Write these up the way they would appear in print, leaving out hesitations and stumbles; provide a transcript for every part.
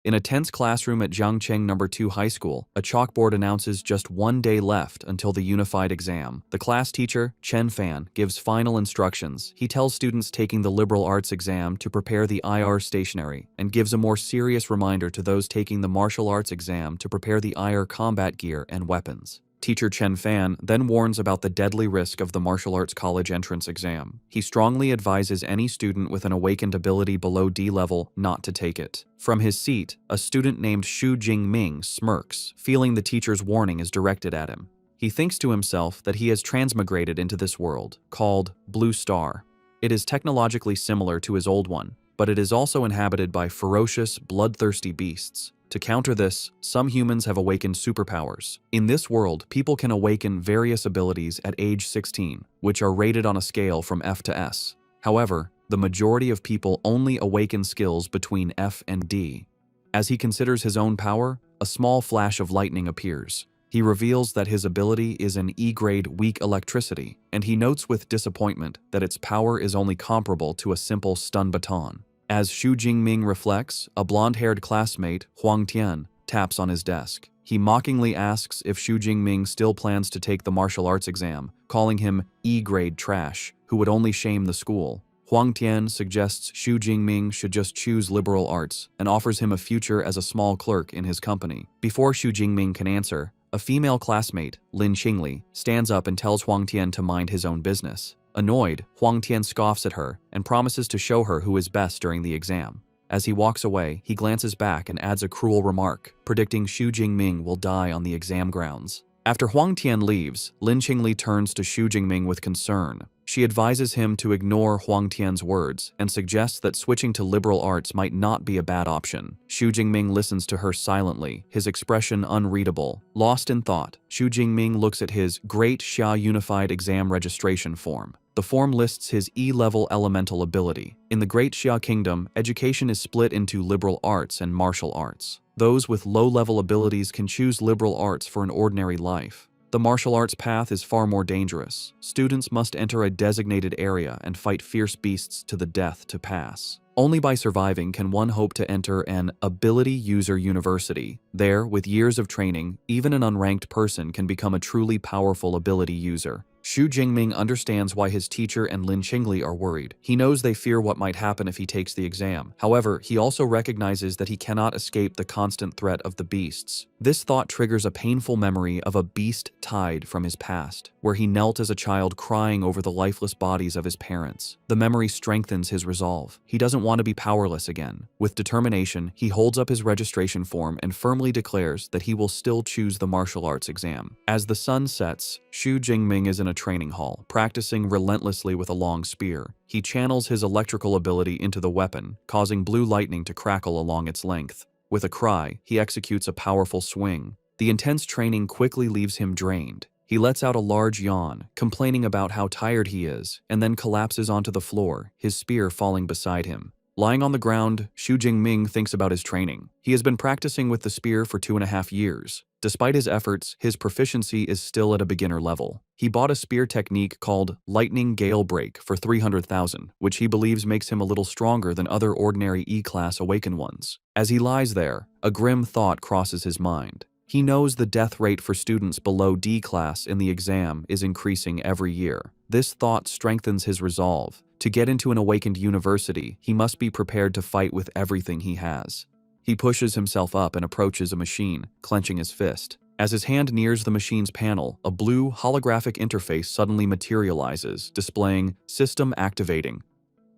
In a tense classroom at Jiangcheng No. 2 High School, a chalkboard announces just 1 day left until the unified exam. The class teacher, Chen Fan, gives final instructions. He tells students taking the liberal arts exam to prepare the IR stationery and gives a more serious reminder to those taking the martial arts exam to prepare the IR combat gear and weapons. Teacher Chen Fan then warns about the deadly risk of the martial arts college entrance exam. He strongly advises any student with an awakened ability below D level not to take it. From his seat, a student named Xu Jingming smirks, feeling the teacher's warning is directed at him. He thinks to himself that he has transmigrated into this world, called Blue Star. It is technologically similar to his old one, but it is also inhabited by ferocious, bloodthirsty beasts. To counter this, some humans have awakened superpowers. In this world, people can awaken various abilities at age 16, which are rated on a scale from F to S. However, the majority of people only awaken skills between F and D. As he considers his own power, a small flash of lightning appears. He reveals that his ability is an E-grade weak electricity, and he notes with disappointment that its power is only comparable to a simple stun baton. As Xu Jingming reflects, a blonde-haired classmate, Huang Tian, taps on his desk. He mockingly asks if Xu Jingming still plans to take the martial arts exam, calling him E-grade trash, who would only shame the school. Huang Tian suggests Xu Jingming should just choose liberal arts and offers him a future as a small clerk in his company. Before Xu Jingming can answer, a female classmate, Lin Qingli, stands up and tells Huang Tian to mind his own business. Annoyed, Huang Tian scoffs at her and promises to show her who is best during the exam. As he walks away, he glances back and adds a cruel remark, predicting Xu Jingming will die on the exam grounds. After Huang Tian leaves, Lin Qingli turns to Xu Jingming with concern. She advises him to ignore Huang Tian's words and suggests that switching to liberal arts might not be a bad option. Xu Jingming listens to her silently, his expression unreadable. Lost in thought, Xu Jingming looks at his Great Xia Unified Exam registration form. The form lists his E-level elemental ability. In the Great Xia Kingdom, education is split into liberal arts and martial arts. Those with low-level abilities can choose liberal arts for an ordinary life. The martial arts path is far more dangerous. Students must enter a designated area and fight fierce beasts to the death to pass. Only by surviving can one hope to enter an ability user university. There, with years of training, even an unranked person can become a truly powerful ability user. Xu Jingming understands why his teacher and Lin Qingli are worried. He knows they fear what might happen if he takes the exam. However, he also recognizes that he cannot escape the constant threat of the beasts. This thought triggers a painful memory of a beast tide from his past, where he knelt as a child crying over the lifeless bodies of his parents. The memory strengthens his resolve. He doesn't want to be powerless again. With determination, he holds up his registration form and firmly declares that he will still choose the martial arts exam. As the sun sets, Xu Jingming is in a training hall, practicing relentlessly with a long spear. He channels his electrical ability into the weapon, causing blue lightning to crackle along its length. With a cry, he executes a powerful swing. The intense training quickly leaves him drained. He lets out a large yawn, complaining about how tired he is, and then collapses onto the floor, his spear falling beside him. Lying on the ground, Xu Jingming thinks about his training. He has been practicing with the spear for 2.5 years. Despite his efforts, his proficiency is still at a beginner level. He bought a spear technique called Lightning Gale Break for 300,000, which he believes makes him a little stronger than other ordinary E-class awakened ones. As he lies there, a grim thought crosses his mind. He knows the death rate for students below D class in the exam is increasing every year. This thought strengthens his resolve. To get into an awakened university, he must be prepared to fight with everything he has. He pushes himself up and approaches a machine, clenching his fist. As his hand nears the machine's panel, a blue holographic interface suddenly materializes, displaying "System Activating."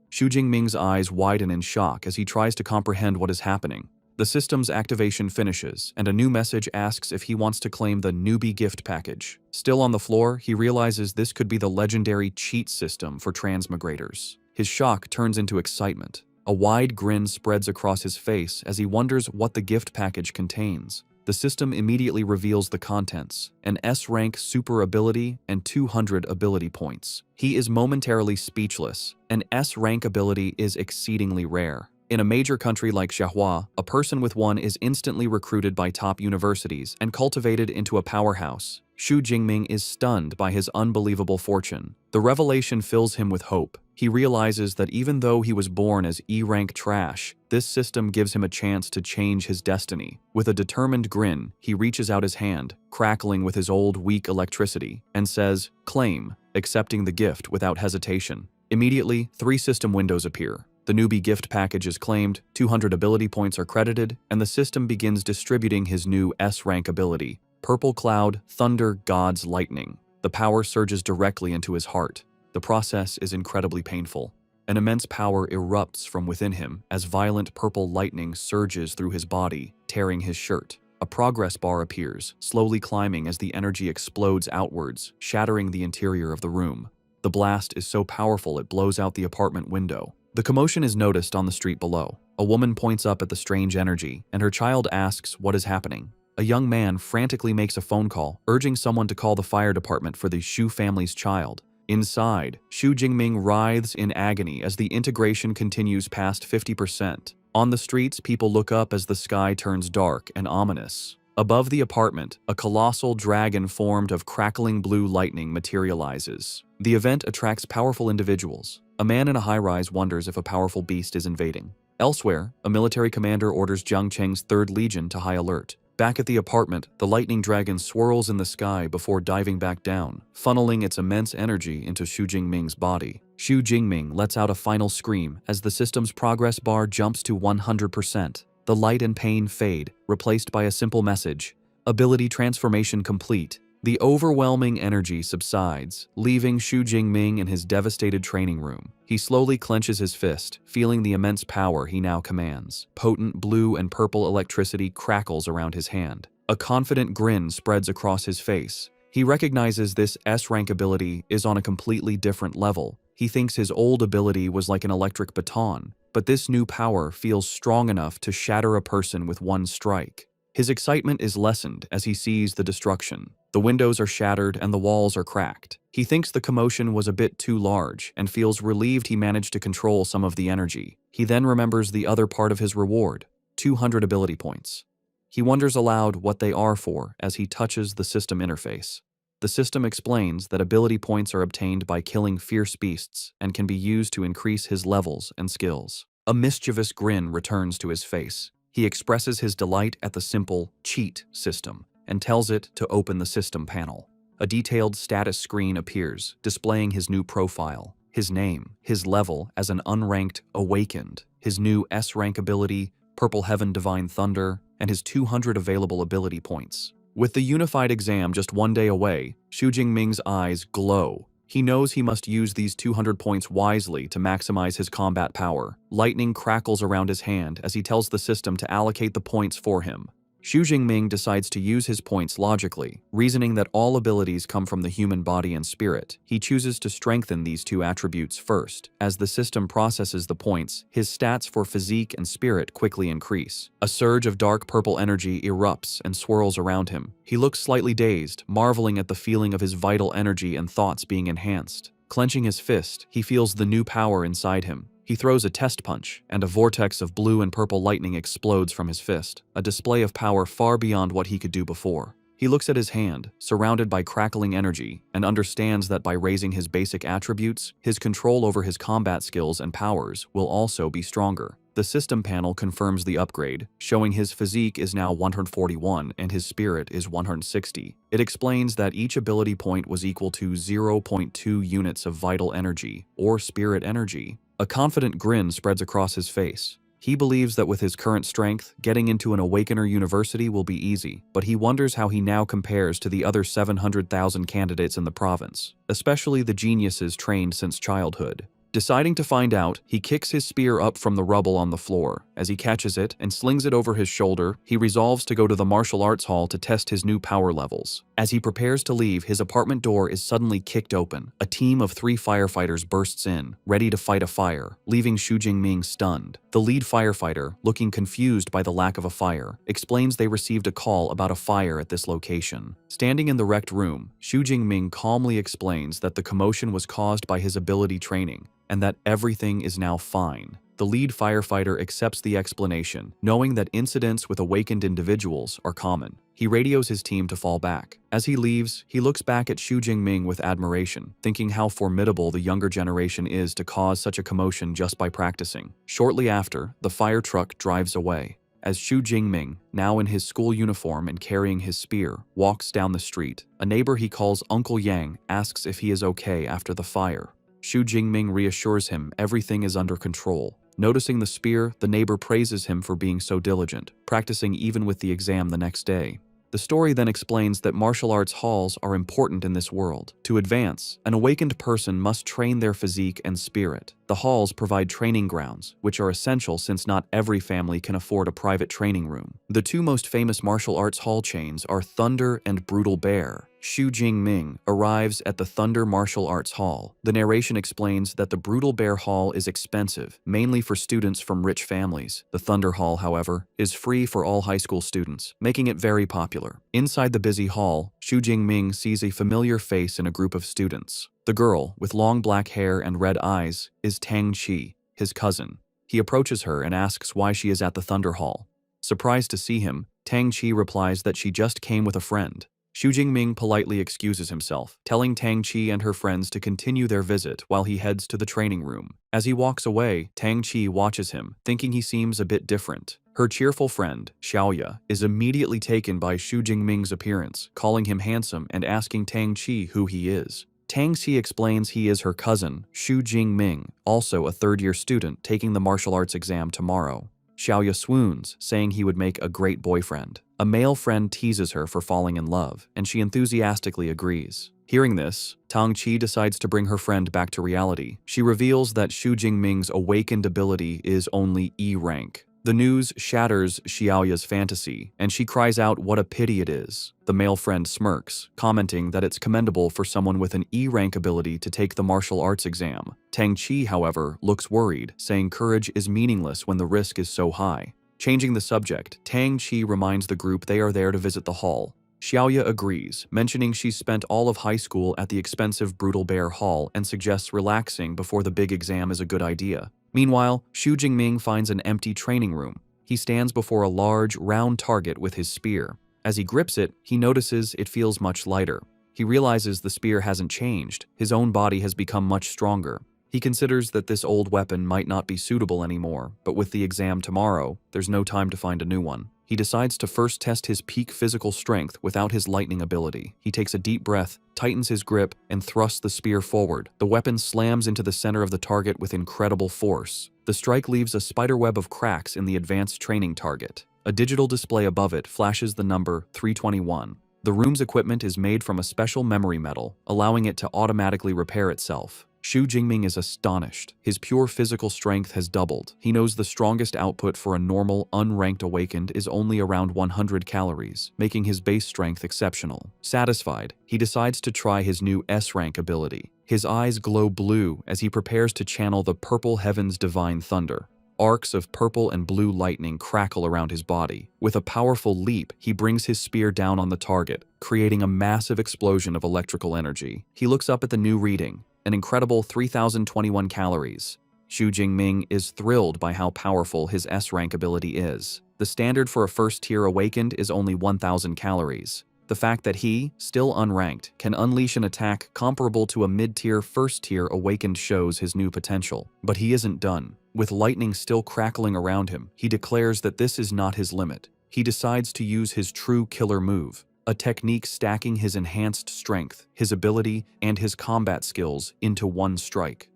Xu Jingming's eyes widen in shock as he tries to comprehend what is happening. The system's activation finishes, and a new message asks if he wants to claim the newbie gift package. Still on the floor, he realizes this could be the legendary cheat system for transmigrators. His shock turns into excitement. A wide grin spreads across his face as he wonders what the gift package contains. The system immediately reveals the contents: an S-rank super ability and 200 ability points. He is momentarily speechless. An S-rank ability is exceedingly rare. In a major country like Manhwa, a person with one is instantly recruited by top universities and cultivated into a powerhouse. Xu Jingming is stunned by his unbelievable fortune. The revelation fills him with hope. He realizes that even though he was born as E-rank trash, this system gives him a chance to change his destiny. With a determined grin, he reaches out his hand, crackling with his old weak electricity, and says, "Claim," accepting the gift without hesitation. Immediately, 3 system windows appear. The newbie gift package is claimed, 200 ability points are credited, and the system begins distributing his new S-rank ability, Purple Cloud, Thunder, God's Lightning. The power surges directly into his heart. The process is incredibly painful. An immense power erupts from within him as violent purple lightning surges through his body, tearing his shirt. A progress bar appears, slowly climbing as the energy explodes outwards, shattering the interior of the room. The blast is so powerful it blows out the apartment window. The commotion is noticed on the street below. A woman points up at the strange energy, and her child asks what is happening. A young man frantically makes a phone call, urging someone to call the fire department for the Xu family's child. Inside, Xu Jingming writhes in agony as the integration continues past 50%. On the streets, people look up as the sky turns dark and ominous. Above the apartment, a colossal dragon formed of crackling blue lightning materializes. The event attracts powerful individuals. A man in a high-rise wonders if a powerful beast is invading. Elsewhere, a military commander orders Jiang Cheng's 3rd Legion to high alert. Back at the apartment, the lightning dragon swirls in the sky before diving back down, funneling its immense energy into Xu Jingming's body. Xu Jingming lets out a final scream as the system's progress bar jumps to 100%. The light and pain fade, replaced by a simple message: ability transformation complete. The overwhelming energy subsides, leaving Xu Jingming in his devastated training room. He slowly clenches his fist, feeling the immense power he now commands. Potent blue and purple electricity crackles around his hand. A confident grin spreads across his face. He recognizes this S-rank ability is on a completely different level. He thinks his old ability was like an electric baton, but this new power feels strong enough to shatter a person with one strike. His excitement is lessened as he sees the destruction. The windows are shattered and the walls are cracked. He thinks the commotion was a bit too large and feels relieved he managed to control some of the energy. He then remembers the other part of his reward, 200 ability points. He wonders aloud what they are for as he touches the system interface. The system explains that ability points are obtained by killing fierce beasts and can be used to increase his levels and skills. A mischievous grin returns to his face. He expresses his delight at the simple cheat system and tells it to open the system panel. A detailed status screen appears, displaying his new profile, his name, his level as an unranked awakened, his new S-rank ability, Purple Heaven Divine Thunder, and his 200 available ability points. With the unified exam just 1 day away, Xu Jingming's eyes glow. He knows he must use these 200 points wisely to maximize his combat power. Lightning crackles around his hand as he tells the system to allocate the points for him. Xu Jingming decides to use his points logically, reasoning that all abilities come from the human body and spirit. He chooses to strengthen these 2 attributes first. As the system processes the points, his stats for physique and spirit quickly increase. A surge of dark purple energy erupts and swirls around him. He looks slightly dazed, marveling at the feeling of his vital energy and thoughts being enhanced. Clenching his fist, he feels the new power inside him. He throws a test punch, and a vortex of blue and purple lightning explodes from his fist, a display of power far beyond what he could do before. He looks at his hand, surrounded by crackling energy, and understands that by raising his basic attributes, his control over his combat skills and powers will also be stronger. The system panel confirms the upgrade, showing his physique is now 141 and his spirit is 160. It explains that each ability point was equal to 0.2 units of vital energy, or spirit energy. A confident grin spreads across his face. He believes that with his current strength, getting into an Awakener university will be easy, but he wonders how he now compares to the other 700,000 candidates in the province, especially the geniuses trained since childhood. Deciding to find out, he kicks his spear up from the rubble on the floor. As he catches it and slings it over his shoulder, he resolves to go to the martial arts hall to test his new power levels. As he prepares to leave, his apartment door is suddenly kicked open. A team of 3 firefighters bursts in, ready to fight a fire, leaving Xu Jingming stunned. The lead firefighter, looking confused by the lack of a fire, explains they received a call about a fire at this location. Standing in the wrecked room, Xu Jingming calmly explains that the commotion was caused by his ability training, and that everything is now fine. The lead firefighter accepts the explanation, knowing that incidents with awakened individuals are common. He radios his team to fall back. As he leaves, he looks back at Xu Jingming with admiration, thinking how formidable the younger generation is to cause such a commotion just by practicing. Shortly after, the fire truck drives away. As Xu Jingming, now in his school uniform and carrying his spear, walks down the street, a neighbor he calls Uncle Yang asks if he is okay after the fire. Xu Jingming reassures him everything is under control. Noticing the spear, the neighbor praises him for being so diligent, practicing even with the exam the next day. The story then explains that martial arts halls are important in this world. To advance, an awakened person must train their physique and spirit. The halls provide training grounds, which are essential since not every family can afford a private training room. The two most famous martial arts hall chains are Thunder and Brutal Bear. Xu Jingming arrives at the Thunder Martial Arts Hall. The narration explains that the Brutal Bear Hall is expensive, mainly for students from rich families. The Thunder Hall, however, is free for all high school students, making it very popular. Inside the busy hall, Xu Jingming sees a familiar face in a group of students. The girl, with long black hair and red eyes, is Tang Qi, his cousin. He approaches her and asks why she is at the Thunder Hall. Surprised to see him, Tang Qi replies that she just came with a friend. Xu Jingming politely excuses himself, telling Tang Qi and her friends to continue their visit while he heads to the training room. As he walks away, Tang Qi watches him, thinking he seems a bit different. Her cheerful friend, Xiaoya, is immediately taken by Xu Jingming's appearance, calling him handsome and asking Tang Qi who he is. Tang Xi explains he is her cousin, Xu Jingming, also a third-year student taking the martial arts exam tomorrow. Xiaoya swoons, saying he would make a great boyfriend. A male friend teases her for falling in love, and she enthusiastically agrees. Hearing this, Tang Qi decides to bring her friend back to reality. She reveals that Xu Jingming's awakened ability is only E rank. The news shatters Xiaoya's fantasy, and she cries out what a pity it is. The male friend smirks, commenting that it's commendable for someone with an E-rank ability to take the martial arts exam. Tang Qi, however, looks worried, saying courage is meaningless when the risk is so high. Changing the subject, Tang Qi reminds the group they are there to visit the hall. Xiaoya agrees, mentioning she's spent all of high school at the expensive Brutal Bear Hall and suggests relaxing before the big exam is a good idea. Meanwhile, Xu Jingming finds an empty training room. He stands before a large, round target with his spear. As he grips it, he notices it feels much lighter. He realizes the spear hasn't changed. His own body has become much stronger. He considers that this old weapon might not be suitable anymore, but with the exam tomorrow, there's no time to find a new one. He decides to first test his peak physical strength without his lightning ability. He takes a deep breath, tightens his grip, and thrusts the spear forward. The weapon slams into the center of the target with incredible force. The strike leaves a spiderweb of cracks in the advanced training target. A digital display above it flashes the number 321. The room's equipment is made from a special memory metal, allowing it to automatically repair itself. Xu Jingming is astonished. His pure physical strength has doubled. He knows the strongest output for a normal, unranked awakened is only around 100 calories, making his base strength exceptional. Satisfied, he decides to try his new S-rank ability. His eyes glow blue as he prepares to channel the Purple Heaven's Divine Thunder. Arcs of purple and blue lightning crackle around his body. With a powerful leap, he brings his spear down on the target, creating a massive explosion of electrical energy. He looks up at the new reading, an incredible 3,021 calories. Xu Jingming is thrilled by how powerful his S-rank ability is. The standard for a first-tier awakened is only 1,000 calories. The fact that he, still unranked, can unleash an attack comparable to a mid-tier first-tier awakened shows his new potential. But he isn't done. With lightning still crackling around him, he declares that this is not his limit. He decides to use his true killer move, a technique stacking his enhanced strength, his ability, and his combat skills into one strike.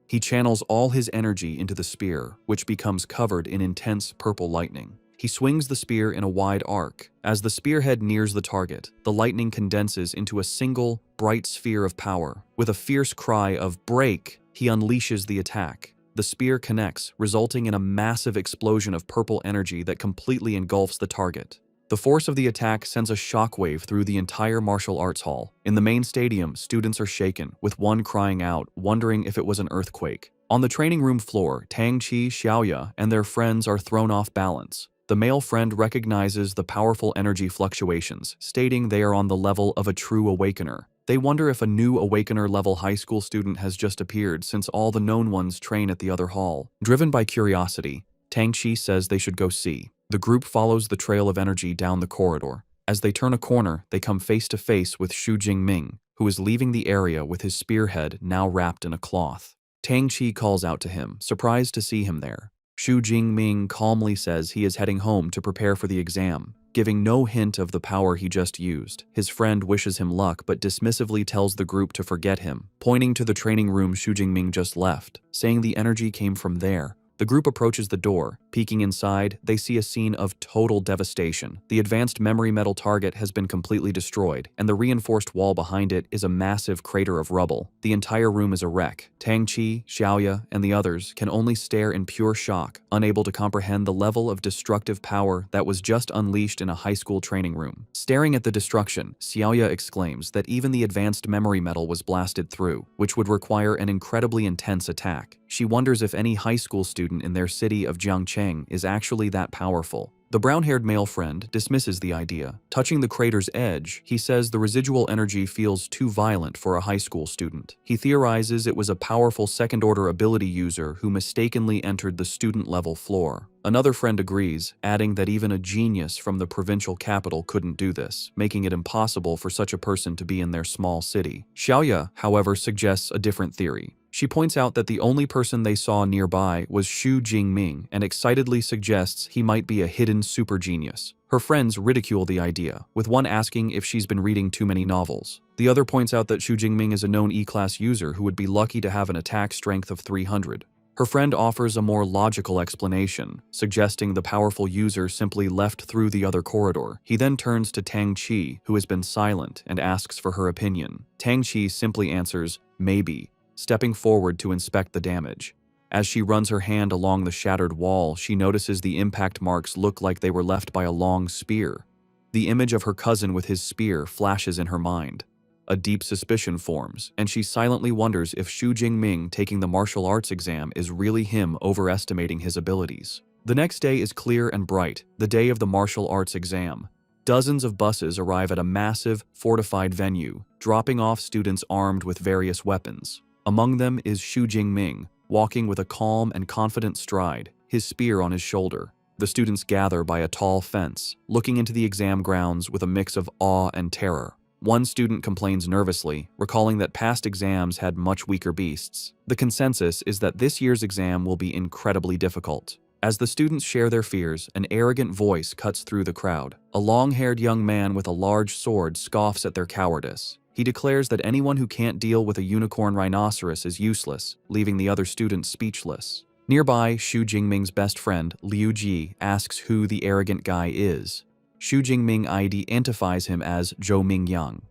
He channels all his energy into the spear, which becomes covered in intense purple lightning. He swings the spear in a wide arc. As the spearhead nears the target, the lightning condenses into a single, bright sphere of power. With a fierce cry of "break," he unleashes the attack. The spear connects, resulting in a massive explosion of purple energy that completely engulfs the target. The force of the attack sends a shockwave through the entire martial arts hall. In the main stadium, students are shaken, with one crying out, wondering if it was an earthquake. On the training room floor, Tang Qi, Xiaoya, and their friends are thrown off balance. The male friend recognizes the powerful energy fluctuations, stating they are on the level of a true awakener. They wonder if a new Awakener-level high school student has just appeared since all the known ones train at the other hall. Driven by curiosity, Tang-Chi says they should go see. The group follows the trail of energy down the corridor. As they turn a corner, they come face to face with Xu Jingming, who is leaving the area with his spearhead now wrapped in a cloth. Tang-Chi calls out to him, surprised to see him there. Xu Jingming calmly says he is heading home to prepare for the exam, giving no hint of the power he just used. His friend wishes him luck but dismissively tells the group to forget him, pointing to the training room Xu Jingming just left, saying the energy came from there. The group approaches the door. Peeking inside, they see a scene of total devastation. The advanced memory metal target has been completely destroyed, and the reinforced wall behind it is a massive crater of rubble. The entire room is a wreck. Tang-Chi, Xiaoya, and the others can only stare in pure shock, unable to comprehend the level of destructive power that was just unleashed in a high school training room. Staring at the destruction, Xiaoya exclaims that even the advanced memory metal was blasted through, which would require an incredibly intense attack. She wonders if any high school student in their city of Jiangcheng is actually that powerful. The brown-haired male friend dismisses the idea. Touching the crater's edge, he says the residual energy feels too violent for a high school student. He theorizes it was a powerful second-order ability user who mistakenly entered the student-level floor. Another friend agrees, adding that even a genius from the provincial capital couldn't do this, making it impossible for such a person to be in their small city. Xiaoya, however, suggests a different theory. She points out that the only person they saw nearby was Xu Jingming and excitedly suggests he might be a hidden super genius. Her friends ridicule the idea, with one asking if she's been reading too many novels. The other points out that Xu Jingming is a known E-class user who would be lucky to have an attack strength of 300. Her friend offers a more logical explanation, suggesting the powerful user simply left through the other corridor. He then turns to Tang-Chi, who has been silent, and asks for her opinion. Tang-Chi simply answers, "Maybe," stepping forward to inspect the damage. As she runs her hand along the shattered wall, she notices the impact marks look like they were left by a long spear. The image of her cousin with his spear flashes in her mind. A deep suspicion forms, and she silently wonders if Xu Jingming taking the martial arts exam is really him overestimating his abilities. The next day is clear and bright, the day of the martial arts exam. Dozens of buses arrive at a massive, fortified venue, dropping off students armed with various weapons. Among them is Xu Jingming, walking with a calm and confident stride, his spear on his shoulder. The students gather by a tall fence, looking into the exam grounds with a mix of awe and terror. One student complains nervously, recalling that past exams had much weaker beasts. The consensus is that this year's exam will be incredibly difficult. As the students share their fears, an arrogant voice cuts through the crowd. A long-haired young man with a large sword scoffs at their cowardice. He declares that anyone who can't deal with a unicorn rhinoceros is useless, leaving the other students speechless. Nearby, Xu Jingming's best friend, Liu Ji, asks who the arrogant guy is. Xu Jingming identifies him as Zhou Mingyang.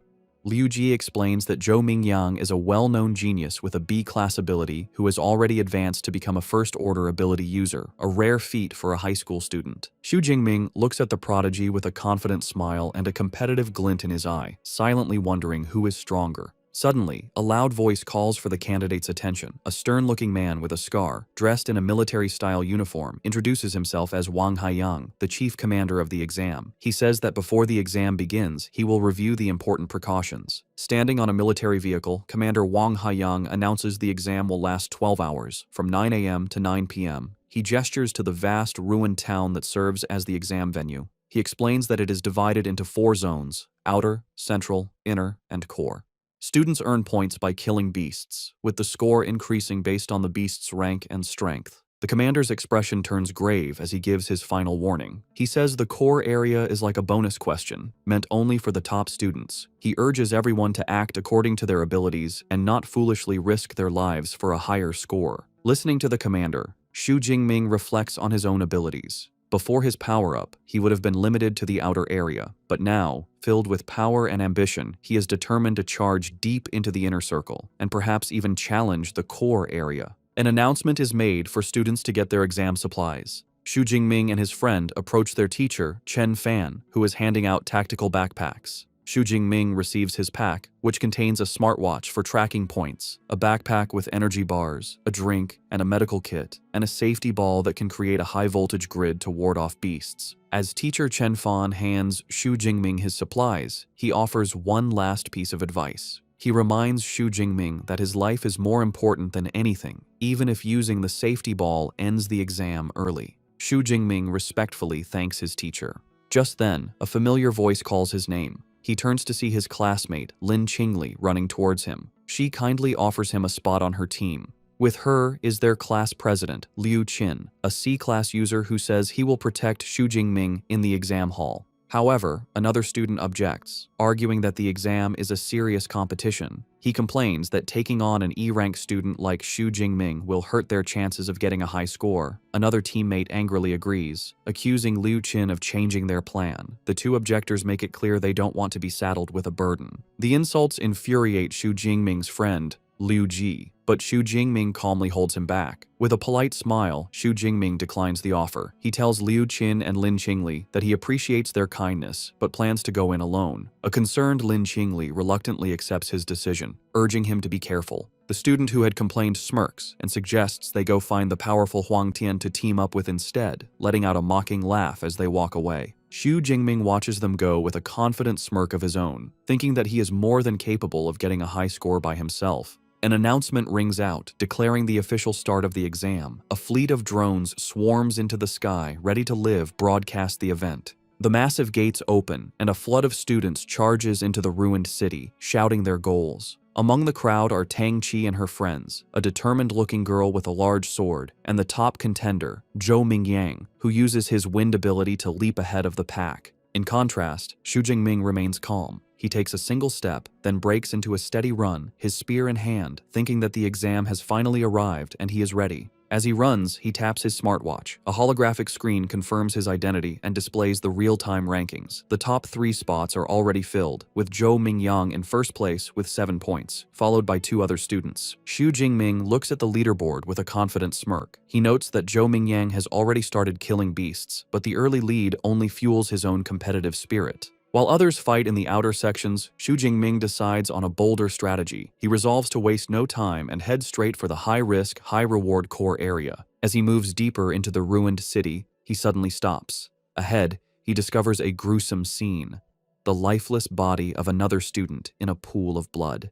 Liu Ji explains that Zhou Mingyang is a well-known genius with a B-class ability who has already advanced to become a first-order ability user, a rare feat for a high school student. Xu Jingming looks at the prodigy with a confident smile and a competitive glint in his eye, silently wondering who is stronger. Suddenly, a loud voice calls for the candidate's attention. A stern-looking man with a scar, dressed in a military-style uniform, introduces himself as Wang Haiyang, the chief commander of the exam. He says that before the exam begins, he will review the important precautions. Standing on a military vehicle, Commander Wang Haiyang announces the exam will last 12 hours, from 9 a.m. to 9 p.m. He gestures to the vast, ruined town that serves as the exam venue. He explains that it is divided into 4 zones: outer, central, inner, and core. Students earn points by killing beasts, with the score increasing based on the beast's rank and strength. The commander's expression turns grave as he gives his final warning. He says the core area is like a bonus question, meant only for the top students. He urges everyone to act according to their abilities and not foolishly risk their lives for a higher score. Listening to the commander, Xu Jingming reflects on his own abilities. Before his power-up, he would have been limited to the outer area, but now, filled with power and ambition, he is determined to charge deep into the inner circle, and perhaps even challenge the core area. An announcement is made for students to get their exam supplies. Xu Jingming and his friend approach their teacher, Chen Fan, who is handing out tactical backpacks. Xu Jingming receives his pack, which contains a smartwatch for tracking points, a backpack with energy bars, a drink, and a medical kit, and a safety ball that can create a high-voltage grid to ward off beasts. As teacher Chen Fan hands Xu Jingming his supplies, he offers one last piece of advice. He reminds Xu Jingming that his life is more important than anything, even if using the safety ball ends the exam early. Xu Jingming respectfully thanks his teacher. Just then, a familiar voice calls his name. He turns to see his classmate, Lin Qingli, running towards him. She kindly offers him a spot on her team. With her is their class president, Liu Qin, a C-class user who says he will protect Xu Jingming in the exam hall. However, another student objects, arguing that the exam is a serious competition. He complains that taking on an E-rank student like Xu Jingming will hurt their chances of getting a high score. Another teammate angrily agrees, accusing Liu Qin of changing their plan. The two objectors make it clear they don't want to be saddled with a burden. The insults infuriate Xu Jingming's friend, Liu Ji, but Xu Jingming calmly holds him back. With a polite smile, Xu Jingming declines the offer. He tells Liu Qin and Lin Qingli that he appreciates their kindness, but plans to go in alone. A concerned Lin Qingli reluctantly accepts his decision, urging him to be careful. The student who had complained smirks and suggests they go find the powerful Huang Tian to team up with instead, letting out a mocking laugh as they walk away. Xu Jingming watches them go with a confident smirk of his own, thinking that he is more than capable of getting a high score by himself. An announcement rings out, declaring the official start of the exam. A fleet of drones swarms into the sky, ready to live broadcast the event. The massive gates open, and a flood of students charges into the ruined city, shouting their goals. Among the crowd are Tang Qi and her friends, a determined-looking girl with a large sword, and the top contender, Zhou Mingyang, who uses his wind ability to leap ahead of the pack. In contrast, Xu Jingming remains calm. He takes a single step, then breaks into a steady run, his spear in hand, thinking that the exam has finally arrived and he is ready. As he runs, he taps his smartwatch. A holographic screen confirms his identity and displays the real-time rankings. The top 3 spots are already filled, with Zhou Mingyang in first place with 7 points, followed by 2 other students. Xu Jingming looks at the leaderboard with a confident smirk. He notes that Zhou Mingyang has already started killing beasts, but the early lead only fuels his own competitive spirit. While others fight in the outer sections, Xu Jingming decides on a bolder strategy. He resolves to waste no time and head straight for the high-risk, high-reward core area. As he moves deeper into the ruined city, he suddenly stops. Ahead, he discovers a gruesome scene: the lifeless body of another student in a pool of blood.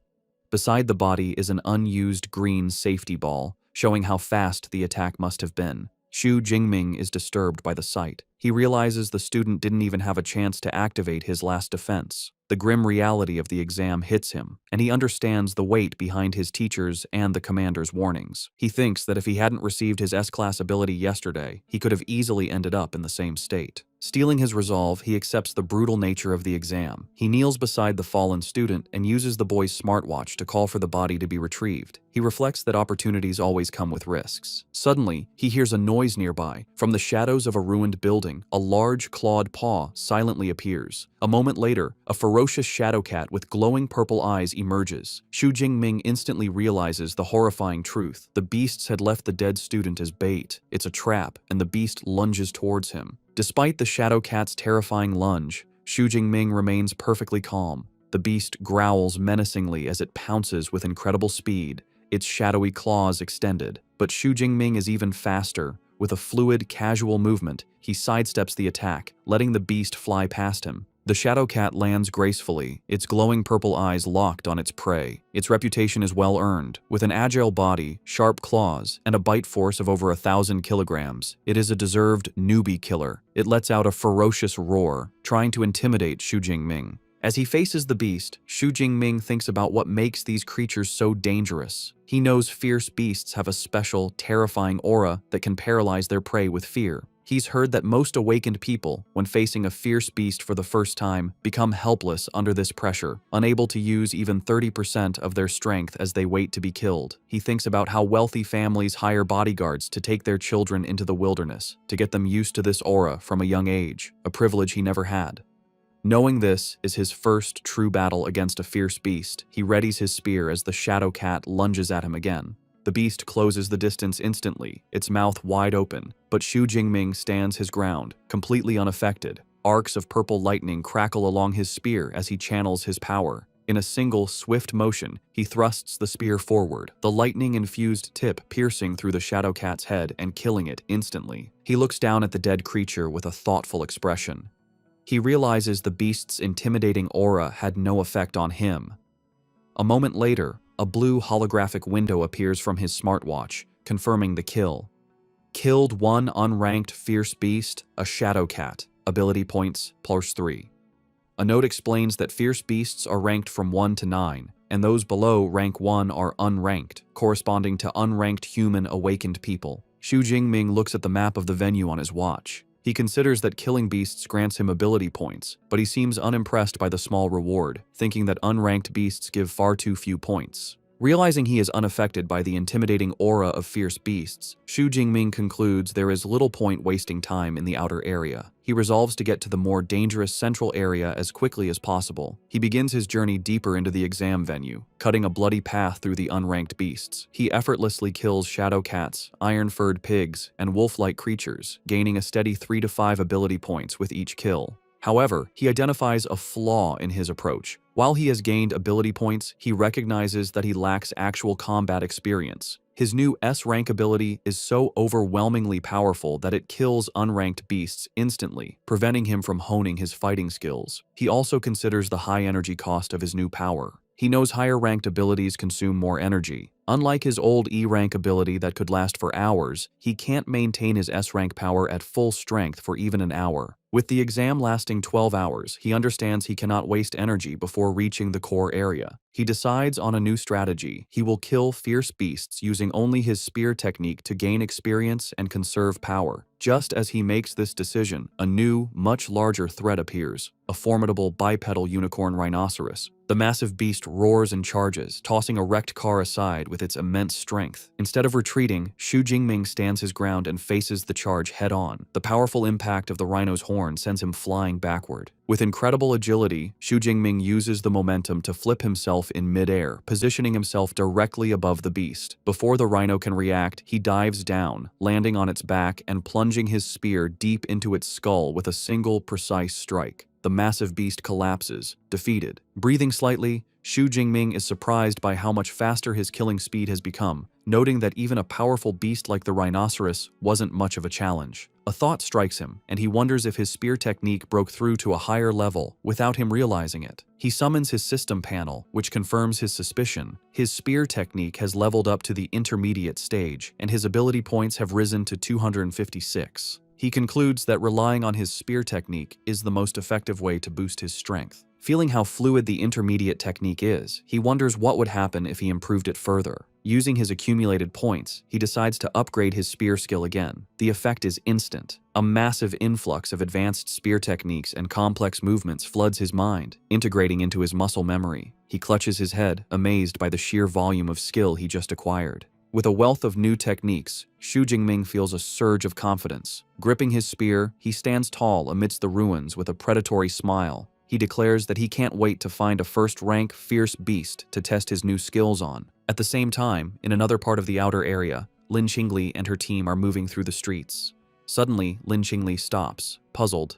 Beside the body is an unused green safety ball, showing how fast the attack must have been. Xu Jingming is disturbed by the sight. He realizes the student didn't even have a chance to activate his last defense. The grim reality of the exam hits him, and he understands the weight behind his teacher's and the commander's warnings. He thinks that if he hadn't received his S-class ability yesterday, he could have easily ended up in the same state. Steeling his resolve, he accepts the brutal nature of the exam. He kneels beside the fallen student and uses the boy's smartwatch to call for the body to be retrieved. He reflects that opportunities always come with risks. Suddenly, he hears a noise nearby. From the shadows of a ruined building, a large clawed paw silently appears. A moment later, a ferocious shadow cat with glowing purple eyes emerges. Xu Jingming instantly realizes the horrifying truth. The beasts had left the dead student as bait. It's a trap, and the beast lunges towards him. Despite the shadow cat's terrifying lunge, Xu Jingming remains perfectly calm. The beast growls menacingly as it pounces with incredible speed, its shadowy claws extended. But Xu Jingming is even faster. With a fluid, casual movement, he sidesteps the attack, letting the beast fly past him. The shadow cat lands gracefully, its glowing purple eyes locked on its prey. Its reputation is well earned. With an agile body, sharp claws, and a bite force of over 1,000 kilograms, it is a deserved newbie killer. It lets out a ferocious roar, trying to intimidate Xu Jingming. As he faces the beast, Xu Jingming thinks about what makes these creatures so dangerous. He knows fierce beasts have a special, terrifying aura that can paralyze their prey with fear. He's heard that most awakened people, when facing a fierce beast for the first time, become helpless under this pressure, unable to use even 30% of their strength as they wait to be killed. He thinks about how wealthy families hire bodyguards to take their children into the wilderness, to get them used to this aura from a young age, a privilege he never had. Knowing this is his first true battle against a fierce beast, he readies his spear as the shadow cat lunges at him again. The beast closes the distance instantly, its mouth wide open, but Xu Jingming stands his ground, completely unaffected. Arcs of purple lightning crackle along his spear as he channels his power. In a single, swift motion, he thrusts the spear forward, the lightning-infused tip piercing through the shadow cat's head and killing it instantly. He looks down at the dead creature with a thoughtful expression. He realizes the beast's intimidating aura had no effect on him. A moment later, a blue holographic window appears from his smartwatch, confirming the kill. Killed one unranked fierce beast, a shadow cat. Ability points +3. A note explains that fierce beasts are ranked from 1 to 9, and those below rank 1 are unranked, corresponding to unranked human awakened people. Xu Jingming looks at the map of the venue on his watch. He considers that killing beasts grants him ability points, but he seems unimpressed by the small reward, thinking that unranked beasts give far too few points. Realizing he is unaffected by the intimidating aura of fierce beasts, Xu Jingming concludes there is little point wasting time in the outer area. He resolves to get to the more dangerous central area as quickly as possible. He begins his journey deeper into the exam venue, cutting a bloody path through the unranked beasts. He effortlessly kills shadow cats, iron-furred pigs, and wolf-like creatures, gaining a steady 3 to 5 ability points with each kill. However, he identifies a flaw in his approach. While he has gained ability points, he recognizes that he lacks actual combat experience. His new S-rank ability is so overwhelmingly powerful that it kills unranked beasts instantly, preventing him from honing his fighting skills. He also considers the high energy cost of his new power. He knows higher-ranked abilities consume more energy. Unlike his old E-rank ability that could last for hours, he can't maintain his S-rank power at full strength for even an hour. With the exam lasting 12 hours, he understands he cannot waste energy before reaching the core area. He decides on a new strategy. He will kill fierce beasts using only his spear technique to gain experience and conserve power. Just as he makes this decision, a new, much larger threat appears, a formidable bipedal unicorn rhinoceros. The massive beast roars and charges, tossing a wrecked car aside with its immense strength. Instead of retreating, Xu Jingming stands his ground and faces the charge head-on. The powerful impact of the rhino's horn sends him flying backward. With incredible agility, Xu Jingming uses the momentum to flip himself in mid-air, positioning himself directly above the beast. Before the rhino can react, he dives down, landing on its back and plunging his spear deep into its skull with a single, precise strike. The massive beast collapses, defeated. Breathing slightly, Xu Jingming is surprised by how much faster his killing speed has become, noting that even a powerful beast like the rhinoceros wasn't much of a challenge. A thought strikes him, and he wonders if his spear technique broke through to a higher level without him realizing it. He summons his system panel, which confirms his suspicion. His spear technique has leveled up to the intermediate stage, and his ability points have risen to 256. He concludes that relying on his spear technique is the most effective way to boost his strength. Feeling how fluid the intermediate technique is, he wonders what would happen if he improved it further. Using his accumulated points, he decides to upgrade his spear skill again. The effect is instant. A massive influx of advanced spear techniques and complex movements floods his mind, integrating into his muscle memory. He clutches his head, amazed by the sheer volume of skill he just acquired. With a wealth of new techniques, Xu Jingming feels a surge of confidence. Gripping his spear, he stands tall amidst the ruins with a predatory smile. He declares that he can't wait to find a first-rank, fierce beast to test his new skills on. At the same time, in another part of the outer area, Lin Qingli and her team are moving through the streets. Suddenly, Lin Qingli stops, puzzled.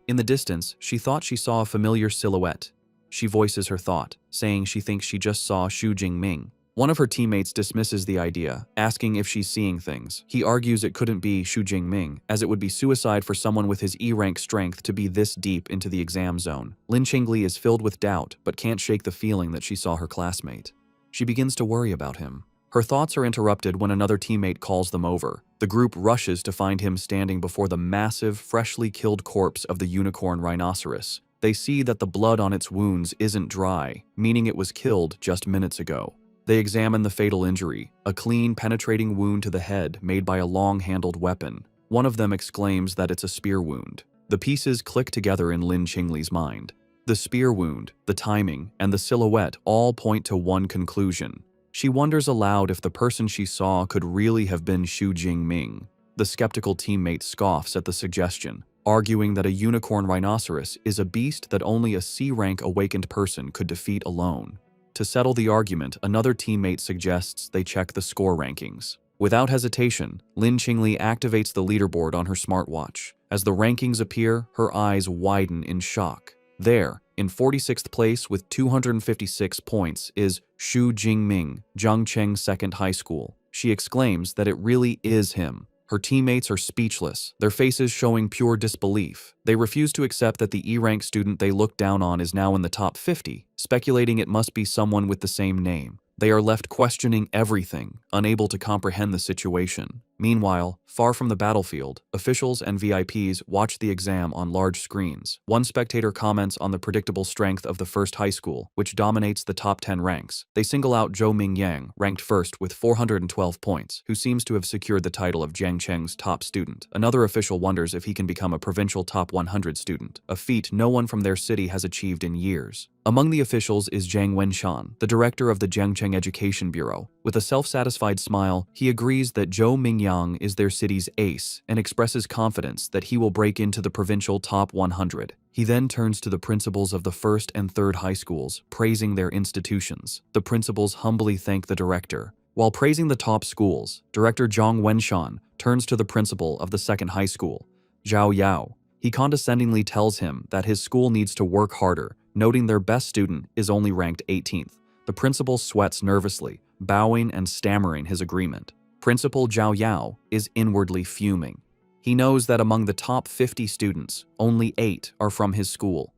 In the distance, she thought she saw a familiar silhouette. She voices her thought, saying she thinks she just saw Xu Jingming. One of her teammates dismisses the idea, asking if she's seeing things. He argues it couldn't be Xu Jingming, as it would be suicide for someone with his E-rank strength to be this deep into the exam zone. Lin Qingli is filled with doubt, but can't shake the feeling that she saw her classmate. She begins to worry about him. Her thoughts are interrupted when another teammate calls them over. The group rushes to find him standing before the massive, freshly killed corpse of the unicorn rhinoceros. They see that the blood on its wounds isn't dry, meaning it was killed just minutes ago. They examine the fatal injury, a clean, penetrating wound to the head made by a long-handled weapon. One of them exclaims that it's a spear wound. The pieces click together in Lin Qingli's mind. The spear wound, the timing, and the silhouette all point to one conclusion. She wonders aloud if the person she saw could really have been Xu Jingming. The skeptical teammate scoffs at the suggestion, arguing that a unicorn rhinoceros is a beast that only a C-rank awakened person could defeat alone. To settle the argument, another teammate suggests they check the score rankings. Without hesitation, Lin Qingli activates the leaderboard on her smartwatch. As the rankings appear, her eyes widen in shock. There, in 46th place with 256 points, is Xu Jingming, Zhangcheng Second High School. She exclaims that it really is him. Her teammates are speechless, their faces showing pure disbelief. They refuse to accept that the E-rank student they look down on is now in the top 50, speculating it must be someone with the same name. They are left questioning everything, unable to comprehend the situation. Meanwhile, far from the battlefield, officials and VIPs watch the exam on large screens. One spectator comments on the predictable strength of the first high school, which dominates the top 10 ranks. They single out Zhou Mingyang, ranked first with 412 points, who seems to have secured the title of Jiangcheng's top student. Another official wonders if he can become a provincial top 100 student, a feat no one from their city has achieved in years. Among the officials is Zhang Wenshan, the director of the Jiangcheng Education Bureau. With a self-satisfied smile, he agrees that Zhou Mingyang is their city's ace and expresses confidence that he will break into the provincial top 100. He then turns to the principals of the first and third high schools, praising their institutions. The principals humbly thank the director. While praising the top schools, Director Zhang Wenshan turns to the principal of the second high school, Zhao Yao. He condescendingly tells him that his school needs to work harder, noting their best student is only ranked 18th. The principal sweats nervously, bowing and stammering his agreement. Principal Zhao Yao is inwardly fuming. He knows that among the top 50 students, only 8 are from his school.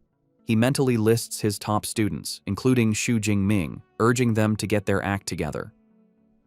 He mentally lists his top students, including Xu Jingming, urging them to get their act together.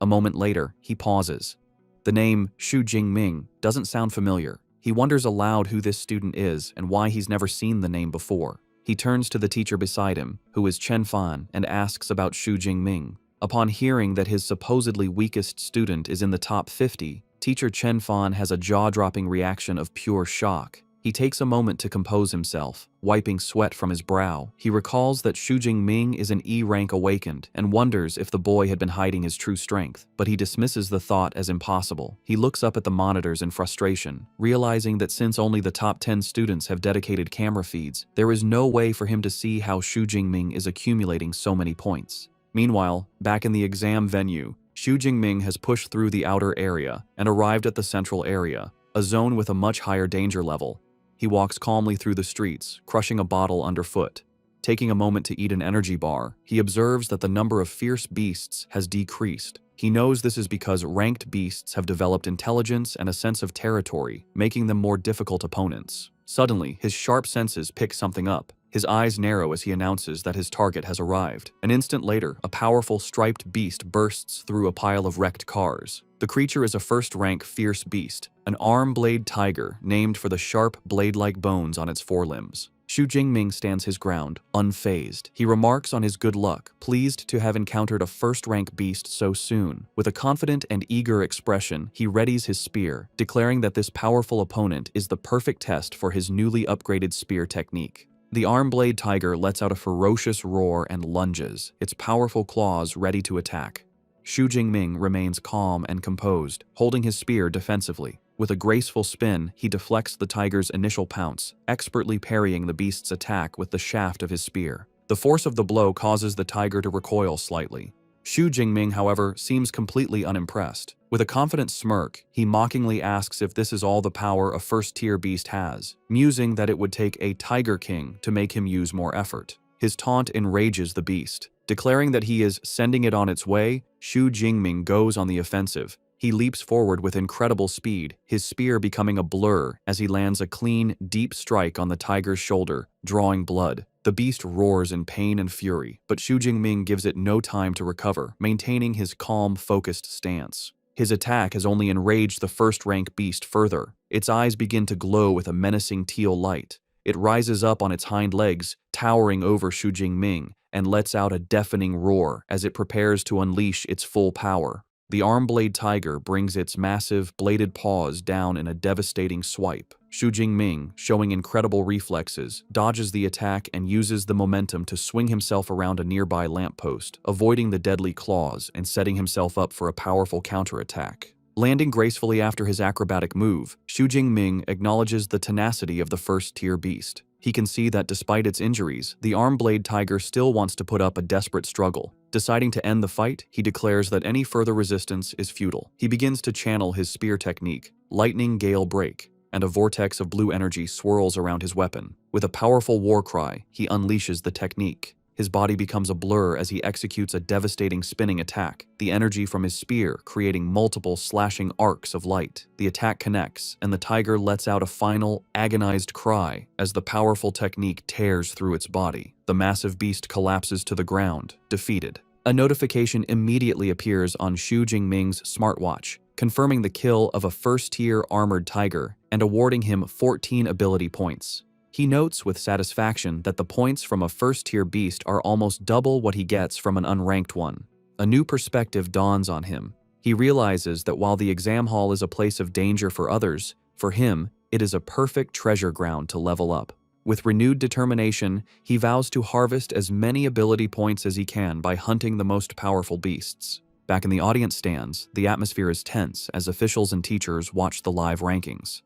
A moment later, he pauses. The name Xu Jingming doesn't sound familiar. He wonders aloud who this student is and why he's never seen the name before. He turns to the teacher beside him, who is Chen Fan, and asks about Xu Jingming. Upon hearing that his supposedly weakest student is in the top 50, teacher Chen Fan has a jaw-dropping reaction of pure shock. He takes a moment to compose himself, wiping sweat from his brow. He recalls that Xu Jingming is an E-rank awakened and wonders if the boy had been hiding his true strength, but he dismisses the thought as impossible. He looks up at the monitors in frustration, realizing that since only the top 10 students have dedicated camera feeds, there is no way for him to see how Xu Jingming is accumulating so many points. Meanwhile, back in the exam venue, Xu Jingming has pushed through the outer area and arrived at the central area, a zone with a much higher danger level. He walks calmly through the streets, crushing a bottle underfoot. Taking a moment to eat an energy bar, he observes that the number of fierce beasts has decreased. He knows this is because ranked beasts have developed intelligence and a sense of territory, making them more difficult opponents. Suddenly, his sharp senses pick something up. His eyes narrow as he announces that his target has arrived. An instant later, a powerful striped beast bursts through a pile of wrecked cars. The creature is a first-rank fierce beast, an arm-blade tiger named for the sharp blade-like bones on its forelimbs. Xu Jingming stands his ground, unfazed. He remarks on his good luck, pleased to have encountered a first-rank beast so soon. With a confident and eager expression, he readies his spear, declaring that this powerful opponent is the perfect test for his newly upgraded spear technique. The arm-blade tiger lets out a ferocious roar and lunges, its powerful claws ready to attack. Xu Jingming remains calm and composed, holding his spear defensively. With a graceful spin, he deflects the tiger's initial pounce, expertly parrying the beast's attack with the shaft of his spear. The force of the blow causes the tiger to recoil slightly. Xu Jingming, however, seems completely unimpressed. With a confident smirk, he mockingly asks if this is all the power a first-tier beast has, musing that it would take a Tiger King to make him use more effort. His taunt enrages the beast. Declaring that he is sending it on its way, Xu Jingming goes on the offensive. He leaps forward with incredible speed, his spear becoming a blur as he lands a clean, deep strike on the tiger's shoulder, drawing blood. The beast roars in pain and fury, but Xu Jingming gives it no time to recover, maintaining his calm, focused stance. His attack has only enraged the first-rank beast further. Its eyes begin to glow with a menacing teal light. It rises up on its hind legs, towering over Xu Jingming, and lets out a deafening roar as it prepares to unleash its full power. The arm-blade tiger brings its massive, bladed paws down in a devastating swipe. Xu Jingming, showing incredible reflexes, dodges the attack and uses the momentum to swing himself around a nearby lamppost, avoiding the deadly claws and setting himself up for a powerful counterattack. Landing gracefully after his acrobatic move, Xu Jingming acknowledges the tenacity of the first-tier beast. He can see that despite its injuries, the arm-blade tiger still wants to put up a desperate struggle. Deciding to end the fight, he declares that any further resistance is futile. He begins to channel his spear technique, Lightning Gale Break, and a vortex of blue energy swirls around his weapon. With a powerful war cry, he unleashes the technique. His body becomes a blur as he executes a devastating spinning attack, the energy from his spear creating multiple slashing arcs of light. The attack connects, and the tiger lets out a final, agonized cry as the powerful technique tears through its body. The massive beast collapses to the ground, defeated. A notification immediately appears on Xu Jingming's smartwatch, confirming the kill of a first-tier armored tiger and awarding him 14 ability points. He notes with satisfaction that the points from a first-tier beast are almost double what he gets from an unranked one. A new perspective dawns on him. He realizes that while the exam hall is a place of danger for others, for him, it is a perfect treasure ground to level up. With renewed determination, he vows to harvest as many ability points as he can by hunting the most powerful beasts. Back in the audience stands, the atmosphere is tense as officials and teachers watch the live rankings.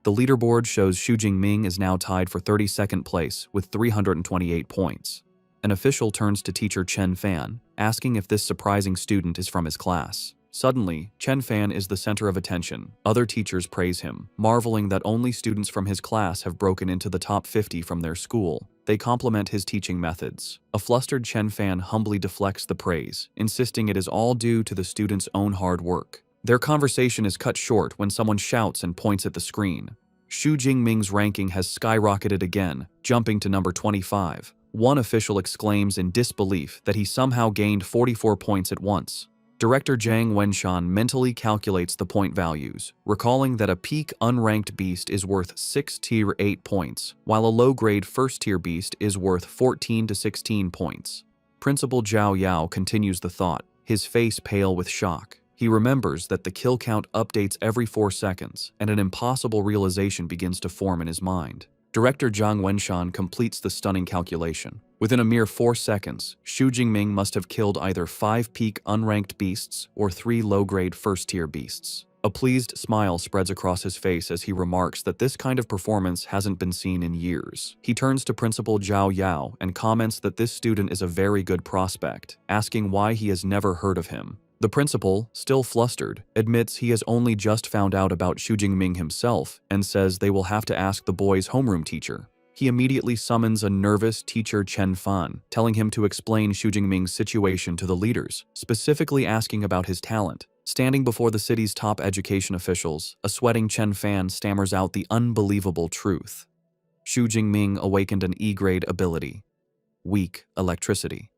The leaderboard shows Xu Jingming is now tied for 32nd place with 328 points. An official turns to teacher Chen Fan, asking if this surprising student is from his class. Suddenly, Chen Fan is the center of attention. Other teachers praise him, marveling that only students from his class have broken into the top 50 from their school. They compliment his teaching methods. A flustered Chen Fan humbly deflects the praise, insisting it is all due to the student's own hard work. Their conversation is cut short when someone shouts and points at the screen. Xu Jingming's ranking has skyrocketed again, jumping to number 25. One official exclaims in disbelief that he somehow gained 44 points at once. Director Zhang Wenshan mentally calculates the point values, recalling that a peak unranked beast is worth 6 tier 8 points, while a low-grade first-tier beast is worth 14 to 16 points. Principal Zhao Yao continues the thought, his face pale with shock. He remembers that the kill count updates every 4 seconds, and an impossible realization begins to form in his mind. Director Zhang Wenshan completes the stunning calculation. Within a mere 4 seconds, Xu Jingming must have killed either 5 peak unranked beasts or 3 low-grade first-tier beasts. A pleased smile spreads across his face as he remarks that this kind of performance hasn't been seen in years. He turns to Principal Zhao Yao and comments that this student is a very good prospect, asking why he has never heard of him. The principal, still flustered, admits he has only just found out about Xu Jingming himself and says they will have to ask the boy's homeroom teacher. He immediately summons a nervous teacher Chen Fan, telling him to explain Xu Jingming's situation to the leaders, specifically asking about his talent. Standing before the city's top education officials, a sweating Chen Fan stammers out the unbelievable truth. Xu Jingming awakened an E-grade ability. Weak electricity.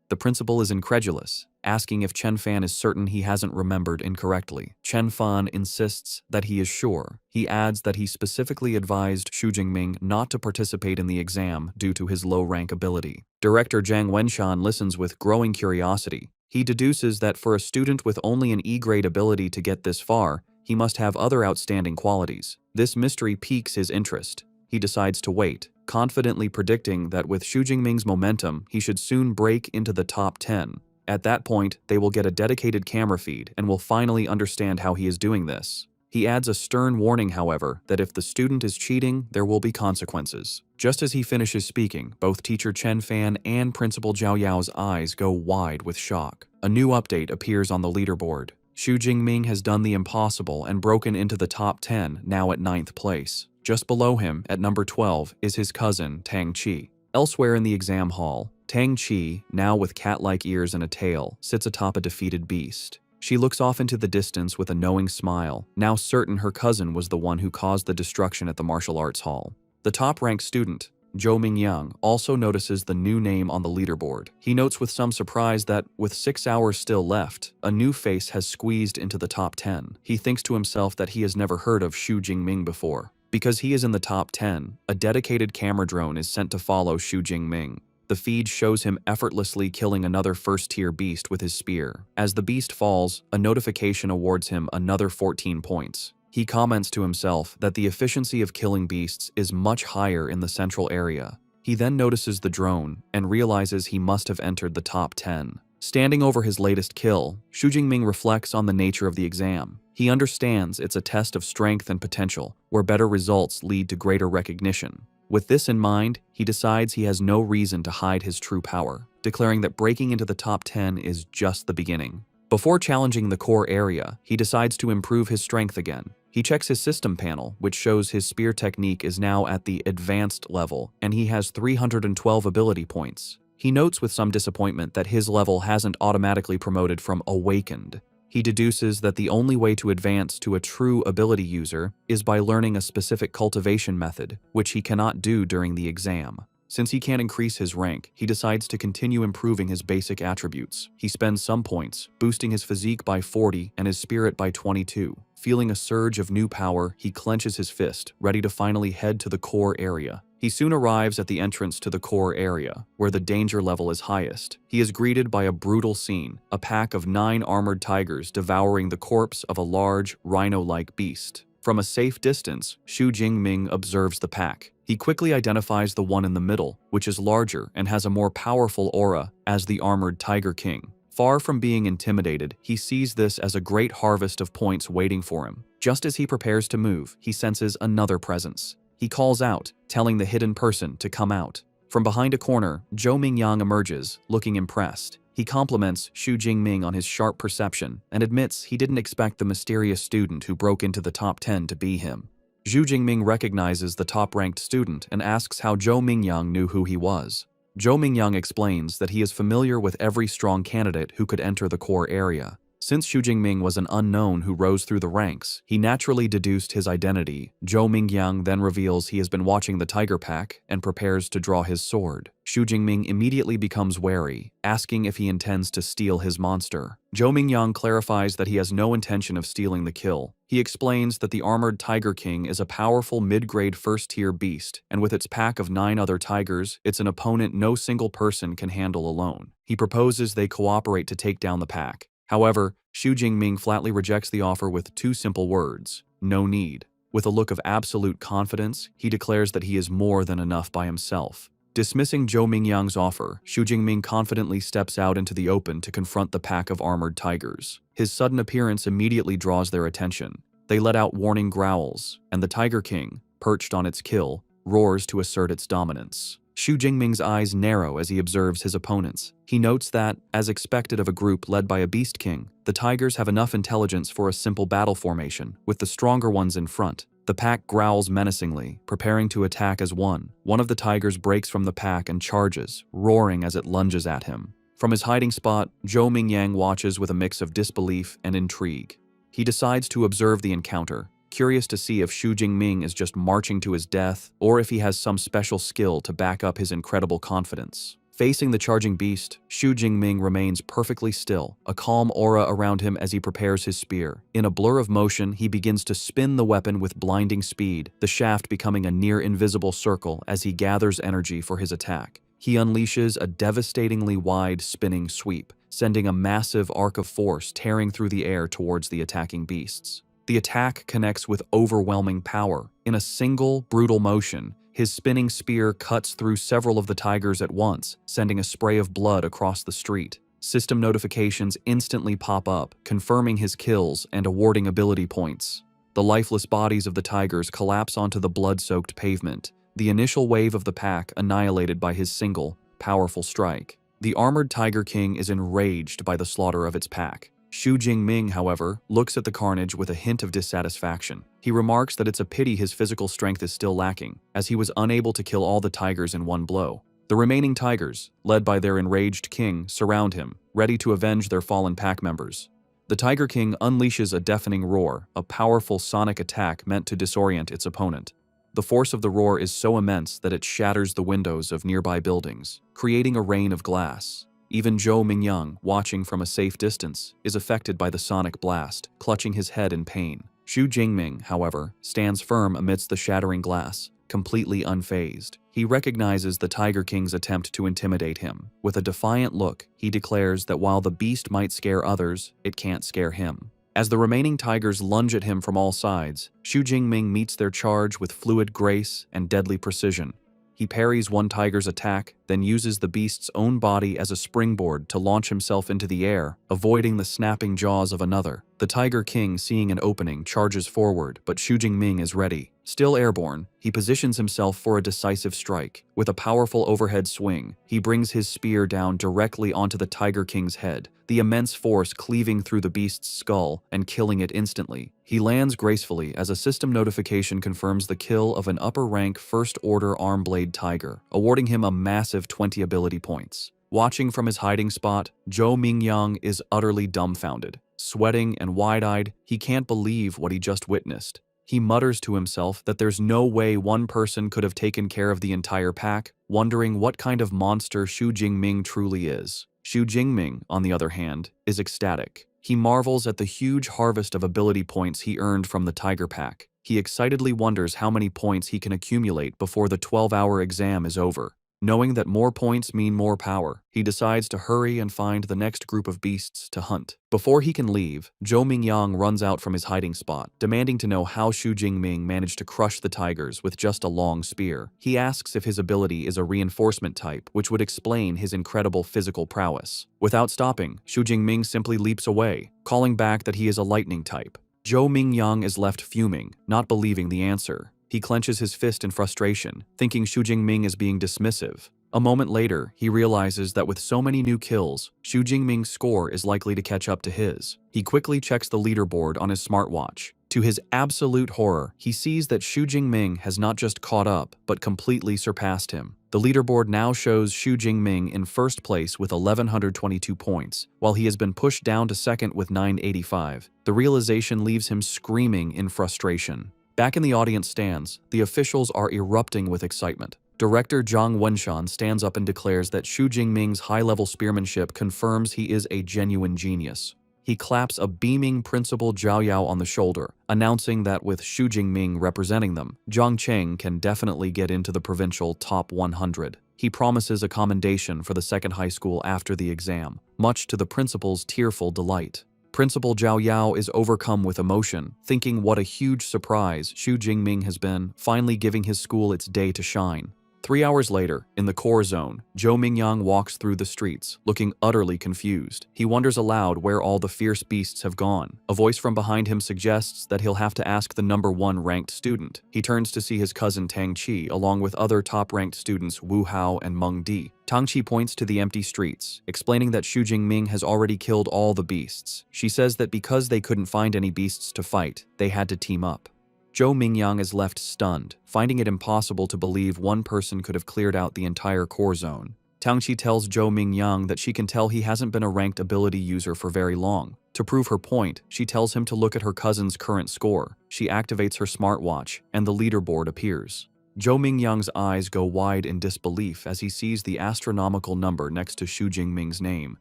The principal is incredulous, asking if Chen Fan is certain he hasn't remembered incorrectly. Chen Fan insists that he is sure. He adds that he specifically advised Xu Jingming not to participate in the exam due to his low-rank ability. Director Zhang Wenshan listens with growing curiosity. He deduces that for a student with only an E-grade ability to get this far, he must have other outstanding qualities. This mystery piques his interest. He decides to wait, confidently predicting that with Xu Jingming's momentum, he should soon break into the top 10. At that point, they will get a dedicated camera feed and will finally understand how he is doing this. He adds a stern warning, however, that if the student is cheating, there will be consequences. Just as he finishes speaking, both teacher Chen Fan and Principal Zhao Yao's eyes go wide with shock. A new update appears on the leaderboard. Xu Jingming has done the impossible and broken into the top 10, now at 9th place. Just below him, at number 12, is his cousin, Tang Qi. Elsewhere in the exam hall, Tang Qi, now with cat-like ears and a tail, sits atop a defeated beast. She looks off into the distance with a knowing smile, now certain her cousin was the one who caused the destruction at the martial arts hall. The top-ranked student, Zhou Mingyang, also notices the new name on the leaderboard. He notes with some surprise that, with 6 hours still left, a new face has squeezed into the top 10. He thinks to himself that he has never heard of Xu Jingming before. Because he is in the top 10, a dedicated camera drone is sent to follow Xu Jingming. The feed shows him effortlessly killing another first-tier beast with his spear. As the beast falls, a notification awards him another 14 points. He comments to himself that the efficiency of killing beasts is much higher in the central area. He then notices the drone and realizes he must have entered the top 10. Standing over his latest kill, Xu Jingming reflects on the nature of the exam. He understands it's a test of strength and potential, where better results lead to greater recognition. With this in mind, he decides he has no reason to hide his true power, declaring that breaking into the top 10 is just the beginning. Before challenging the core area, he decides to improve his strength again. He checks his system panel, which shows his spear technique is now at the advanced level, and he has 312 ability points. He notes with some disappointment that his level hasn't automatically promoted from awakened. He deduces that the only way to advance to a true ability user is by learning a specific cultivation method, which he cannot do during the exam. Since he can't increase his rank, he decides to continue improving his basic attributes. He spends some points, boosting his physique by 40 and his spirit by 22. Feeling a surge of new power, he clenches his fist, ready to finally head to the core area. He soon arrives at the entrance to the core area, where the danger level is highest. He is greeted by a brutal scene, a pack of 9 armored tigers devouring the corpse of a large, rhino-like beast. From a safe distance, Xu Jingming observes the pack. He quickly identifies the one in the middle, which is larger and has a more powerful aura, as the armored Tiger King. Far from being intimidated, he sees this as a great harvest of points waiting for him. Just as he prepares to move, he senses another presence. He calls out, telling the hidden person to come out. From behind a corner, Zhou Mingyang emerges, looking impressed. He compliments Xu Jingming on his sharp perception and admits he didn't expect the mysterious student who broke into the top 10 to be him. Xu Jingming recognizes the top-ranked student and asks how Zhou Mingyang knew who he was. Zhou Mingyang explains that he is familiar with every strong candidate who could enter the core area. Since Xu Jingming was an unknown who rose through the ranks, he naturally deduced his identity. Zhou Mingyang then reveals he has been watching the tiger pack and prepares to draw his sword. Xu Jingming immediately becomes wary, asking if he intends to steal his monster. Zhou Mingyang clarifies that he has no intention of stealing the kill. He explains that the armored Tiger King is a powerful mid-grade first-tier beast, and with its pack of 9 other tigers, it's an opponent no single person can handle alone. He proposes they cooperate to take down the pack. However, Xu Jingming flatly rejects the offer with 2 simple words: no need. With a look of absolute confidence, he declares that he is more than enough by himself. Dismissing Zhou Mingyang's offer, Xu Jingming confidently steps out into the open to confront the pack of armored tigers. His sudden appearance immediately draws their attention. They let out warning growls, and the Tiger King, perched on its kill, roars to assert its dominance. Xu Jingming's eyes narrow as he observes his opponents. He notes that, as expected of a group led by a beast king, the tigers have enough intelligence for a simple battle formation, with the stronger ones in front. The pack growls menacingly, preparing to attack as one. One of the tigers breaks from the pack and charges, roaring as it lunges at him. From his hiding spot, Zhou Mingyang watches with a mix of disbelief and intrigue. He decides to observe the encounter, curious to see if Xu Jingming is just marching to his death or if he has some special skill to back up his incredible confidence. Facing the charging beast, Xu Jingming remains perfectly still, a calm aura around him as he prepares his spear. In a blur of motion, he begins to spin the weapon with blinding speed, the shaft becoming a near-invisible circle as he gathers energy for his attack. He unleashes a devastatingly wide spinning sweep, sending a massive arc of force tearing through the air towards the attacking beasts. The attack connects with overwhelming power. In a single, brutal motion, his spinning spear cuts through several of the tigers at once, sending a spray of blood across the street. System notifications instantly pop up, confirming his kills and awarding ability points. The lifeless bodies of the tigers collapse onto the blood-soaked pavement, the initial wave of the pack annihilated by his single, powerful strike. The armored Tiger King is enraged by the slaughter of its pack. Xu Jingming, however, looks at the carnage with a hint of dissatisfaction. He remarks that it's a pity his physical strength is still lacking, as he was unable to kill all the tigers in one blow. The remaining tigers, led by their enraged king, surround him, ready to avenge their fallen pack members. The Tiger King unleashes a deafening roar, a powerful sonic attack meant to disorient its opponent. The force of the roar is so immense that it shatters the windows of nearby buildings, creating a rain of glass. Even Zhou Mingyang, watching from a safe distance, is affected by the sonic blast, clutching his head in pain. Xu Jingming, however, stands firm amidst the shattering glass, completely unfazed. He recognizes the Tiger King's attempt to intimidate him. With a defiant look, he declares that while the beast might scare others, it can't scare him. As the remaining tigers lunge at him from all sides, Xu Jingming meets their charge with fluid grace and deadly precision. He parries one tiger's attack, then uses the beast's own body as a springboard to launch himself into the air, avoiding the snapping jaws of another. The Tiger King, seeing an opening, charges forward, but Xu Jingming is ready. Still airborne, he positions himself for a decisive strike. With a powerful overhead swing, he brings his spear down directly onto the Tiger King's head, the immense force cleaving through the beast's skull and killing it instantly. He lands gracefully as a system notification confirms the kill of an upper-rank first-order arm-blade tiger, awarding him a massive 20 ability points. Watching from his hiding spot, Zhou Mingyang is utterly dumbfounded. Sweating and wide-eyed, he can't believe what he just witnessed. He mutters to himself that there's no way one person could have taken care of the entire pack, wondering what kind of monster Xu Jingming truly is. Xu Jingming, on the other hand, is ecstatic. He marvels at the huge harvest of ability points he earned from the Tiger Pack. He excitedly wonders how many points he can accumulate before the 12-hour exam is over. Knowing that more points mean more power, he decides to hurry and find the next group of beasts to hunt. Before he can leave, Zhou Mingyang runs out from his hiding spot, demanding to know how Xu Jingming managed to crush the tigers with just a long spear. He asks if his ability is a reinforcement type, which would explain his incredible physical prowess. Without stopping, Xu Jingming simply leaps away, calling back that he is a lightning type. Zhou Mingyang is left fuming, not believing the answer. He clenches his fist in frustration, thinking Xu Jingming is being dismissive. A moment later, he realizes that with so many new kills, Xu Jingming's score is likely to catch up to his. He quickly checks the leaderboard on his smartwatch. To his absolute horror, he sees that Xu Jingming has not just caught up, but completely surpassed him. The leaderboard now shows Xu Jingming in first place with 1,122 points, while he has been pushed down to second with 985. The realization leaves him screaming in frustration. Back in the audience stands, the officials are erupting with excitement. Director Zhang Wenshan stands up and declares that Xu Jingming's high-level spearmanship confirms he is a genuine genius. He claps a beaming Principal Zhao Yao on the shoulder, announcing that with Xu Jingming representing them, Zhang Cheng can definitely get into the provincial top 100. He promises a commendation for the second high school after the exam, much to the principal's tearful delight. Principal Zhao Yao is overcome with emotion, thinking what a huge surprise Xu Jingming has been, finally giving his school its day to shine. 3 hours later, in the core zone, Zhou Mingyang walks through the streets, looking utterly confused. He wonders aloud where all the fierce beasts have gone. A voice from behind him suggests that he'll have to ask the #1 ranked student. He turns to see his cousin Tang Qi, along with other top-ranked students Wu Hao and Meng Di. Tang Qi points to the empty streets, explaining that Xu Jingming has already killed all the beasts. She says that because they couldn't find any beasts to fight, they had to team up. Zhou Mingyang is left stunned, finding it impossible to believe one person could have cleared out the entire core zone. Tangqi tells Zhou Mingyang that she can tell he hasn't been a ranked ability user for very long. To prove her point, she tells him to look at her cousin's current score. She activates her smartwatch, and the leaderboard appears. Zhou Mingyang's eyes go wide in disbelief as he sees the astronomical number next to Xu Jingming's name.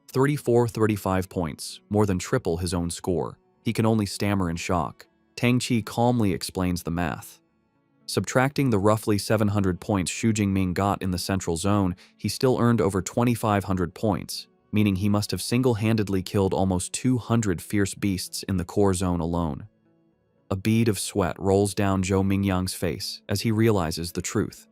35 points, more than triple his own score. He can only stammer in shock. Tang Qi calmly explains the math. Subtracting the roughly 700 points Xu Jingming got in the central zone, he still earned over 2,500 points, meaning he must have single-handedly killed almost 200 fierce beasts in the core zone alone. A bead of sweat rolls down Zhou Mingyang's face as he realizes the truth.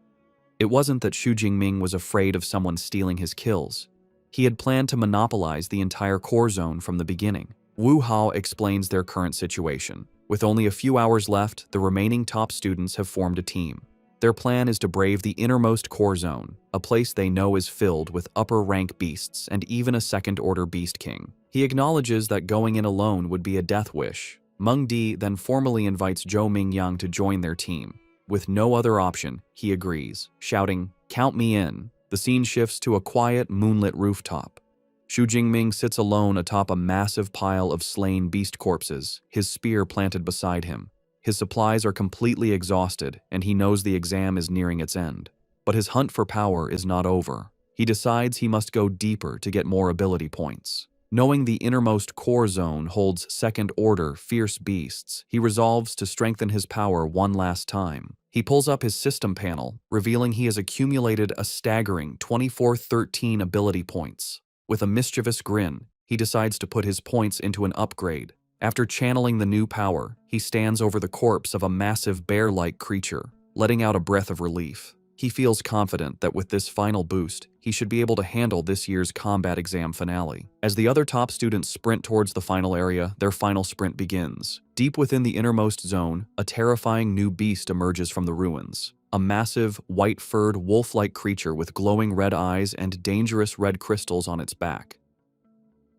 It wasn't that Xu Jingming was afraid of someone stealing his kills. He had planned to monopolize the entire core zone from the beginning. Wu Hao explains their current situation. With only a few hours left, the remaining top students have formed a team. Their plan is to brave the innermost core zone, a place they know is filled with upper-rank beasts and even a second-order beast king. He acknowledges that going in alone would be a death wish. Meng Di then formally invites Zhou Mingyang to join their team. With no other option, he agrees, shouting, "Count me in." The scene shifts to a quiet, moonlit rooftop. Xu Jingming sits alone atop a massive pile of slain beast corpses, his spear planted beside him. His supplies are completely exhausted, and he knows the exam is nearing its end. But his hunt for power is not over. He decides he must go deeper to get more ability points. Knowing the innermost core zone holds second-order fierce beasts, he resolves to strengthen his power one last time. He pulls up his system panel, revealing he has accumulated a staggering 2413 ability points. With a mischievous grin, he decides to put his points into an upgrade. After channeling the new power, he stands over the corpse of a massive bear-like creature, letting out a breath of relief. He feels confident that with this final boost, he should be able to handle this year's combat exam finale. As the other top students sprint towards the final area, their final sprint begins. Deep within the innermost zone, a terrifying new beast emerges from the ruins. A massive, white-furred, wolf-like creature with glowing red eyes and dangerous red crystals on its back.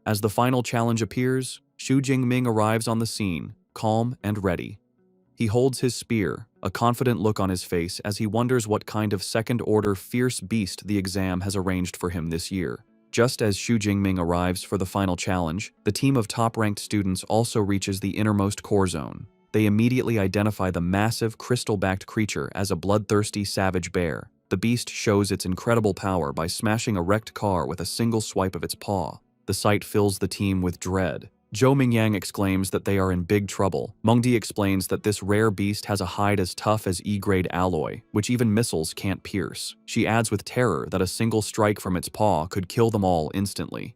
As the final challenge appears, Xu Jingming arrives on the scene, calm and ready. He holds his spear, a confident look on his face as he wonders what kind of second-order fierce beast the exam has arranged for him this year. Just as Xu Jingming arrives for the final challenge, the team of top-ranked students also reaches the innermost core zone. They immediately identify the massive, crystal-backed creature as a bloodthirsty savage bear. The beast shows its incredible power by smashing a wrecked car with a single swipe of its paw. The sight fills the team with dread. Zhou Mingyang exclaims that they are in big trouble. Mengdi explains that this rare beast has a hide as tough as E-grade alloy, which even missiles can't pierce. She adds with terror that a single strike from its paw could kill them all instantly.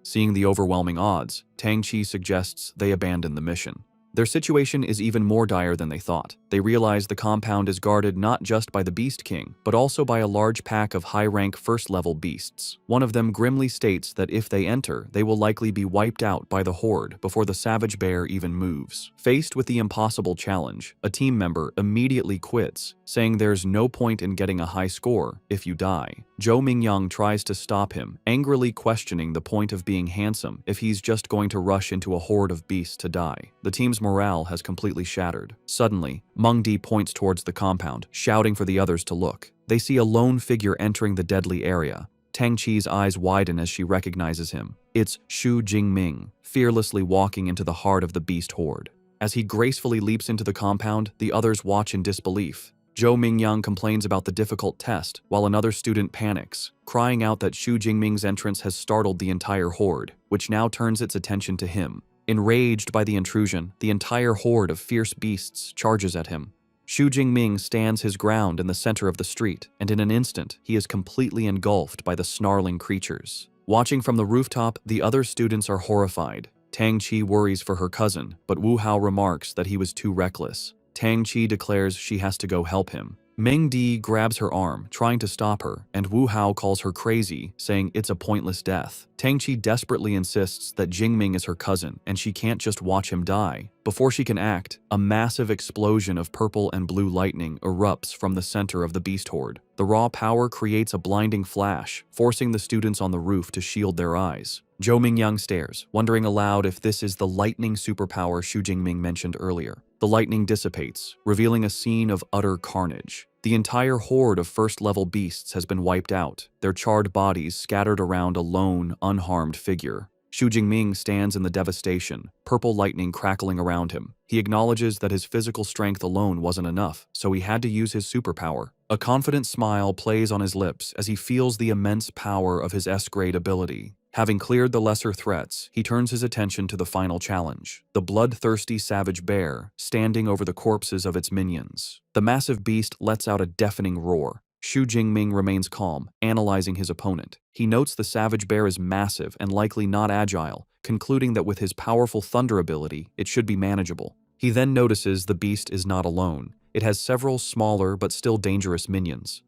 Seeing the overwhelming odds, Tang Qi suggests they abandon the mission. Their situation is even more dire than they thought. They realize the compound is guarded not just by the Beast King, but also by a large pack of high-rank first-level beasts. One of them grimly states that if they enter, they will likely be wiped out by the horde before the savage bear even moves. Faced with the impossible challenge, a team member immediately quits, saying there's no point in getting a high score if you die. Zhou Mingyang tries to stop him, angrily questioning the point of being handsome if he's just going to rush into a horde of beasts to die. The team's morale has completely shattered. Suddenly, Mengdi points towards the compound, shouting for the others to look. They see a lone figure entering the deadly area. Tang Qi's eyes widen as she recognizes him. It's Xu Jingming, fearlessly walking into the heart of the beast horde. As he gracefully leaps into the compound, the others watch in disbelief. Zhou Mingyang complains about the difficult test, while another student panics, crying out that Xu Jingming's entrance has startled the entire horde, which now turns its attention to him. Enraged by the intrusion, the entire horde of fierce beasts charges at him. Xu Jingming stands his ground in the center of the street, and in an instant, he is completely engulfed by the snarling creatures. Watching from the rooftop, the other students are horrified. Tang Qi worries for her cousin, but Wu Hao remarks that he was too reckless. Tang Qi declares she has to go help him. Meng Di grabs her arm, trying to stop her, and Wu Hao calls her crazy, saying it's a pointless death. Tang Qi desperately insists that Jingming is her cousin, and she can't just watch him die. Before she can act, a massive explosion of purple and blue lightning erupts from the center of the beast horde. The raw power creates a blinding flash, forcing the students on the roof to shield their eyes. Zhou Mingyang stares, wondering aloud if this is the lightning superpower Xu Jingming mentioned earlier. The lightning dissipates, revealing a scene of utter carnage. The entire horde of first-level beasts has been wiped out, their charred bodies scattered around a lone, unharmed figure. Xu Jingming stands in the devastation, purple lightning crackling around him. He acknowledges that his physical strength alone wasn't enough, so he had to use his superpower. A confident smile plays on his lips as he feels the immense power of his S-grade ability. Having cleared the lesser threats, he turns his attention to the final challenge, the bloodthirsty savage bear, standing over the corpses of its minions. The massive beast lets out a deafening roar. Xu Jingming remains calm, analyzing his opponent. He notes the savage bear is massive and likely not agile, concluding that with his powerful thunder ability, it should be manageable. He then notices the beast is not alone. It has several smaller but still dangerous minions.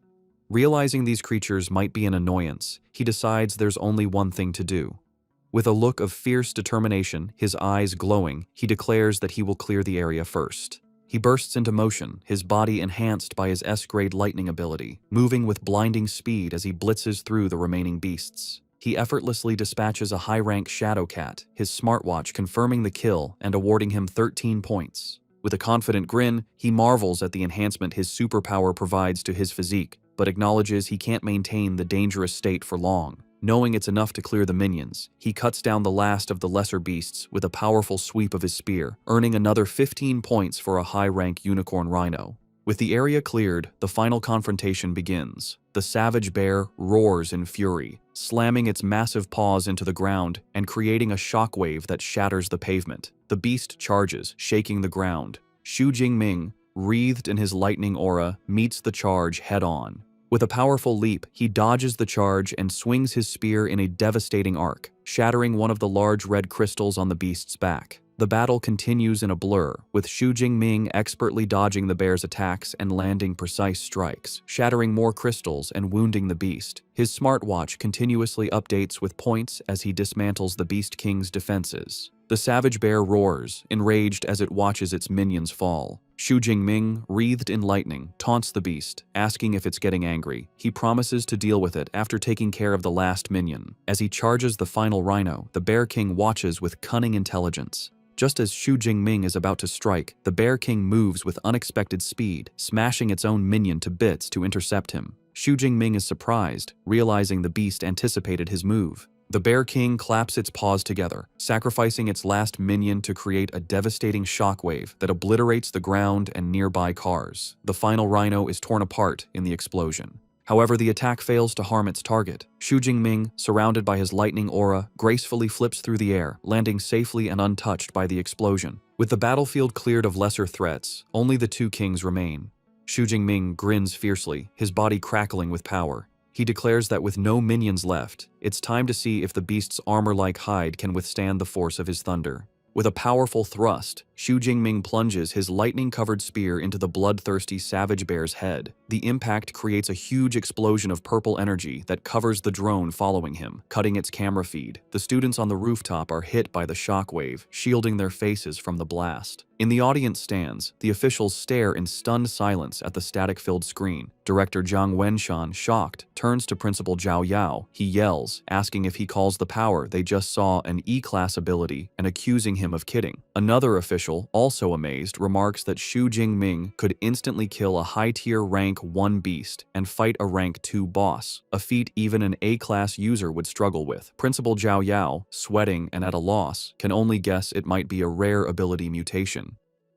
Realizing these creatures might be an annoyance, he decides there's only one thing to do. With a look of fierce determination, his eyes glowing, he declares that he will clear the area first. He bursts into motion, his body enhanced by his S-grade lightning ability, moving with blinding speed as he blitzes through the remaining beasts. He effortlessly dispatches a high-rank Shadow Cat, his smartwatch confirming the kill and awarding him 13 points. With a confident grin, he marvels at the enhancement his superpower provides to his physique, but acknowledges he can't maintain the dangerous state for long. Knowing it's enough to clear the minions, he cuts down the last of the lesser beasts with a powerful sweep of his spear, earning another 15 points for a high-rank unicorn rhino. With the area cleared, the final confrontation begins. The savage bear roars in fury, slamming its massive paws into the ground and creating a shockwave that shatters the pavement. The beast charges, shaking the ground. Xu Jingming, wreathed in his lightning aura, meets the charge head-on. With a powerful leap, he dodges the charge and swings his spear in a devastating arc, shattering one of the large red crystals on the beast's back. The battle continues in a blur, with Xu Jingming expertly dodging the bear's attacks and landing precise strikes, shattering more crystals and wounding the beast. His smartwatch continuously updates with points as he dismantles the Beast King's defenses. The savage bear roars, enraged as it watches its minions fall. Xu Jingming, wreathed in lightning, taunts the beast, asking if it's getting angry. He promises to deal with it after taking care of the last minion. As he charges the final rhino, the Bear King watches with cunning intelligence. Just as Xu Jingming is about to strike, the Bear King moves with unexpected speed, smashing its own minion to bits to intercept him. Xu Jingming is surprised, realizing the beast anticipated his move. The Bear King claps its paws together, sacrificing its last minion to create a devastating shockwave that obliterates the ground and nearby cars. The final rhino is torn apart in the explosion. However, the attack fails to harm its target. Xu Jingming, surrounded by his lightning aura, gracefully flips through the air, landing safely and untouched by the explosion. With the battlefield cleared of lesser threats, only the two kings remain. Xu Jingming grins fiercely, his body crackling with power. He declares that with no minions left, it's time to see if the beast's armor-like hide can withstand the force of his thunder. With a powerful thrust, Xu Jingming plunges his lightning-covered spear into the bloodthirsty savage bear's head. The impact creates a huge explosion of purple energy that covers the drone following him, cutting its camera feed. The students on the rooftop are hit by the shockwave, shielding their faces from the blast. In the audience stands, the officials stare in stunned silence at the static-filled screen. Director Zhang Wenshan, shocked, turns to Principal Zhao Yao. He yells, asking if he calls the power they just saw an E-class ability and accusing him of kidding. Another official, also amazed, remarks that Xu Jingming could instantly kill a high-tier rank 1 beast and fight a rank 2 boss, a feat even an A-class user would struggle with. Principal Zhao Yao, sweating and at a loss, can only guess it might be a rare ability mutation.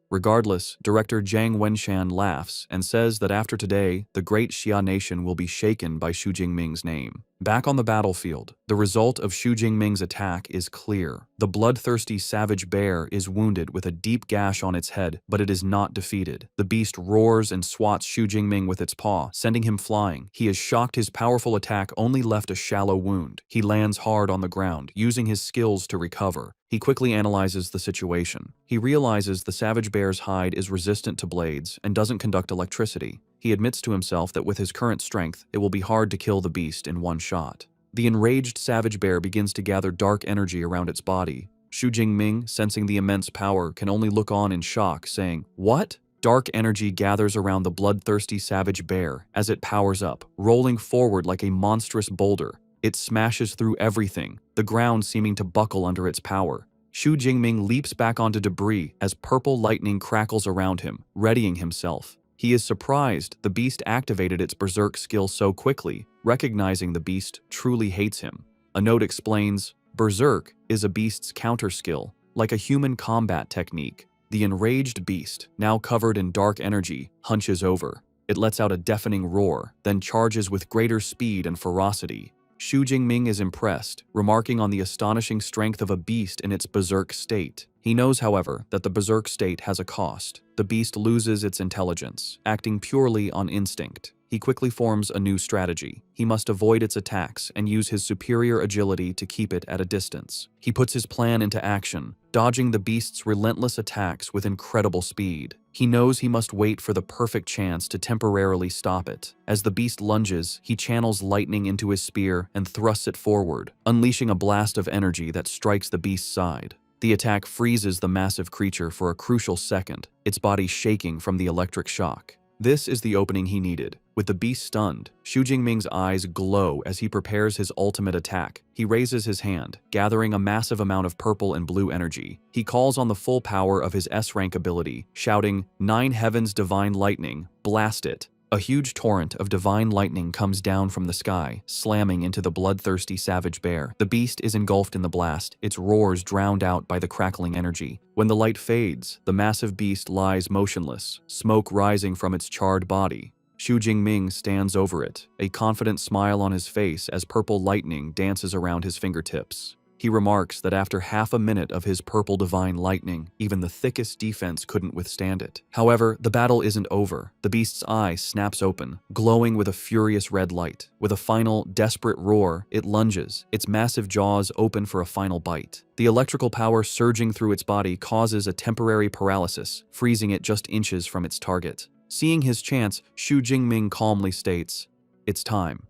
Regardless, director Zhang Wenshan laughs and says that after today, the great Xia nation will be shaken by Xu Jingming's name. Back on the battlefield, the result of Xu Jingming's attack is clear. The bloodthirsty savage bear is wounded with a deep gash on its head, but it is not defeated. The beast roars and swats Xu Jingming with its paw, sending him flying. He is shocked his powerful attack only left a shallow wound. He lands hard on the ground, using his skills to recover. He quickly analyzes the situation. He realizes the savage bear's hide is resistant to blades and doesn't conduct electricity. He admits to himself that with his current strength, it will be hard to kill the beast in one shot. The enraged savage bear begins to gather dark energy around its body. Xu Jingming, sensing the immense power, can only look on in shock, saying, "What?" Dark energy gathers around the bloodthirsty savage bear as it powers up, rolling forward like a monstrous boulder. It smashes through everything, the ground seeming to buckle under its power. Xu Jingming leaps back onto debris as purple lightning crackles around him, readying himself. He is surprised the beast activated its berserk skill so quickly, recognizing the beast truly hates him. A note explains, berserk is a beast's counter skill, like a human combat technique. The enraged beast, now covered in dark energy, hunches over. It lets out a deafening roar, then charges with greater speed and ferocity. Xu Jingming is impressed, remarking on the astonishing strength of a beast in its berserk state. He knows, however, that the berserk state has a cost. The beast loses its intelligence, acting purely on instinct. He quickly forms a new strategy. He must avoid its attacks and use his superior agility to keep it at a distance. He puts his plan into action, dodging the beast's relentless attacks with incredible speed. He knows he must wait for the perfect chance to temporarily stop it. As the beast lunges, he channels lightning into his spear and thrusts it forward, unleashing a blast of energy that strikes the beast's side. The attack freezes the massive creature for a crucial second, its body shaking from the electric shock. This is the opening he needed. With the beast stunned, Xu Jingming's eyes glow as he prepares his ultimate attack. He raises his hand, gathering a massive amount of purple and blue energy. He calls on the full power of his S-rank ability, shouting, "Nine Heavens Divine Lightning, blast it!" A huge torrent of divine lightning comes down from the sky, slamming into the bloodthirsty savage bear. The beast is engulfed in the blast, its roars drowned out by the crackling energy. When the light fades, the massive beast lies motionless, smoke rising from its charred body. Xu Jingming stands over it, a confident smile on his face as purple lightning dances around his fingertips. He remarks that after half a minute of his purple divine lightning, even the thickest defense couldn't withstand it. However, the battle isn't over. The beast's eye snaps open, glowing with a furious red light. With a final, desperate roar, it lunges, its massive jaws open for a final bite. The electrical power surging through its body causes a temporary paralysis, freezing it just inches from its target. Seeing his chance, Xu Jingming calmly states, "It's time."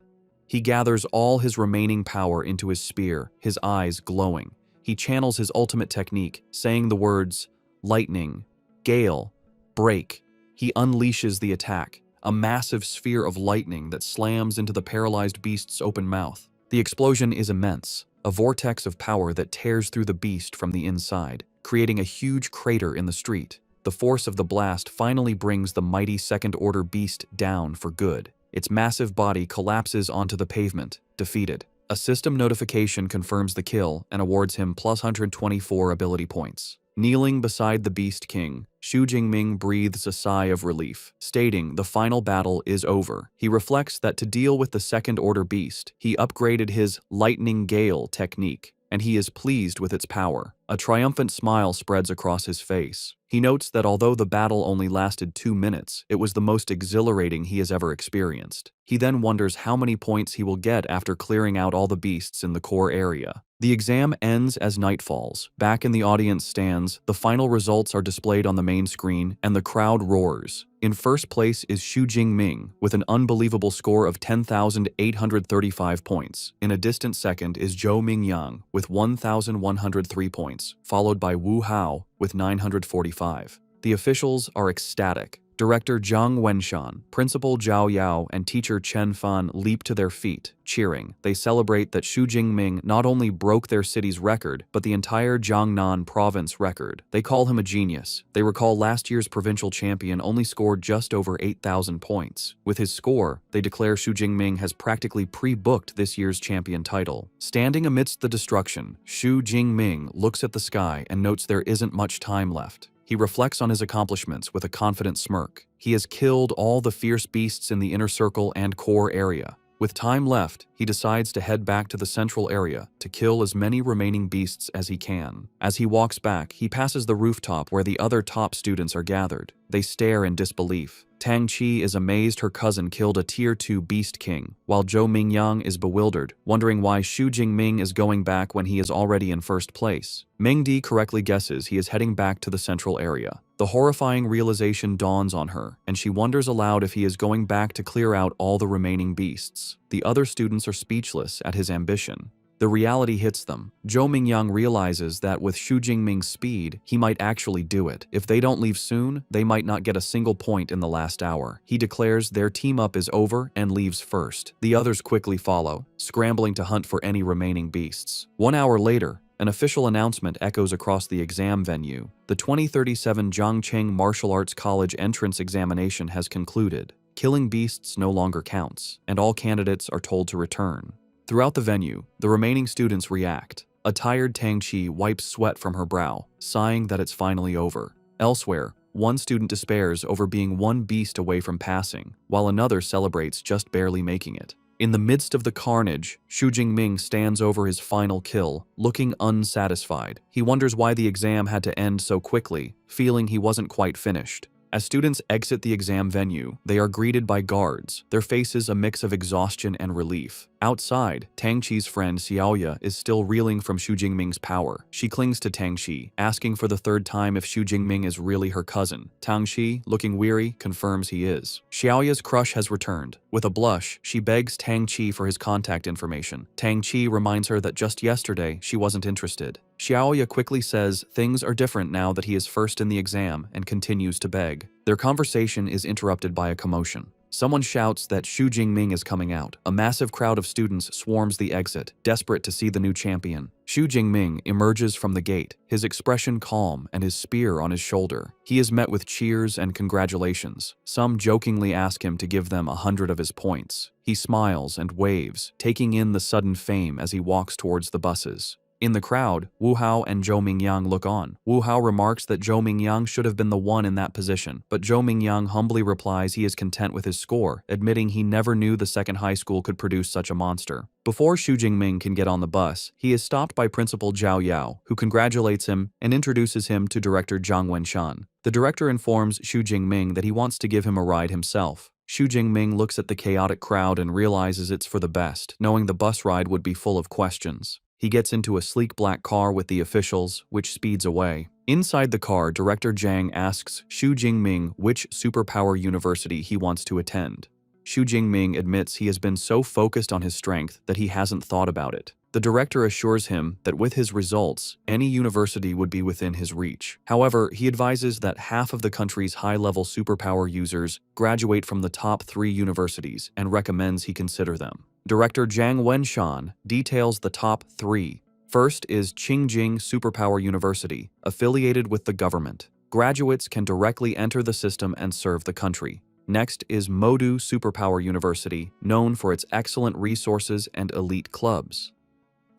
He gathers all his remaining power into his spear, his eyes glowing. He channels his ultimate technique, saying the words, lightning, gale, break. He unleashes the attack, a massive sphere of lightning that slams into the paralyzed beast's open mouth. The explosion is immense, a vortex of power that tears through the beast from the inside, creating a huge crater in the street. The force of the blast finally brings the mighty second-order beast down for good. Its massive body collapses onto the pavement, defeated. A system notification confirms the kill and awards him plus 124 ability points. Kneeling beside the Beast King, Xu Jingming breathes a sigh of relief, stating the final battle is over. He reflects that to deal with the second-order beast, he upgraded his Lightning Gale technique, and he is pleased with its power. A triumphant smile spreads across his face. He notes that although the battle only lasted 2 minutes, it was the most exhilarating he has ever experienced. He then wonders how many points he will get after clearing out all the beasts in the core area. The exam ends as night falls. Back in the audience stands, the final results are displayed on the main screen, and the crowd roars. In first place is Xu Jingming, with an unbelievable score of 10,835 points. In a distant second is Zhou Mingyang, with 1,103 points, followed by Wu Hao, with 945. The officials are ecstatic. Director Zhang Wenshan, Principal Zhao Yao, and teacher Chen Fan leap to their feet, cheering. They celebrate that Xu Jingming not only broke their city's record, but the entire Jiangnan province record. They call him a genius. They recall last year's provincial champion only scored just over 8,000 points. With his score, they declare Xu Jingming has practically pre-booked this year's champion title. Standing amidst the destruction, Xu Jingming looks at the sky and notes there isn't much time left. He reflects on his accomplishments with a confident smirk. He has killed all the fierce beasts in the inner circle and core area. With time left, he decides to head back to the central area to kill as many remaining beasts as he can. As he walks back, he passes the rooftop where the other top students are gathered. They stare in disbelief. Tang Qi is amazed her cousin killed a Tier 2 Beast King, while Zhou Mingyang is bewildered, wondering why Xu Jingming is going back when he is already in first place. Mingdi correctly guesses he is heading back to the central area. The horrifying realization dawns on her, and she wonders aloud if he is going back to clear out all the remaining beasts. The other students are speechless at his ambition. The reality hits them. Zhou Mingyang realizes that with Xu Jingming's speed, he might actually do it. If they don't leave soon, they might not get a single point in the last hour. He declares their team-up is over and leaves first. The others quickly follow, scrambling to hunt for any remaining beasts. 1 hour later, an official announcement echoes across the exam venue. The 2037 Zhangcheng Martial Arts College entrance examination has concluded. Killing beasts no longer counts, and all candidates are told to return. Throughout the venue, the remaining students react. A tired Tang Qi wipes sweat from her brow, sighing that it's finally over. Elsewhere, one student despairs over being one beast away from passing, while another celebrates just barely making it. In the midst of the carnage, Xu Jingming stands over his final kill, looking unsatisfied. He wonders why the exam had to end so quickly, feeling he wasn't quite finished. As students exit the exam venue, they are greeted by guards, their faces a mix of exhaustion and relief. Outside, Tang Qi's friend Xiaoya is still reeling from Xu Jingming's power. She clings to Tang Qi, asking for the third time if Xu Jingming is really her cousin. Tang Qi, looking weary, confirms he is. Xiaoya's crush has returned. With a blush, she begs Tang Qi for his contact information. Tang Qi reminds her that just yesterday she wasn't interested. Xiaoya quickly says things are different now that he is first in the exam and continues to beg. Their conversation is interrupted by a commotion. Someone shouts that Xu Jingming is coming out. A massive crowd of students swarms the exit, desperate to see the new champion. Xu Jingming emerges from the gate, his expression calm and his spear on his shoulder. He is met with cheers and congratulations. Some jokingly ask him to give them 100 of his points. He smiles and waves, taking in the sudden fame as he walks towards the buses. In the crowd, Wu Hao and Zhou Mingyang look on. Wu Hao remarks that Zhou Mingyang should have been the one in that position, but Zhou Mingyang humbly replies he is content with his score, admitting he never knew the second high school could produce such a monster. Before Xu Jingming can get on the bus, he is stopped by Principal Zhao Yao, who congratulates him and introduces him to Director Zhang Wenshan. The director informs Xu Jingming that he wants to give him a ride himself. Xu Jingming looks at the chaotic crowd and realizes it's for the best, knowing the bus ride would be full of questions. He gets into a sleek black car with the officials, which speeds away. Inside the car, Director Zhang asks Xu Jingming which superpower university he wants to attend. Xu Jingming admits he has been so focused on his strength that he hasn't thought about it. The director assures him that with his results, any university would be within his reach. However, he advises that half of the country's high-level superpower users graduate from the top 3 universities and recommends he consider them. Director Zhang Wenshan details the top 3. First is Qingjing Superpower University, affiliated with the government. Graduates can directly enter the system and serve the country. Next is Modu Superpower University, known for its excellent resources and elite clubs.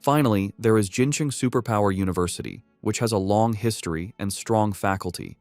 Finally, there is Jincheng Superpower University, which has a long history and strong faculty.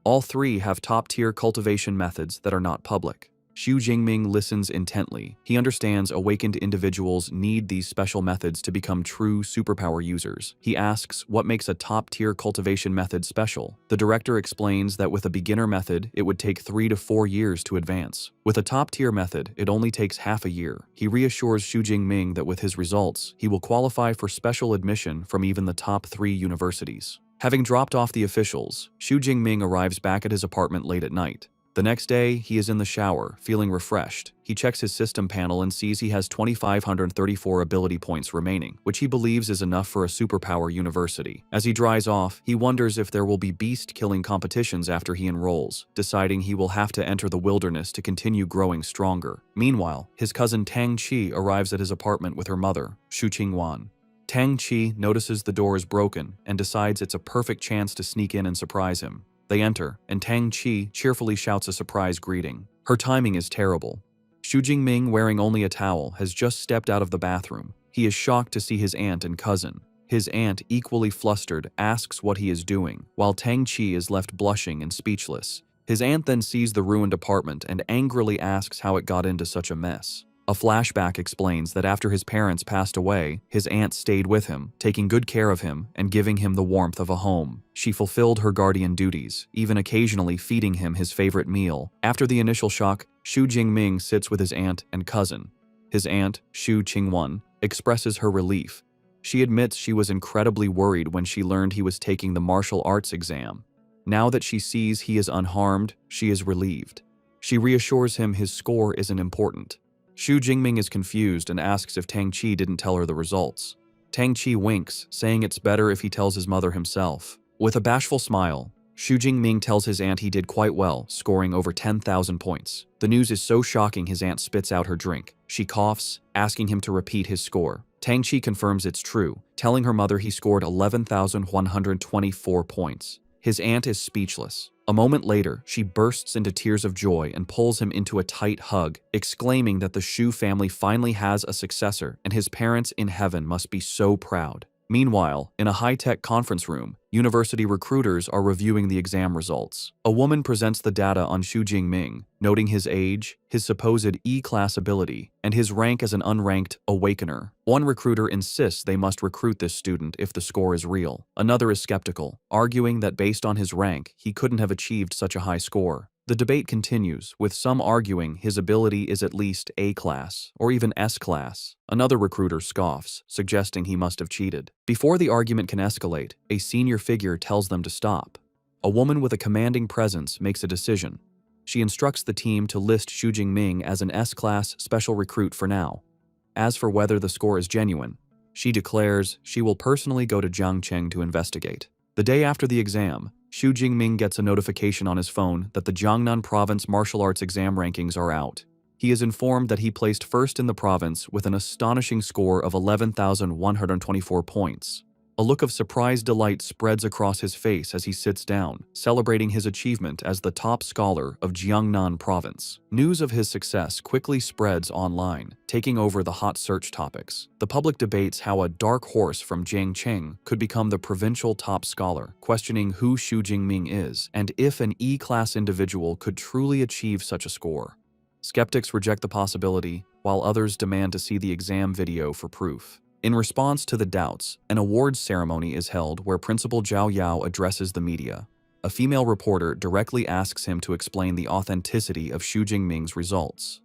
All 3 have top-tier cultivation methods that are not public. Xu Jingming listens intently. He understands awakened individuals need these special methods to become true superpower users. He asks what makes a top-tier cultivation method special. The director explains that with a beginner method, it would take 3 to 4 years to advance. With a top-tier method, it only takes half a year. He reassures Xu Jingming that with his results, he will qualify for special admission from even the top 3 universities. Having dropped off the officials, Xu Jingming arrives back at his apartment late at night. The next day, he is in the shower, feeling refreshed. He checks his system panel and sees he has 2,534 ability points remaining, which he believes is enough for a superpower university. As he dries off, he wonders if there will be beast-killing competitions after he enrolls, deciding he will have to enter the wilderness to continue growing stronger. Meanwhile, his cousin Tang Qi arrives at his apartment with her mother, Xu Qingwan. Tang Qi notices the door is broken and decides it's a perfect chance to sneak in and surprise him. They enter, and Tang Qi cheerfully shouts a surprise greeting. Her timing is terrible. Xu Jingming, wearing only a towel, has just stepped out of the bathroom. He is shocked to see his aunt and cousin. His aunt, equally flustered, asks what he is doing, while Tang Qi is left blushing and speechless. His aunt then sees the ruined apartment and angrily asks how it got into such a mess. A flashback explains that after his parents passed away, his aunt stayed with him, taking good care of him and giving him the warmth of a home. She fulfilled her guardian duties, even occasionally feeding him his favorite meal. After the initial shock, Xu Jingming sits with his aunt and cousin. His aunt, Xu Qingwan, expresses her relief. She admits she was incredibly worried when she learned he was taking the martial arts exam. Now that she sees he is unharmed, she is relieved. She reassures him his score isn't important. Xu Jingming is confused and asks if Tang Qi didn't tell her the results. Tang Qi winks, saying it's better if he tells his mother himself. With a bashful smile, Xu Jingming tells his aunt he did quite well, scoring over 10,000 points. The news is so shocking his aunt spits out her drink. She coughs, asking him to repeat his score. Tang Qi confirms it's true, telling her mother he scored 11,124 points. His aunt is speechless. A moment later, she bursts into tears of joy and pulls him into a tight hug, exclaiming that the Xu family finally has a successor and his parents in heaven must be so proud. Meanwhile, in a high-tech conference room, university recruiters are reviewing the exam results. A woman presents the data on Xu Jingming, noting his age, his supposed E-class ability, and his rank as an unranked awakener. One recruiter insists they must recruit this student if the score is real. Another is skeptical, arguing that based on his rank, he couldn't have achieved such a high score. The debate continues, with some arguing his ability is at least A-class, or even S-class. Another recruiter scoffs, suggesting he must have cheated. Before the argument can escalate, a senior figure tells them to stop. A woman with a commanding presence makes a decision. She instructs the team to list Xu Jingming as an S-class special recruit for now. As for whether the score is genuine, she declares she will personally go to Jiangcheng to investigate. The day after the exam, Xu Jingming gets a notification on his phone that the Jiangnan Province martial arts exam rankings are out. He is informed that he placed first in the province with an astonishing score of 11,124 points. A look of surprised delight spreads across his face as he sits down, celebrating his achievement as the top scholar of Jiangnan province. News of his success quickly spreads online, taking over the hot search topics. The public debates how a dark horse from Jiangcheng could become the provincial top scholar, questioning who Xu Jingming is and if an E-class individual could truly achieve such a score. Skeptics reject the possibility, while others demand to see the exam video for proof. In response to the doubts, an awards ceremony is held where Principal Zhao Yao addresses the media. A female reporter directly asks him to explain the authenticity of Xu Jingming's results.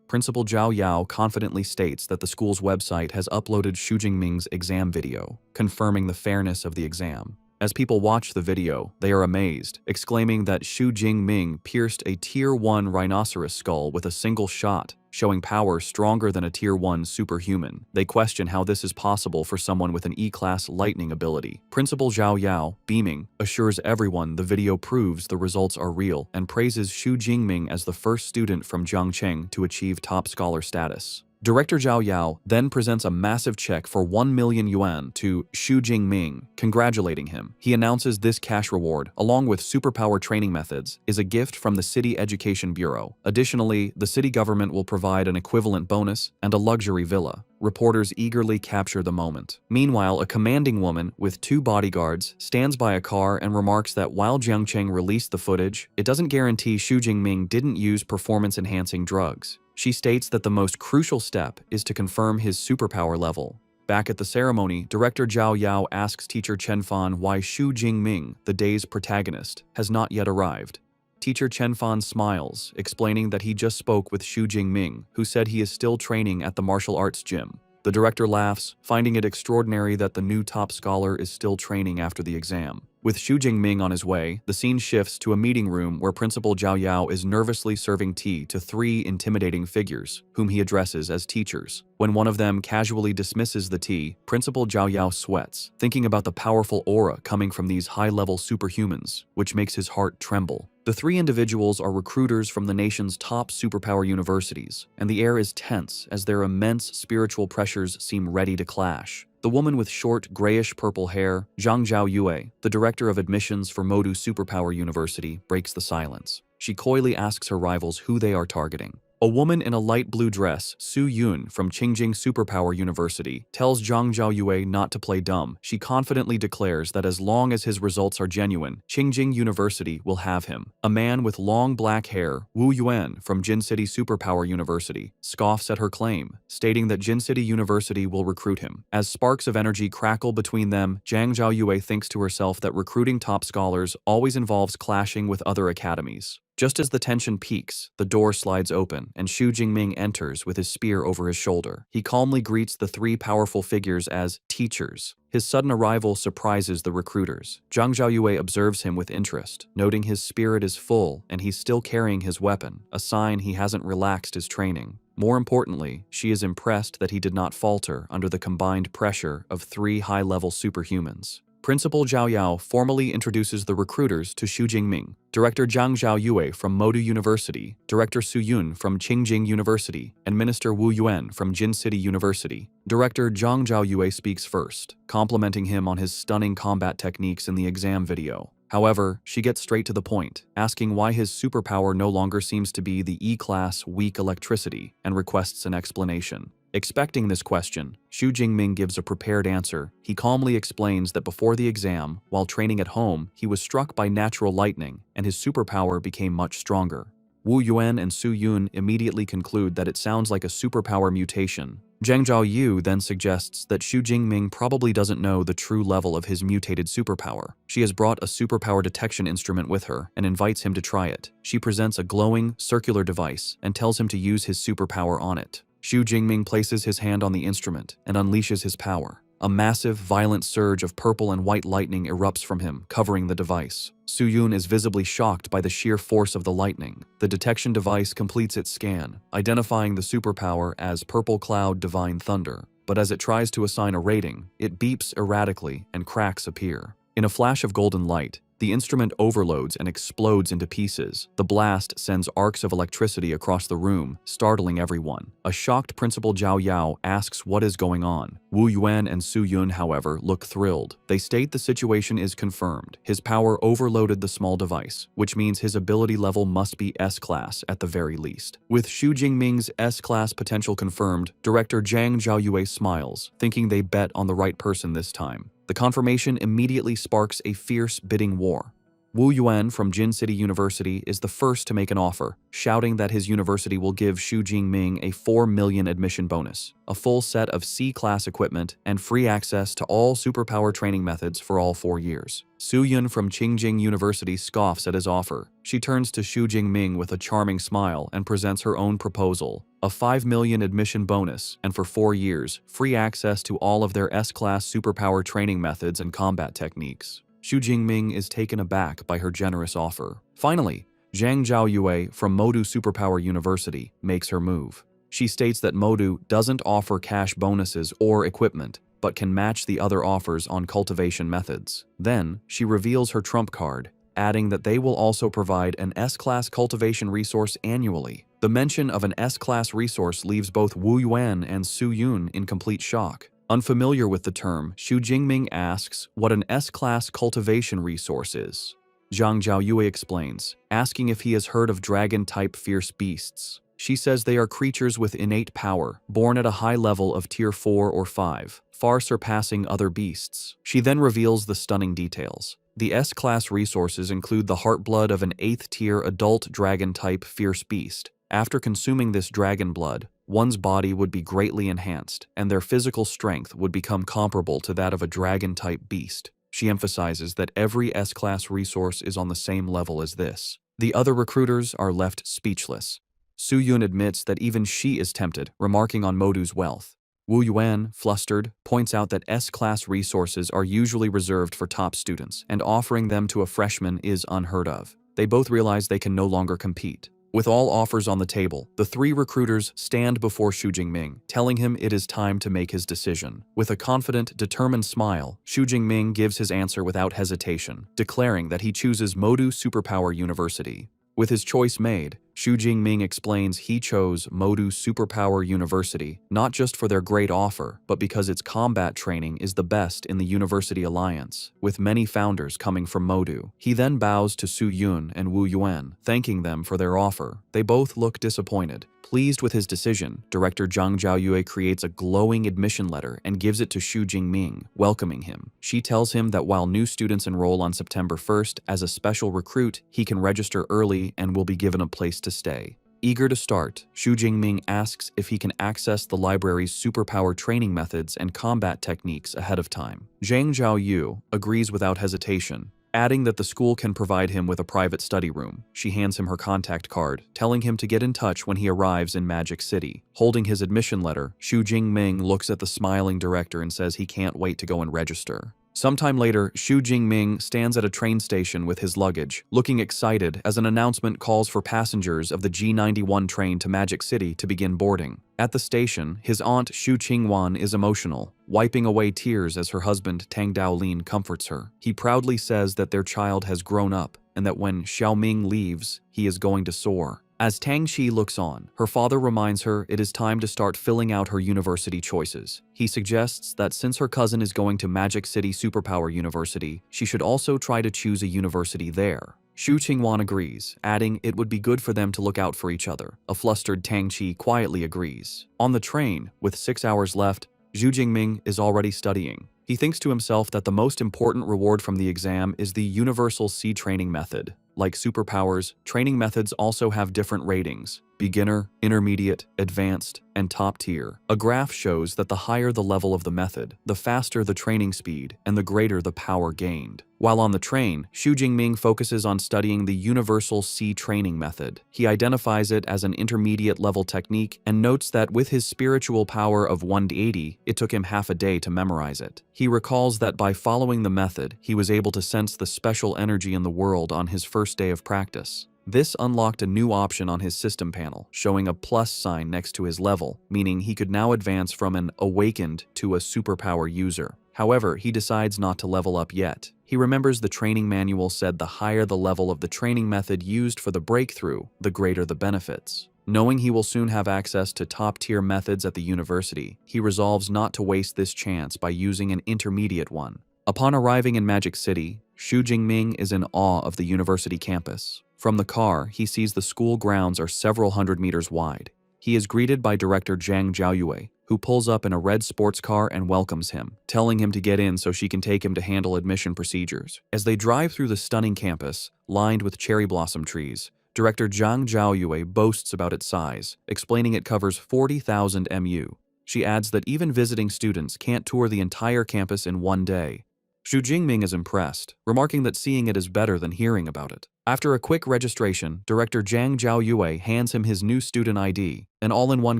Principal Zhao Yao confidently states that the school's website has uploaded Xu Jingming's exam video, confirming the fairness of the exam. As people watch the video, they are amazed, exclaiming that Xu Jingming pierced a Tier 1 rhinoceros skull with a single shot, showing power stronger than a Tier 1 superhuman. They question how this is possible for someone with an E-class lightning ability. Principal Zhao Yao, beaming, assures everyone the video proves the results are real and praises Xu Jingming as the first student from Jiangcheng to achieve top scholar status. Director Zhao Yao then presents a massive check for 1 million yuan to Xu Jingming, congratulating him. He announces this cash reward, along with superpower training methods, is a gift from the City Education Bureau. Additionally, the city government will provide an equivalent bonus and a luxury villa. Reporters eagerly capture the moment. Meanwhile, a commanding woman with 2 bodyguards stands by a car and remarks that while Jiangcheng released the footage, it doesn't guarantee Xu Jingming didn't use performance-enhancing drugs. She states that the most crucial step is to confirm his superpower level. Back at the ceremony, Director Zhao Yao asks teacher Chen Fan why Xu Jingming, the day's protagonist, has not yet arrived. Teacher Chen Fan smiles, explaining that he just spoke with Xu Jingming, who said he is still training at the martial arts gym. The director laughs, finding it extraordinary that the new top scholar is still training after the exam. With Xu Jingming on his way, the scene shifts to a meeting room where Principal Zhao Yao is nervously serving tea to 3 intimidating figures, whom he addresses as teachers. When one of them casually dismisses the tea, Principal Zhao Yao sweats, thinking about the powerful aura coming from these high-level superhumans, which makes his heart tremble. The 3 individuals are recruiters from the nation's top superpower universities, and the air is tense as their immense spiritual pressures seem ready to clash. The woman with short, grayish-purple hair, Zhang Zhaoyue, the director of admissions for Modu Superpower University, breaks the silence. She coyly asks her rivals who they are targeting. A woman in a light blue dress, Su Yun from Qingjing Superpower University, tells Zhang Zhaoyue not to play dumb. She confidently declares that as long as his results are genuine, Qingjing University will have him. A man with long black hair, Wu Yuan from Jin City Superpower University, scoffs at her claim, stating that Jin City University will recruit him. As sparks of energy crackle between them, Zhang Zhaoyue thinks to herself that recruiting top scholars always involves clashing with other academies. Just as the tension peaks, the door slides open, and Xu Jingming enters with his spear over his shoulder. He calmly greets the 3 powerful figures as teachers. His sudden arrival surprises the recruiters. Zhang Zhaoyue observes him with interest, noting his spirit is full and he's still carrying his weapon, a sign he hasn't relaxed his training. More importantly, she is impressed that he did not falter under the combined pressure of 3 high-level superhumans. Principal Zhao Yao formally introduces the recruiters to Xu Jingming, Director Zhang Zhaoyue from Modu University, Director Su Yun from Qingjing University, and Minister Wu Yuan from Jin City University. Director Zhang Zhaoyue speaks first, complimenting him on his stunning combat techniques in the exam video. However, she gets straight to the point, asking why his superpower no longer seems to be the E-class weak electricity, and requests an explanation. Expecting this question, Xu Jingming gives a prepared answer. He calmly explains that before the exam, while training at home, he was struck by natural lightning, and his superpower became much stronger. Wu Yuan and Su Yun immediately conclude that it sounds like a superpower mutation. Zhang Zhaoyu then suggests that Xu Jingming probably doesn't know the true level of his mutated superpower. She has brought a superpower detection instrument with her and invites him to try it. She presents a glowing, circular device and tells him to use his superpower on it. Xu Jingming places his hand on the instrument and unleashes his power. A massive, violent surge of purple and white lightning erupts from him, covering the device. Su Yun is visibly shocked by the sheer force of the lightning. The detection device completes its scan, identifying the superpower as Purple Cloud Divine Thunder. But as it tries to assign a rating, it beeps erratically and cracks appear. In a flash of golden light, The instrument overloads and explodes into pieces. The blast sends arcs of electricity across the room, startling everyone. A shocked Principal Zhao Yao asks what is going on. Wu Yuan and Su Yun, however, look thrilled. They state the situation is confirmed. His power overloaded the small device, which means his ability level must be S-class at the very least. With Xu Jingming's S-class potential confirmed, director Zhang Zhaoyue smiles, thinking they bet on the right person this time. The confirmation immediately sparks a fierce bidding war. Wu Yuan from Jin City University is the first to make an offer, shouting that his university will give Xu Jingming a 4 million admission bonus, a full set of C-class equipment, and free access to all superpower training methods for all 4 years. Su Yun from Qingjing University scoffs at his offer. She turns to Xu Jingming with a charming smile and presents her own proposal: a 5 million admission bonus, and for 4 years, free access to all of their S-class superpower training methods and combat techniques. Xu Jingming is taken aback by her generous offer. Finally, Zhang Zhaoyue from Modu Superpower University makes her move. She states that Modu doesn't offer cash bonuses or equipment, but can match the other offers on cultivation methods. Then, she reveals her trump card, adding that they will also provide an S-class cultivation resource annually. The mention of an S-class resource leaves both Wu Yuan and Su Yun in complete shock. Unfamiliar with the term, Xu Jingming asks what an S-class cultivation resource is. Zhang Zhaoyue explains, asking if he has heard of dragon-type fierce beasts. She says they are creatures with innate power, born at a high level of tier 4 or 5, far surpassing other beasts. She then reveals the stunning details. The S-class resources include the heartblood of an 8th-tier adult dragon-type fierce beast. After consuming this dragon blood, one's body would be greatly enhanced, and their physical strength would become comparable to that of a dragon-type beast. She emphasizes that every S-class resource is on the same level as this. The other recruiters are left speechless. Su Yun admits that even she is tempted, remarking on Modu's wealth. Wu Yuan, flustered, points out that S-class resources are usually reserved for top students, and offering them to a freshman is unheard of. They both realize they can no longer compete. With all offers on the table, the 3 recruiters stand before Xu Jingming, telling him it is time to make his decision. With a confident, determined smile, Xu Jingming gives his answer without hesitation, declaring that he chooses Modu Superpower University. With his choice made, Xu Jingming explains he chose Modu Superpower University not just for their great offer, but because its combat training is the best in the University Alliance, with many founders coming from Modu. He then bows to Su Yun and Wu Yuan, thanking them for their offer. They both look disappointed. Pleased with his decision, director Zhang Zhaoyue creates a glowing admission letter and gives it to Xu Jingming, welcoming him. She tells him that while new students enroll on September 1st as a special recruit, he can register early and will be given a place to stay. Eager to start, Xu Jingming asks if he can access the library's superpower training methods and combat techniques ahead of time. Zhang Zhaoyu agrees without hesitation, adding that the school can provide him with a private study room. She hands him her contact card, telling him to get in touch when he arrives in Magic City. Holding his admission letter, Xu Jingming looks at the smiling director and says he can't wait to go and register. Sometime later, Xu Jingming stands at a train station with his luggage, looking excited as an announcement calls for passengers of the G91 train to Magic City to begin boarding. At the station, his aunt Xu Qingwan is emotional, wiping away tears as her husband Tang Daolin comforts her. He proudly says that their child has grown up and that when Xiaoming leaves, he is going to soar. As Tang Xi looks on, her father reminds her it is time to start filling out her university choices. He suggests that since her cousin is going to Magic City Superpower University, she should also try to choose a university there. Xu Qingwan agrees, adding it would be good for them to look out for each other. A flustered Tang Qi quietly agrees. On the train, with 6 hours left, Xu Jingming is already studying. He thinks to himself that the most important reward from the exam is the Universal C training method. Like superpowers, training methods also have different ratings: beginner, intermediate, advanced, and top tier. A graph shows that the higher the level of the method, the faster the training speed and the greater the power gained. While on the train, Xu Jingming focuses on studying the Universal C training method. He identifies it as an intermediate level technique and notes that with his spiritual power of 180, it took him half a day to memorize it. He recalls that by following the method, he was able to sense the special energy in the world on his first day of practice. This unlocked a new option on his system panel, showing a plus sign next to his level, meaning he could now advance from an awakened to a superpower user. However, he decides not to level up yet. He remembers the training manual said the higher the level of the training method used for the breakthrough, the greater the benefits. Knowing he will soon have access to top-tier methods at the university, he resolves not to waste this chance by using an intermediate one. Upon arriving in Magic City, Xu Jingming is in awe of the university campus. From the car, he sees the school grounds are several hundred meters wide. He is greeted by Director Zhang Zhaoyue, who pulls up in a red sports car and welcomes him, telling him to get in so she can take him to handle admission procedures. As they drive through the stunning campus, lined with cherry blossom trees, Director Zhang Zhaoyue boasts about its size, explaining it covers 40,000 mu. She adds that even visiting students can't tour the entire campus in one day. Xu Jingming is impressed, remarking that seeing it is better than hearing about it. After a quick registration, Director Zhang Zhaoyue hands him his new student ID, an all-in-one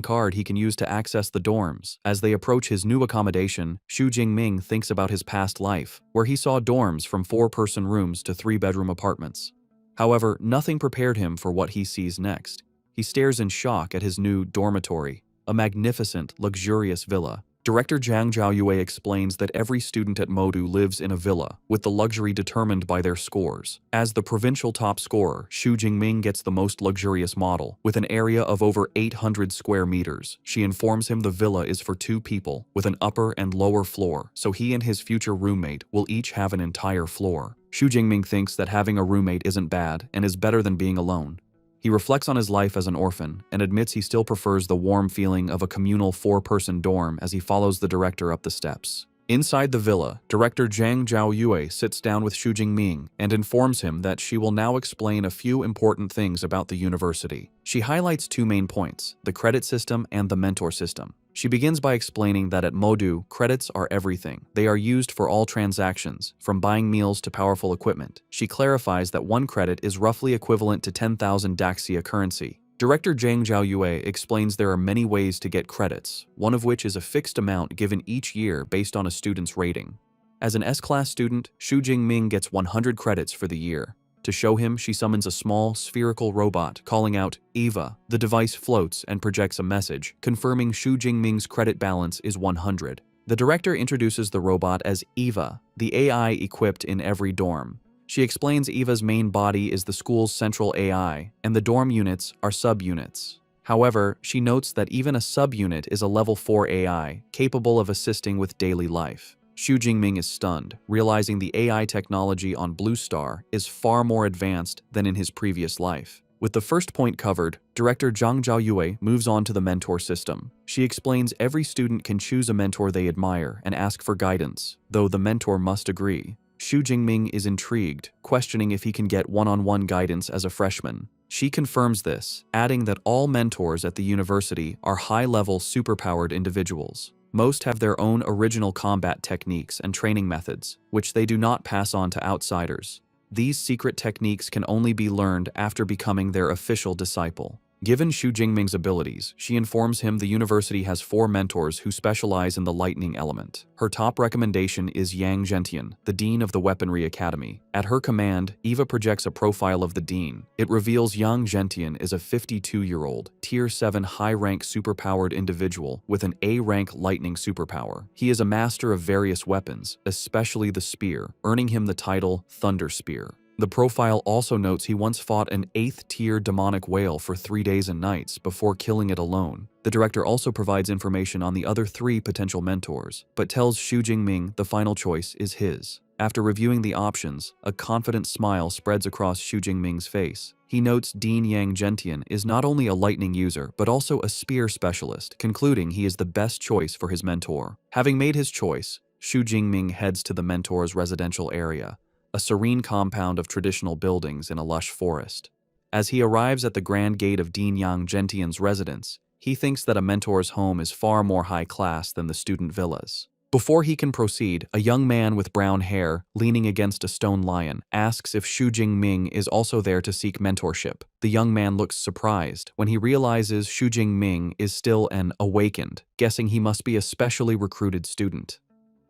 card he can use to access the dorms. As they approach his new accommodation, Xu Jingming thinks about his past life, where he saw dorms from 4-person rooms to 3-bedroom apartments. However, nothing prepared him for what he sees next. He stares in shock at his new dormitory, a magnificent, luxurious villa. Director Zhang Zhaoyue explains that every student at Modu lives in a villa, with the luxury determined by their scores. As the provincial top scorer, Xu Jingming gets the most luxurious model, with an area of over 800 square meters. She informs him the villa is for 2 people, with an upper and lower floor, so he and his future roommate will each have an entire floor. Xu Jingming thinks that having a roommate isn't bad and is better than being alone. He reflects on his life as an orphan and admits he still prefers the warm feeling of a communal 4-person dorm as he follows the director up the steps. Inside the villa, Director Zhang Zhaoyue sits down with Xu Jingming and informs him that she will now explain a few important things about the university. She highlights 2 main points, the credit system and the mentor system. She begins by explaining that at Modu, credits are everything. They are used for all transactions, from buying meals to powerful equipment. She clarifies that 1 credit is roughly equivalent to 10,000 Daxia currency. Director Zhang Zhaoyue explains there are many ways to get credits, one of which is a fixed amount given each year based on a student's rating. As an S-class student, Xu Jingming gets 100 credits for the year. To show him, she summons a small, spherical robot, calling out, "Eva." The device floats and projects a message, confirming Xu Jingming's credit balance is 100. The director introduces the robot as Eva, the AI equipped in every dorm. She explains Eva's main body is the school's central AI, and the dorm units are subunits. However, she notes that even a subunit is a level 4 AI, capable of assisting with daily life. Xu Jingming is stunned, realizing the AI technology on Blue Star is far more advanced than in his previous life. With the first point covered, Director Zhang Zhaoyue moves on to the mentor system. She explains every student can choose a mentor they admire and ask for guidance, though the mentor must agree. Xu Jingming is intrigued, questioning if he can get one-on-one guidance as a freshman. She confirms this, adding that all mentors at the university are high-level, superpowered individuals. Most have their own original combat techniques and training methods, which they do not pass on to outsiders. These secret techniques can only be learned after becoming their official disciple. Given Xu Jingming's abilities, she informs him the university has 4 mentors who specialize in the lightning element. Her top recommendation is Yang Zhentian, the dean of the Weaponry Academy. At her command, Eva projects a profile of the dean. It reveals Yang Zhentian is a 52-year-old, Tier 7 high-rank superpowered individual with an A-rank lightning superpower. He is a master of various weapons, especially the spear, earning him the title Thunder Spear. The profile also notes he once fought an 8th-tier demonic whale for 3 days and nights before killing it alone. The director also provides information on the other 3 potential mentors, but tells Xu Jingming the final choice is his. After reviewing the options, a confident smile spreads across Xu Jingming's face. He notes Dean Yang Zhentian is not only a lightning user, but also a spear specialist, concluding he is the best choice for his mentor. Having made his choice, Xu Jingming heads to the mentor's residential area, a serene compound of traditional buildings in a lush forest. As he arrives at the grand gate of Dean Yang Zhentian's residence, he thinks that a mentor's home is far more high class than the student villas. Before he can proceed, a young man with brown hair, leaning against a stone lion, asks if Xu Jingming is also there to seek mentorship. The young man looks surprised when he realizes Xu Jingming is still an awakened, guessing he must be a specially recruited student.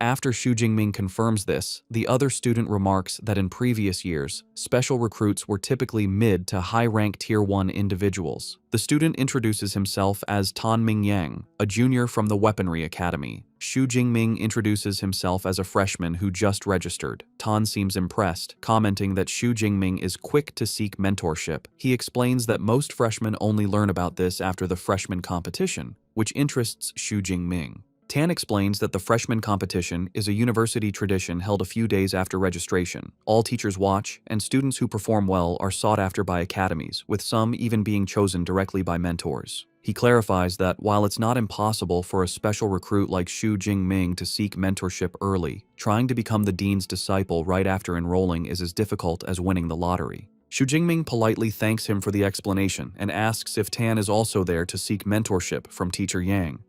After Xu Jingming confirms this, the other student remarks that in previous years, special recruits were typically mid to high-rank Tier 1 individuals. The student introduces himself as Tan Mingyang, a junior from the Weaponry Academy. Xu Jingming introduces himself as a freshman who just registered. Tan seems impressed, commenting that Xu Jingming is quick to seek mentorship. He explains that most freshmen only learn about this after the freshman competition, which interests Xu Jingming. Tan explains that the freshman competition is a university tradition held a few days after registration. All teachers watch, and students who perform well are sought after by academies, with some even being chosen directly by mentors. He clarifies that while it's not impossible for a special recruit like Xu Jingming to seek mentorship early, trying to become the dean's disciple right after enrolling is as difficult as winning the lottery. Xu Jingming politely thanks him for the explanation and asks if Tan is also there to seek mentorship from Teacher Yang.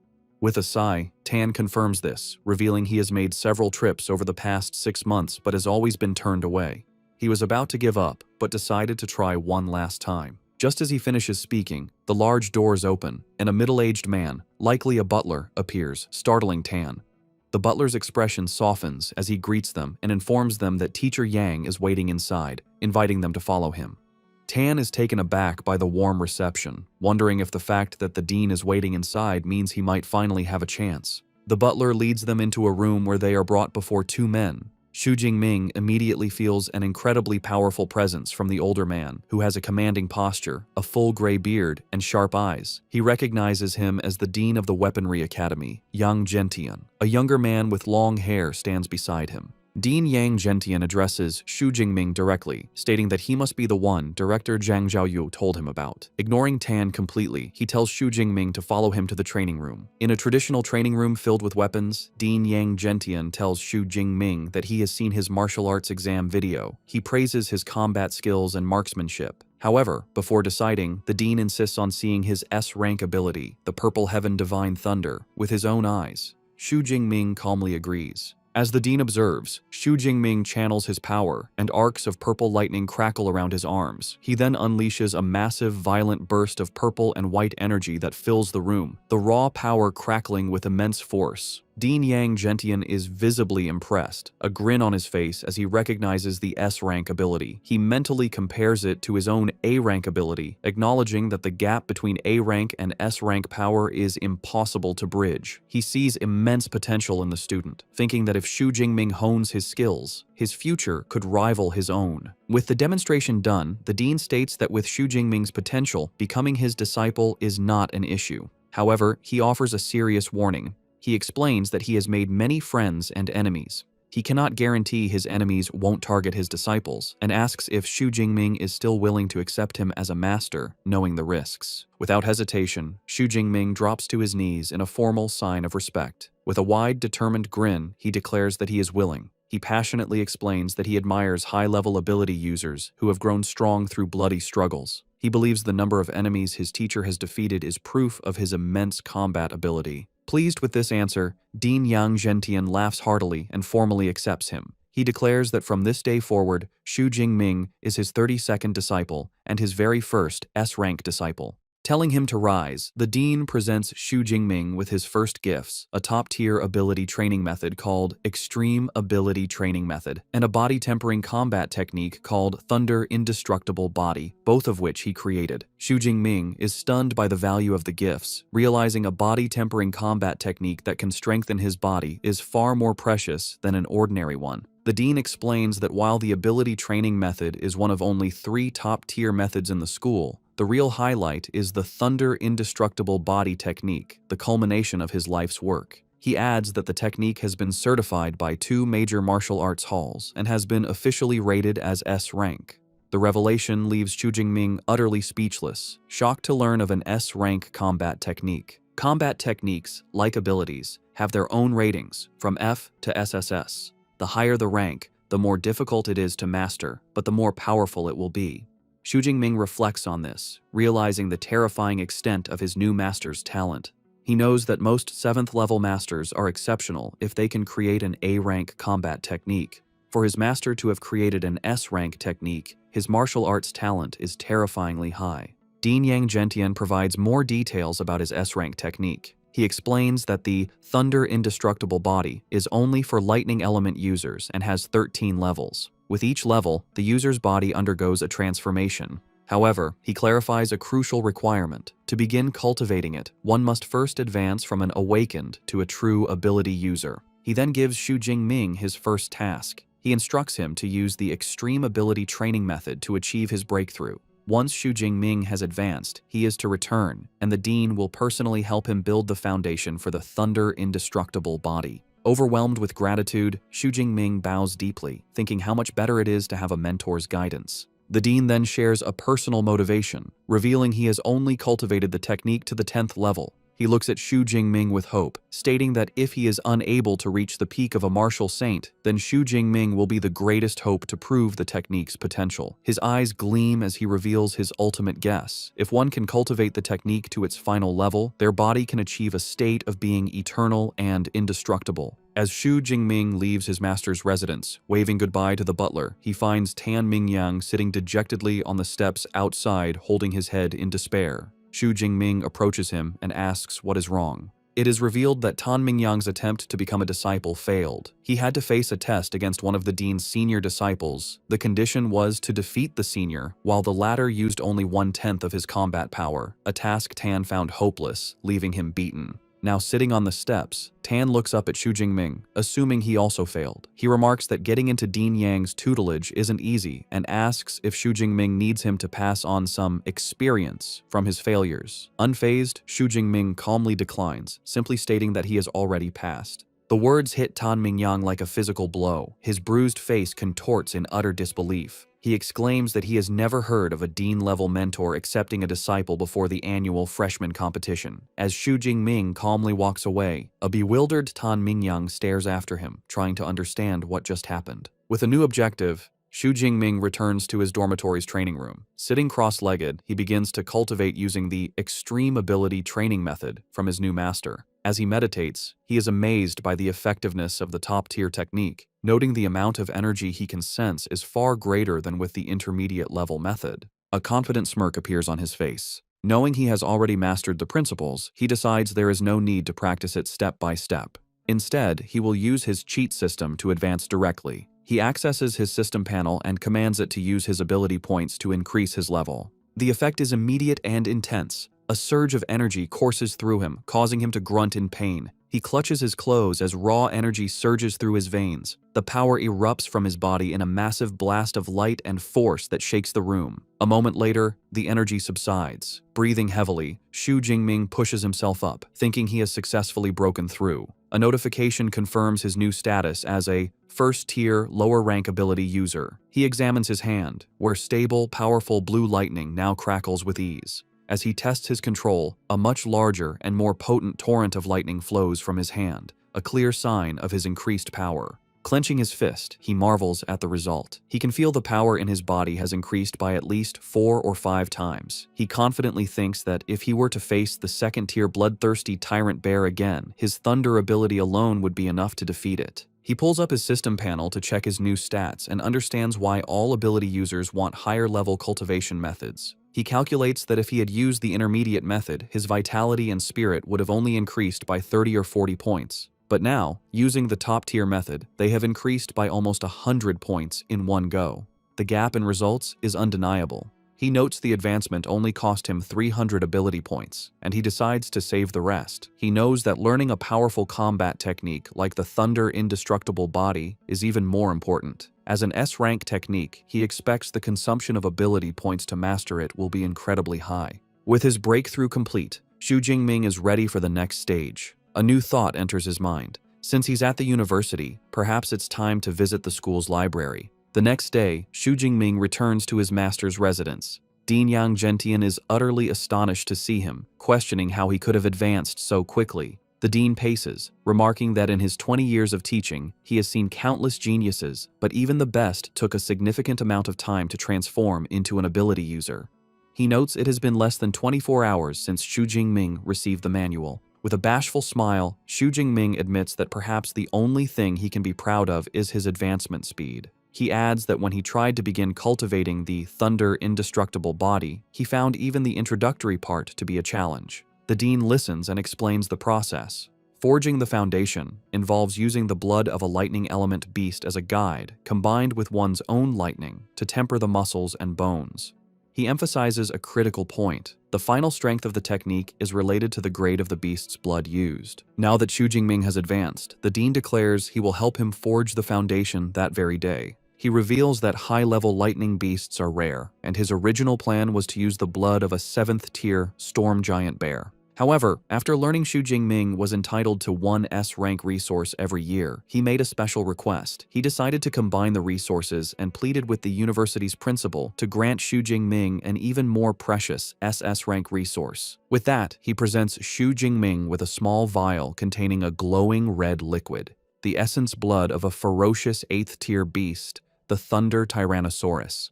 With a sigh, Tan confirms this, revealing he has made several trips over the past 6 months but has always been turned away. He was about to give up, but decided to try one last time. Just as he finishes speaking, the large doors open, and a middle-aged man, likely a butler, appears, startling Tan. The butler's expression softens as he greets them and informs them that Teacher Yang is waiting inside, inviting them to follow him. Tan is taken aback by the warm reception, wondering if the fact that the dean is waiting inside means he might finally have a chance. The butler leads them into a room where they are brought before 2 men. Xu Jingming immediately feels an incredibly powerful presence from the older man, who has a commanding posture, a full gray beard, and sharp eyes. He recognizes him as the dean of the Weaponry Academy, Yang Zhentian. A younger man with long hair stands beside him. Dean Yang Zhentian addresses Xu Jingming directly, stating that he must be the one Director Zhang Zhaoyu told him about. Ignoring Tan completely, he tells Xu Jingming to follow him to the training room. In a traditional training room filled with weapons, Dean Yang Zhentian tells Xu Jingming that he has seen his martial arts exam video. He praises his combat skills and marksmanship. However, before deciding, the dean insists on seeing his S-rank ability, the Purple Heaven Divine Thunder, with his own eyes. Xu Jingming calmly agrees. As the dean observes, Xu Jingming channels his power, and arcs of purple lightning crackle around his arms. He then unleashes a massive, violent burst of purple and white energy that fills the room, the raw power crackling with immense force. Dean Yang Zhentian is visibly impressed, a grin on his face as he recognizes the S-rank ability. He mentally compares it to his own A-rank ability, acknowledging that the gap between A-rank and S-rank power is impossible to bridge. He sees immense potential in the student, thinking that if Xu Jingming hones his skills, his future could rival his own. With the demonstration done, the dean states that with Xu Jingming's potential, becoming his disciple is not an issue. However, he offers a serious warning. He explains that he has made many friends and enemies. He cannot guarantee his enemies won't target his disciples, and asks if Xu Jingming is still willing to accept him as a master, knowing the risks. Without hesitation, Xu Jingming drops to his knees in a formal sign of respect. With a wide, determined grin, he declares that he is willing. He passionately explains that he admires high-level ability users who have grown strong through bloody struggles. He believes the number of enemies his teacher has defeated is proof of his immense combat ability. Pleased with this answer, Dean Yang Zhentian laughs heartily and formally accepts him. He declares that from this day forward, Xu Jingming is his 32nd disciple and his very first S-rank disciple. Telling him to rise, the dean presents Xu Jingming with his first gifts, a top-tier ability training method called Extreme Ability Training Method, and a body-tempering combat technique called Thunder Indestructible Body, both of which he created. Xu Jingming is stunned by the value of the gifts, realizing a body-tempering combat technique that can strengthen his body is far more precious than an ordinary one. The dean explains that while the ability training method is one of only 3 top-tier methods in the school, the real highlight is the Thunder Indestructible Body technique, the culmination of his life's work. He adds that the technique has been certified by 2 major martial arts halls and has been officially rated as S-rank. The revelation leaves Xu Jingming utterly speechless, shocked to learn of an S-rank combat technique. Combat techniques, like abilities, have their own ratings, from F to SSS. The higher the rank, the more difficult it is to master, but the more powerful it will be. Xu Jingming reflects on this, realizing the terrifying extent of his new master's talent. He knows that most 7th-level masters are exceptional if they can create an A-rank combat technique. For his master to have created an S-rank technique, his martial arts talent is terrifyingly high. Dean Yang Zhentian provides more details about his S-rank technique. He explains that the Thunder Indestructible Body is only for lightning element users and has 13 levels. With each level, the user's body undergoes a transformation. However, he clarifies a crucial requirement. To begin cultivating it, one must first advance from an awakened to a true ability user. He then gives Xu Jingming his first task. He instructs him to use the extreme ability training method to achieve his breakthrough. Once Xu Jingming has advanced, he is to return, and the dean will personally help him build the foundation for the Thunder Indestructible body. Overwhelmed with gratitude, Xu Jingming bows deeply, thinking how much better it is to have a mentor's guidance. The dean then shares a personal motivation, revealing he has only cultivated the technique to the 10th level. He looks at Xu Jingming with hope, stating that if he is unable to reach the peak of a martial saint, then Xu Jingming will be the greatest hope to prove the technique's potential. His eyes gleam as he reveals his ultimate guess. If one can cultivate the technique to its final level, their body can achieve a state of being eternal and indestructible. As Xu Jingming leaves his master's residence, waving goodbye to the butler, he finds Tan Mingyang sitting dejectedly on the steps outside, holding his head in despair. Xu Jingming approaches him and asks what is wrong. It is revealed that Tan Mingyang's attempt to become a disciple failed. He had to face a test against one of the dean's senior disciples. The condition was to defeat the senior, while the latter used only 1/10 of his combat power, a task Tan found hopeless, leaving him beaten. Now sitting on the steps, Tan looks up at Xu Jingming, assuming he also failed. He remarks that getting into Dean Yang's tutelage isn't easy and asks if Xu Jingming needs him to pass on some experience from his failures. Unfazed, Xu Jingming calmly declines, simply stating that he has already passed. The words hit Tan Mingyang like a physical blow. His bruised face contorts in utter disbelief. He exclaims that he has never heard of a dean-level mentor accepting a disciple before the annual freshman competition. As Xu Jingming calmly walks away, a bewildered Tan Mingyang stares after him, trying to understand what just happened. With a new objective, Xu Jingming returns to his dormitory's training room. Sitting cross-legged, he begins to cultivate using the extreme ability training method from his new master. As he meditates, he is amazed by the effectiveness of the top-tier technique, noting the amount of energy he can sense is far greater than with the intermediate-level method. A confident smirk appears on his face. Knowing he has already mastered the principles, he decides there is no need to practice it step by step. Instead, he will use his cheat system to advance directly. He accesses his system panel and commands it to use his ability points to increase his level. The effect is immediate and intense. A surge of energy courses through him, causing him to grunt in pain. He clutches his clothes as raw energy surges through his veins. The power erupts from his body in a massive blast of light and force that shakes the room. A moment later, the energy subsides. Breathing heavily, Xu Jingming pushes himself up, thinking he has successfully broken through. A notification confirms his new status as a first-tier, lower-rank ability user. He examines his hand, where stable, powerful blue lightning now crackles with ease. As he tests his control, a much larger and more potent torrent of lightning flows from his hand, a clear sign of his increased power. Clenching his fist, he marvels at the result. He can feel the power in his body has increased by at least 4 or 5 times. He confidently thinks that if he were to face the second-tier bloodthirsty tyrant bear again, his thunder ability alone would be enough to defeat it. He pulls up his system panel to check his new stats and understands why all ability users want higher-level cultivation methods. He calculates that if he had used the intermediate method, his vitality and spirit would have only increased by 30 or 40 points. But now, using the top-tier method, they have increased by almost 100 points in one go. The gap in results is undeniable. He notes the advancement only cost him 300 ability points, and he decides to save the rest. He knows that learning a powerful combat technique like the Thunder Indestructible body is even more important. As an S-rank technique, he expects the consumption of ability points to master it will be incredibly high. With his breakthrough complete, Xu Jingming is ready for the next stage. A new thought enters his mind. Since he's at the university, perhaps it's time to visit the school's library. The next day, Xu Jingming returns to his master's residence. Dean Yang Gentian is utterly astonished to see him, questioning how he could have advanced so quickly. The dean paces, remarking that in his 20 years of teaching, he has seen countless geniuses, but even the best took a significant amount of time to transform into an ability user. He notes it has been less than 24 hours since Xu Jingming received the manual. With a bashful smile, Xu Jingming admits that perhaps the only thing he can be proud of is his advancement speed. He adds that when he tried to begin cultivating the Thunder Indestructible body, he found even the introductory part to be a challenge. The dean listens and explains the process. Forging the foundation involves using the blood of a lightning element beast as a guide, combined with one's own lightning, to temper the muscles and bones. He emphasizes a critical point. The final strength of the technique is related to the grade of the beast's blood used. Now that Xu Jingming has advanced, the dean declares he will help him forge the foundation that very day. He reveals that high-level lightning beasts are rare, and his original plan was to use the blood of a 7th-tier storm giant bear. However, after learning Xu Jingming was entitled to one S-rank resource every year, he made a special request. He decided to combine the resources and pleaded with the university's principal to grant Xu Jingming an even more precious SS-rank resource. With that, he presents Xu Jingming with a small vial containing a glowing red liquid, the essence blood of a ferocious 8th-tier beast, the Thunder Tyrannosaurus.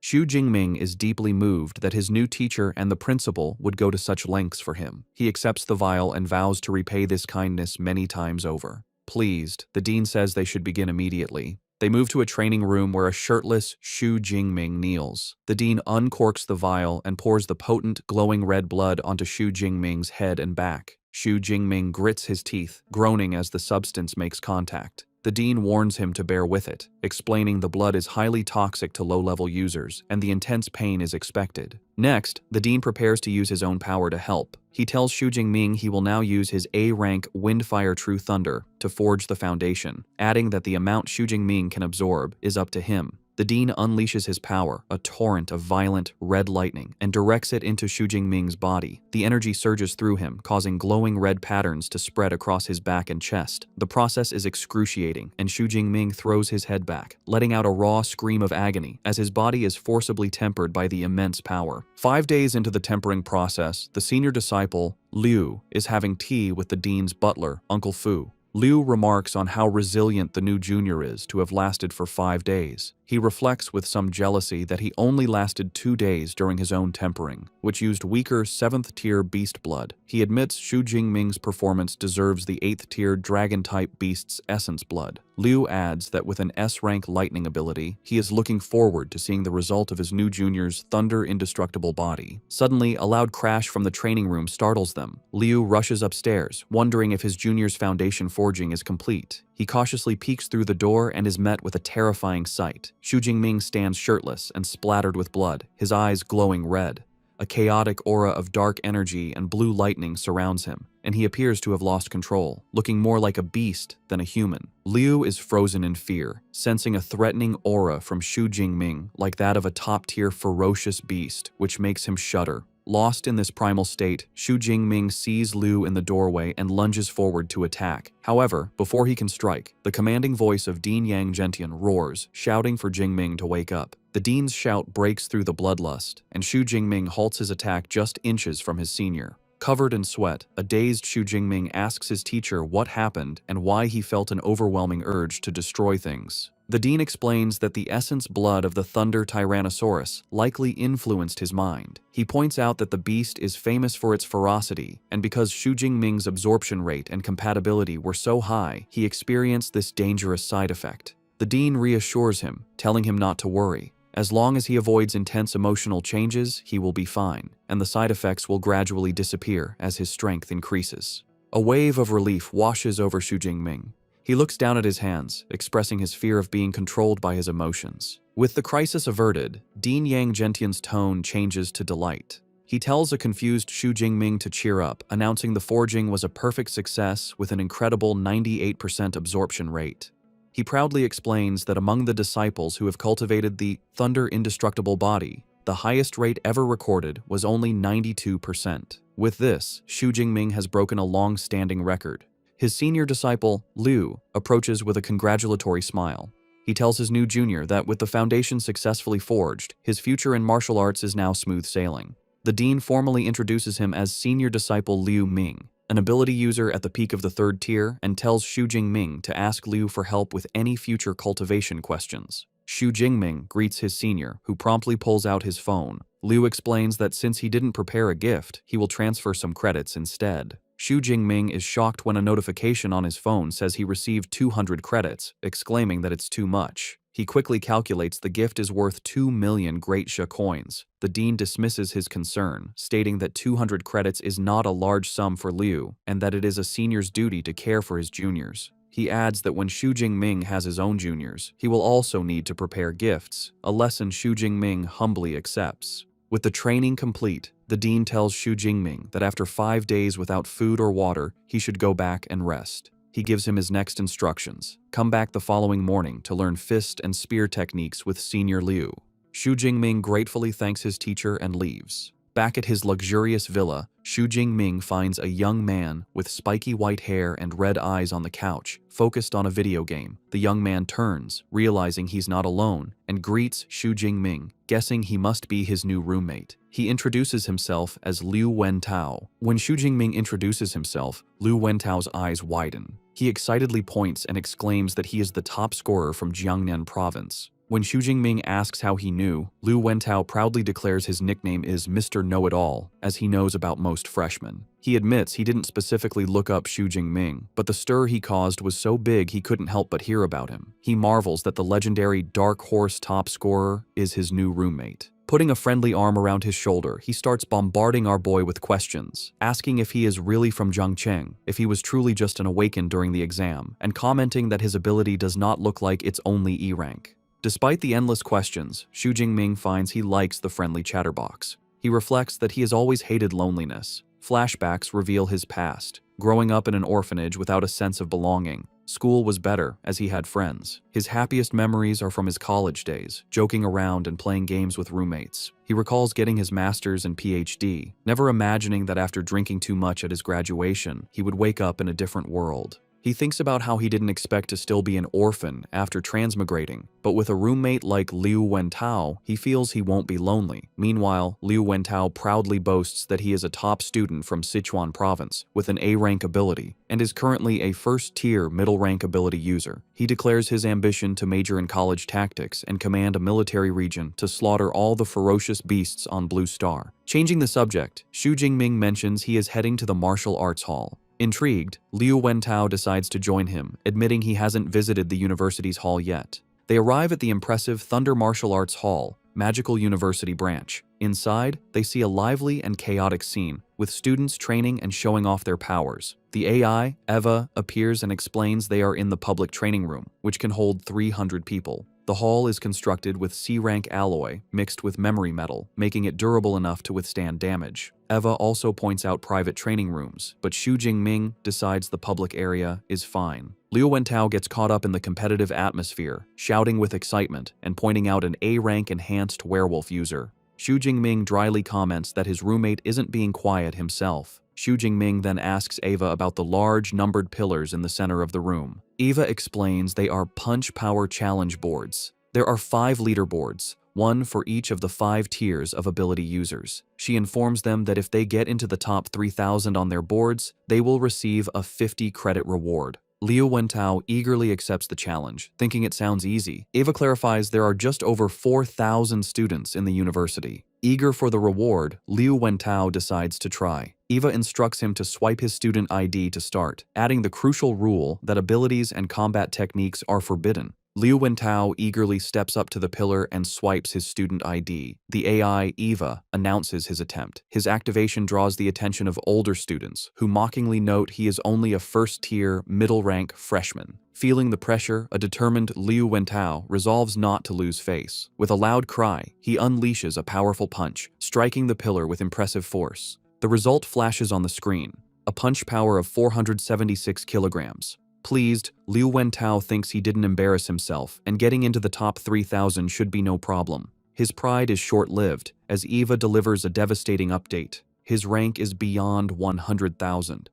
Xu Jingming is deeply moved that his new teacher and the principal would go to such lengths for him. He accepts the vial and vows to repay this kindness many times over. Pleased, the dean says they should begin immediately. They move to a training room where a shirtless Xu Jingming kneels. The dean uncorks the vial and pours the potent, glowing red blood onto Xu Jingming's head and back. Xu Jingming grits his teeth, groaning as the substance makes contact. The dean warns him to bear with it, explaining the blood is highly toxic to low-level users and the intense pain is expected. Next, the dean prepares to use his own power to help. He tells Xu Jingming he will now use his A-rank Windfire True Thunder to forge the foundation, adding that the amount Xu Jingming can absorb is up to him. The dean unleashes his power, a torrent of violent, red lightning, and directs it into Xu Jingming's body. The energy surges through him, causing glowing red patterns to spread across his back and chest. The process is excruciating, and Xu Jingming throws his head back, letting out a raw scream of agony as his body is forcibly tempered by the immense power. 5 days into the tempering process, the senior disciple, Liu, is having tea with the dean's butler, Uncle Fu. Liu remarks on how resilient the new junior is to have lasted for 5 days. He reflects with some jealousy that he only lasted 2 days during his own tempering, which used weaker 7th-tier beast blood. He admits Xu Jingming's performance deserves the 8th-tier dragon-type beast's essence blood. Liu adds that with an S-rank lightning ability, he is looking forward to seeing the result of his new junior's thunder-indestructible body. Suddenly, a loud crash from the training room startles them. Liu rushes upstairs, wondering if his junior's foundation forging is complete. He cautiously peeks through the door and is met with a terrifying sight. Xu Jingming stands shirtless and splattered with blood, his eyes glowing red. A chaotic aura of dark energy and blue lightning surrounds him, and he appears to have lost control, looking more like a beast than a human. Liu is frozen in fear, sensing a threatening aura from Xu Jingming like that of a top-tier ferocious beast, which makes him shudder. Lost in this primal state, Xu Jingming sees Liu in the doorway and lunges forward to attack. However, before he can strike, the commanding voice of Dean Yang Gentian roars, shouting for Jingming to wake up. The dean's shout breaks through the bloodlust, and Xu Jingming halts his attack just inches from his senior. Covered in sweat, a dazed Xu Jingming asks his teacher what happened and why he felt an overwhelming urge to destroy things. The dean explains that the essence blood of the Thunder Tyrannosaurus likely influenced his mind. He points out that the beast is famous for its ferocity, and because Xu Jingming's absorption rate and compatibility were so high, he experienced this dangerous side effect. The dean reassures him, telling him not to worry. As long as he avoids intense emotional changes, he will be fine, and the side effects will gradually disappear as his strength increases. A wave of relief washes over Xu Jingming. He looks down at his hands, expressing his fear of being controlled by his emotions. With the crisis averted, Dean Yang Gentian's tone changes to delight. He tells a confused Xu Jingming to cheer up, announcing the forging was a perfect success with an incredible 98% absorption rate. He proudly explains that among the disciples who have cultivated the Thunder Indestructible Body, the highest rate ever recorded was only 92%. With this, Xu Jingming has broken a long-standing record. His senior disciple, Liu, approaches with a congratulatory smile. He tells his new junior that with the foundation successfully forged, his future in martial arts is now smooth sailing. The dean formally introduces him as senior disciple Liu Ming, an ability user at the peak of the 3rd tier, and tells Xu Jingming to ask Liu for help with any future cultivation questions. Xu Jingming greets his senior, who promptly pulls out his phone. Liu explains that since he didn't prepare a gift, he will transfer some credits instead. Xu Jingming is shocked when a notification on his phone says he received 200 credits, exclaiming that it's too much. He quickly calculates the gift is worth 2 million Great Sha coins. The dean dismisses his concern, stating that 200 credits is not a large sum for Liu, and that it is a senior's duty to care for his juniors. He adds that when Xu Jingming has his own juniors, he will also need to prepare gifts, a lesson Xu Jingming humbly accepts. With the training complete, the dean tells Xu Jingming that after 5 days without food or water, he should go back and rest. He gives him his next instructions: come back the following morning to learn fist and spear techniques with Senior Liu. Xu Jingming gratefully thanks his teacher and leaves. Back at his luxurious villa, Xu Jingming finds a young man with spiky white hair and red eyes on the couch, focused on a video game. The young man turns, realizing he's not alone, and greets Xu Jingming, guessing he must be his new roommate. He introduces himself as Liu Wentao. When Xu Jingming introduces himself, Liu Wentao's eyes widen. He excitedly points and exclaims that he is the top scorer from Jiangnan province. When Xu Jingming asks how he knew, Liu Wentao proudly declares his nickname is Mr. Know-It-All, as he knows about most freshmen. He admits he didn't specifically look up Xu Jingming, but the stir he caused was so big he couldn't help but hear about him. He marvels that the legendary Dark Horse top scorer is his new roommate. Putting a friendly arm around his shoulder, he starts bombarding our boy with questions, asking if he is really from Zhangcheng, if he was truly just an awakened during the exam, and commenting that his ability does not look like it's only E rank. Despite the endless questions, Xu Jingming finds he likes the friendly chatterbox. He reflects that he has always hated loneliness. Flashbacks reveal his past. Growing up in an orphanage without a sense of belonging, school was better as he had friends. His happiest memories are from his college days, joking around and playing games with roommates. He recalls getting his master's and PhD, never imagining that after drinking too much at his graduation, he would wake up in a different world. He thinks about how he didn't expect to still be an orphan after transmigrating, but with a roommate like Liu Wentao, he feels he won't be lonely. Meanwhile, Liu Wentao proudly boasts that he is a top student from Sichuan province with an A-rank ability and is currently a first-tier middle-rank ability user. He declares his ambition to major in college tactics and command a military region to slaughter all the ferocious beasts on Blue Star. Changing the subject, Xu Jingming mentions he is heading to the martial arts hall. Intrigued, Liu Wentao decides to join him, admitting he hasn't visited the university's hall yet. They arrive at the impressive Thunder Martial Arts Hall, Magical University branch. Inside, they see a lively and chaotic scene, with students training and showing off their powers. The AI, Eva, appears and explains they are in the public training room, which can hold 300 people. The hall is constructed with C-rank alloy mixed with memory metal, making it durable enough to withstand damage. Eva also points out private training rooms, but Xu Jingming decides the public area is fine. Liu Wentao gets caught up in the competitive atmosphere, shouting with excitement and pointing out an A-rank enhanced werewolf user. Xu Jingming dryly comments that his roommate isn't being quiet himself. Xu Jingming then asks Eva about the large numbered pillars in the center of the room. Eva explains they are punch power challenge boards. There are 5 leaderboards, one for each of the 5 tiers of ability users. She informs them that if they get into the top 3,000 on their boards, they will receive a 50 credit reward. Liu Wentao eagerly accepts the challenge, thinking it sounds easy. Eva clarifies there are just over 4,000 students in the university. Eager for the reward, Liu Wentao decides to try. Eva instructs him to swipe his student ID to start, adding the crucial rule that abilities and combat techniques are forbidden. Liu Wentao eagerly steps up to the pillar and swipes his student ID. The AI, Eva, announces his attempt. His activation draws the attention of older students, who mockingly note he is only a first-tier, middle-rank freshman. Feeling the pressure, a determined Liu Wentao resolves not to lose face. With a loud cry, he unleashes a powerful punch, striking the pillar with impressive force. The result flashes on the screen, a punch power of 476 kilograms. Pleased, Liu Wentao thinks he didn't embarrass himself, and getting into the top 3,000 should be no problem. His pride is short-lived, as Eva delivers a devastating update. His rank is beyond 100,000.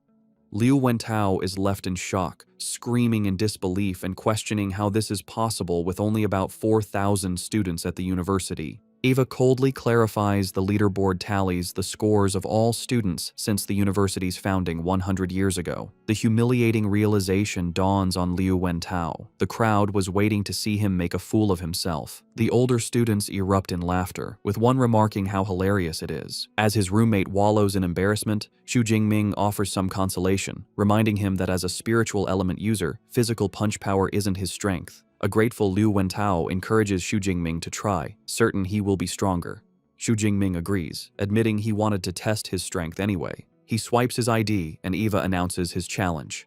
Liu Wentao is left in shock, screaming in disbelief and questioning how this is possible with only about 4,000 students at the university. Eva coldly clarifies the leaderboard tallies the scores of all students since the university's founding 100 years ago. The humiliating realization dawns on Liu Wentao. The crowd was waiting to see him make a fool of himself. The older students erupt in laughter, with one remarking how hilarious it is. As his roommate wallows in embarrassment, Xu Jingming offers some consolation, reminding him that as a spiritual element user, physical punch power isn't his strength. A grateful Liu Wentao encourages Xu Jingming to try, certain he will be stronger. Xu Jingming agrees, admitting he wanted to test his strength anyway. He swipes his ID, and Eva announces his challenge.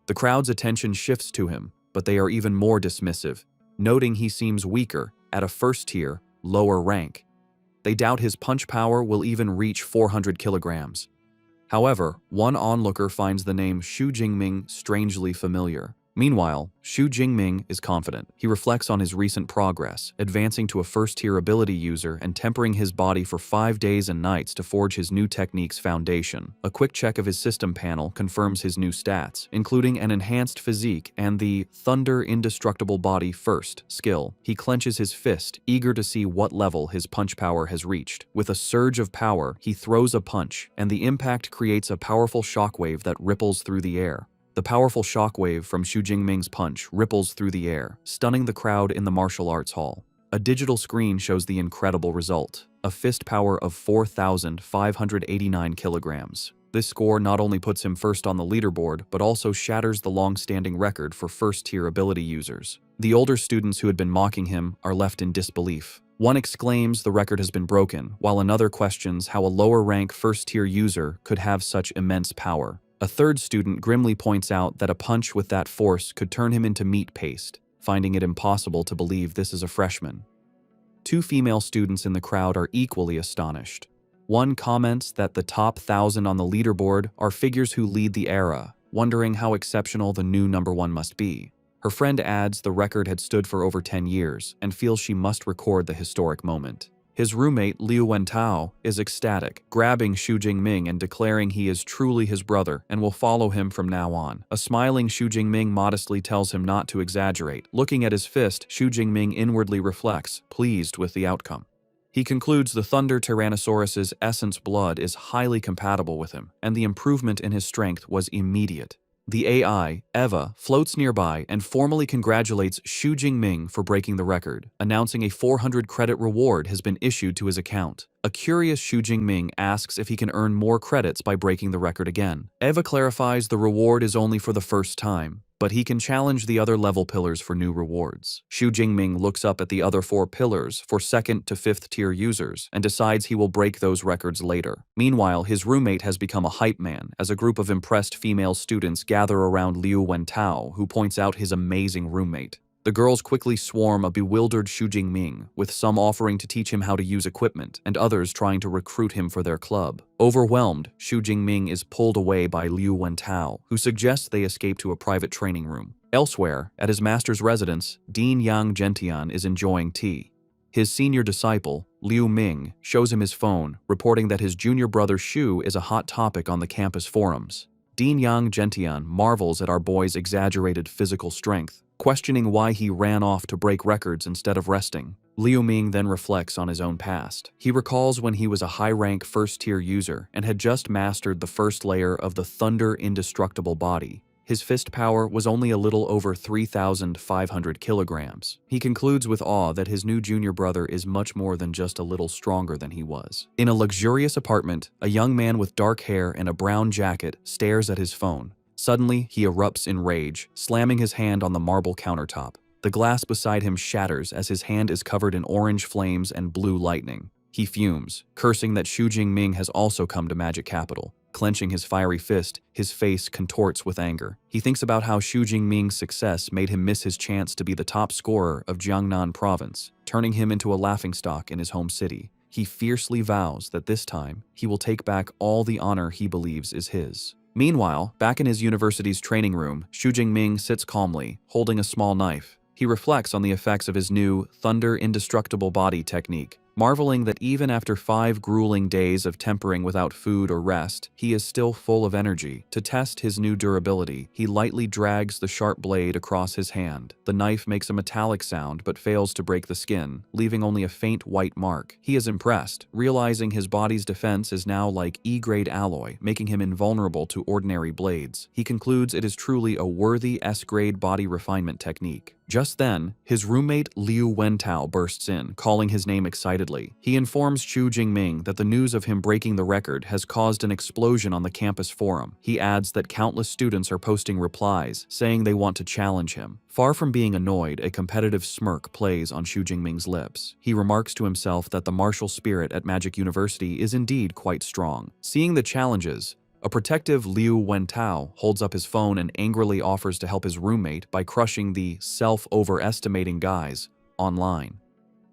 The crowd's attention shifts to him, but they are even more dismissive, noting he seems weaker at a first-tier, lower rank. They doubt his punch power will even reach 400 kilograms. However, one onlooker finds the name Xu Jingming strangely familiar. Meanwhile, Xu Jingming is confident. He reflects on his recent progress, advancing to a first-tier ability user and tempering his body for 5 days and nights to forge his new technique's foundation. A quick check of his system panel confirms his new stats, including an enhanced physique and the Thunder Indestructible Body First skill. He clenches his fist, eager to see what level his punch power has reached. With a surge of power, he throws a punch, and the impact creates a powerful shockwave that ripples through the air. The powerful shockwave from Xu Jingming's punch ripples through the air, stunning the crowd in the martial arts hall. A digital screen shows the incredible result, a fist power of 4,589 kilograms. This score not only puts him first on the leaderboard, but also shatters the long-standing record for first-tier ability users. The older students who had been mocking him are left in disbelief. One exclaims the record has been broken, while another questions how a lower-rank first-tier user could have such immense power. A third student grimly points out that a punch with that force could turn him into meat paste, finding it impossible to believe this is a freshman. Two female students in the crowd are equally astonished. One comments that the top 1,000 on the leaderboard are figures who lead the era, wondering how exceptional the new #1 must be. Her friend adds the record had stood for over 10 years and feels she must record the historic moment. His roommate, Liu Wentao, is ecstatic, grabbing Xu Jingming and declaring he is truly his brother and will follow him from now on. A smiling Xu Jingming modestly tells him not to exaggerate. Looking at his fist, Xu Jingming inwardly reflects, pleased with the outcome. He concludes the Thunder Tyrannosaurus's essence blood is highly compatible with him, and the improvement in his strength was immediate. The AI, Eva, floats nearby and formally congratulates Xu Jingming for breaking the record, announcing a 400 credit reward has been issued to his account. A curious Xu Jingming asks if he can earn more credits by breaking the record again. Eva clarifies the reward is only for the first time, but he can challenge the other level pillars for new rewards. Xu Jingming looks up at the other 4 pillars for 2nd to 5th tier users and decides he will break those records later. Meanwhile, his roommate has become a hype man as a group of impressed female students gather around Liu Wentao, who points out his amazing roommate. The girls quickly swarm a bewildered Xu Jingming, with some offering to teach him how to use equipment and others trying to recruit him for their club. Overwhelmed, Xu Jingming is pulled away by Liu Wentao, who suggests they escape to a private training room. Elsewhere, at his master's residence, Dean Yang Gentian is enjoying tea. His senior disciple, Liu Ming, shows him his phone, reporting that his junior brother Xu is a hot topic on the campus forums. Dean Yang Gentian marvels at our boy's exaggerated physical strength, questioning why he ran off to break records instead of resting. Liu Ming then reflects on his own past. He recalls when he was a high-rank first-tier user and had just mastered the first layer of the Thunder Indestructible Body. His fist power was only a little over 3,500 kilograms. He concludes with awe that his new junior brother is much more than just a little stronger than he was. In a luxurious apartment, a young man with dark hair and a brown jacket stares at his phone. Suddenly, he erupts in rage, slamming his hand on the marble countertop. The glass beside him shatters as his hand is covered in orange flames and blue lightning. He fumes, cursing that Xu Jingming has also come to Magic Capital. Clenching his fiery fist, his face contorts with anger. He thinks about how Xu Jingming's success made him miss his chance to be the top scorer of Jiangnan province, turning him into a laughingstock in his home city. He fiercely vows that this time, he will take back all the honor he believes is his. Meanwhile, back in his university's training room, Xu Jingming sits calmly, holding a small knife. He reflects on the effects of his new Thunder Indestructible Body technique, marveling that even after 5 grueling days of tempering without food or rest, he is still full of energy. To test his new durability, he lightly drags the sharp blade across his hand. The knife makes a metallic sound but fails to break the skin, leaving only a faint white mark. He is impressed, realizing his body's defense is now like E-grade alloy, making him invulnerable to ordinary blades. He concludes it is truly a worthy S-grade body refinement technique. Just then, his roommate Liu Wentao bursts in, calling his name excitedly. He informs Xu Jingming that the news of him breaking the record has caused an explosion on the campus forum. He adds that countless students are posting replies, saying they want to challenge him. Far from being annoyed, a competitive smirk plays on Xu Jingming's lips. He remarks to himself that the martial spirit at Magic University is indeed quite strong. Seeing the challenges, A protective Liu Wentao holds up his phone and angrily offers to help his roommate by crushing the self-overestimating guys online.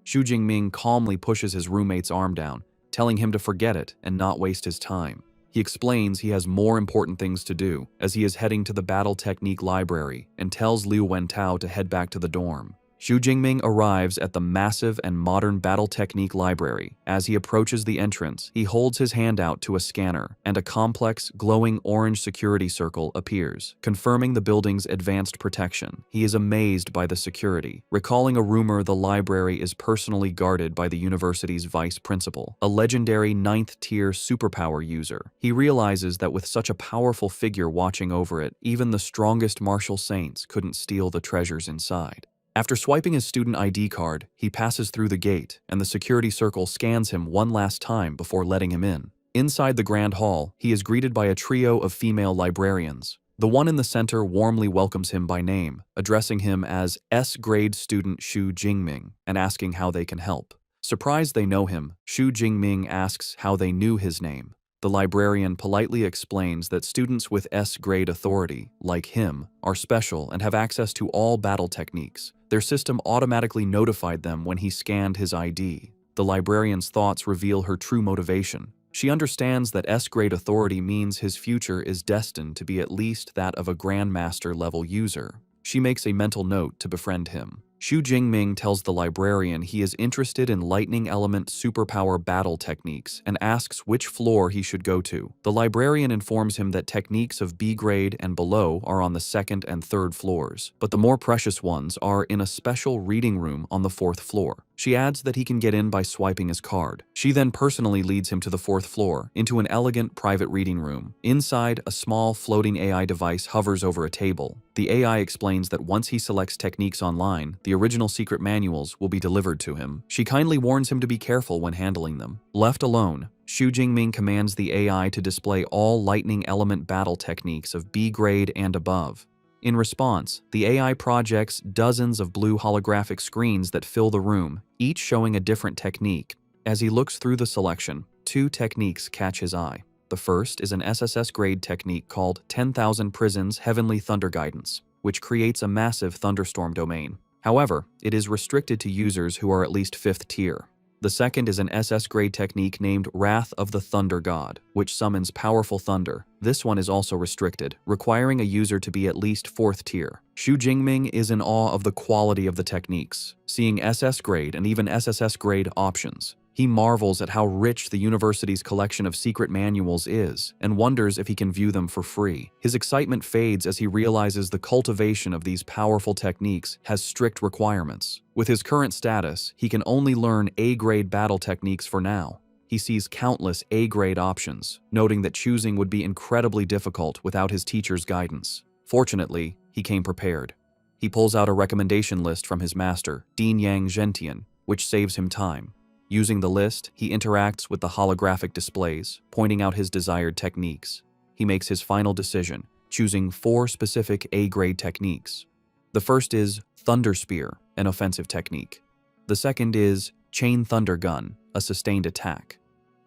Xu Jingming calmly pushes his roommate's arm down, telling him to forget it and not waste his time. He explains he has more important things to do as he is heading to the battle technique library and tells Liu Wentao to head back to the dorm. Xu Jingming arrives at the massive and modern battle technique library. As he approaches the entrance, he holds his hand out to a scanner, and a complex, glowing orange security circle appears, confirming the building's advanced protection. He is amazed by the security, recalling a rumor the library is personally guarded by the university's vice principal, a legendary 9th-tier superpower user. He realizes that with such a powerful figure watching over it, even the strongest martial saints couldn't steal the treasures inside. After swiping his student ID card, he passes through the gate, and the security circle scans him one last time before letting him in. Inside the grand hall, he is greeted by a trio of female librarians. The one in the center warmly welcomes him by name, addressing him as S-grade student Xu Jingming and asking how they can help. Surprised they know him, Xu Jingming asks how they knew his name. The librarian politely explains that students with S-grade authority, like him, are special and have access to all battle techniques. Their system automatically notified them when he scanned his ID. The librarian's thoughts reveal her true motivation. She understands that S-grade authority means his future is destined to be at least that of a Grandmaster-level user. She makes a mental note to befriend him. Xu Jingming tells the librarian he is interested in lightning element superpower battle techniques and asks which floor he should go to. The librarian informs him that techniques of B grade and below are on the 2nd and 3rd floors, but the more precious ones are in a special reading room on the 4th floor. She adds that he can get in by swiping his card. She then personally leads him to the 4th floor, into an elegant private reading room. Inside, a small floating AI device hovers over a table. The AI explains that once he selects techniques online, the original secret manuals will be delivered to him. She kindly warns him to be careful when handling them. Left alone, Xu Jingming commands the AI to display all lightning element battle techniques of B grade and above. In response, the AI projects dozens of blue holographic screens that fill the room, each showing a different technique. As he looks through the selection, 2 techniques catch his eye. The first is an SSS grade technique called 10,000 Prisons Heavenly Thunder Guidance, which creates a massive thunderstorm domain. However, it is restricted to users who are at least 5th tier. The second is an SS grade technique named Wrath of the Thunder God, which summons powerful thunder. This one is also restricted, requiring a user to be at least 4th tier. Xu Jingming is in awe of the quality of the techniques, seeing SS grade and even SSS grade options. He marvels at how rich the university's collection of secret manuals is and wonders if he can view them for free. His excitement fades as he realizes the cultivation of these powerful techniques has strict requirements. With his current status, he can only learn A-grade battle techniques for now. He sees countless A-grade options, noting that choosing would be incredibly difficult without his teacher's guidance. Fortunately, he came prepared. He pulls out a recommendation list from his master, Dean Yang Zhentian, which saves him time. Using the list, he interacts with the holographic displays, pointing out his desired techniques. He makes his final decision, choosing 4 specific A-grade techniques. The first is Thunder Spear, an offensive technique. The second is Chain Thunder Gun, a sustained attack.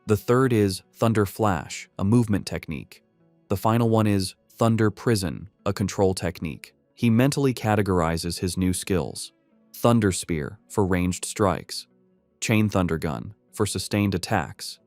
The third is Thunder Flash, a movement technique. The final one is Thunder Prison, a control technique. He mentally categorizes his new skills. Thunder Spear for ranged strikes. Chain Thunder Gun for sustained attacks,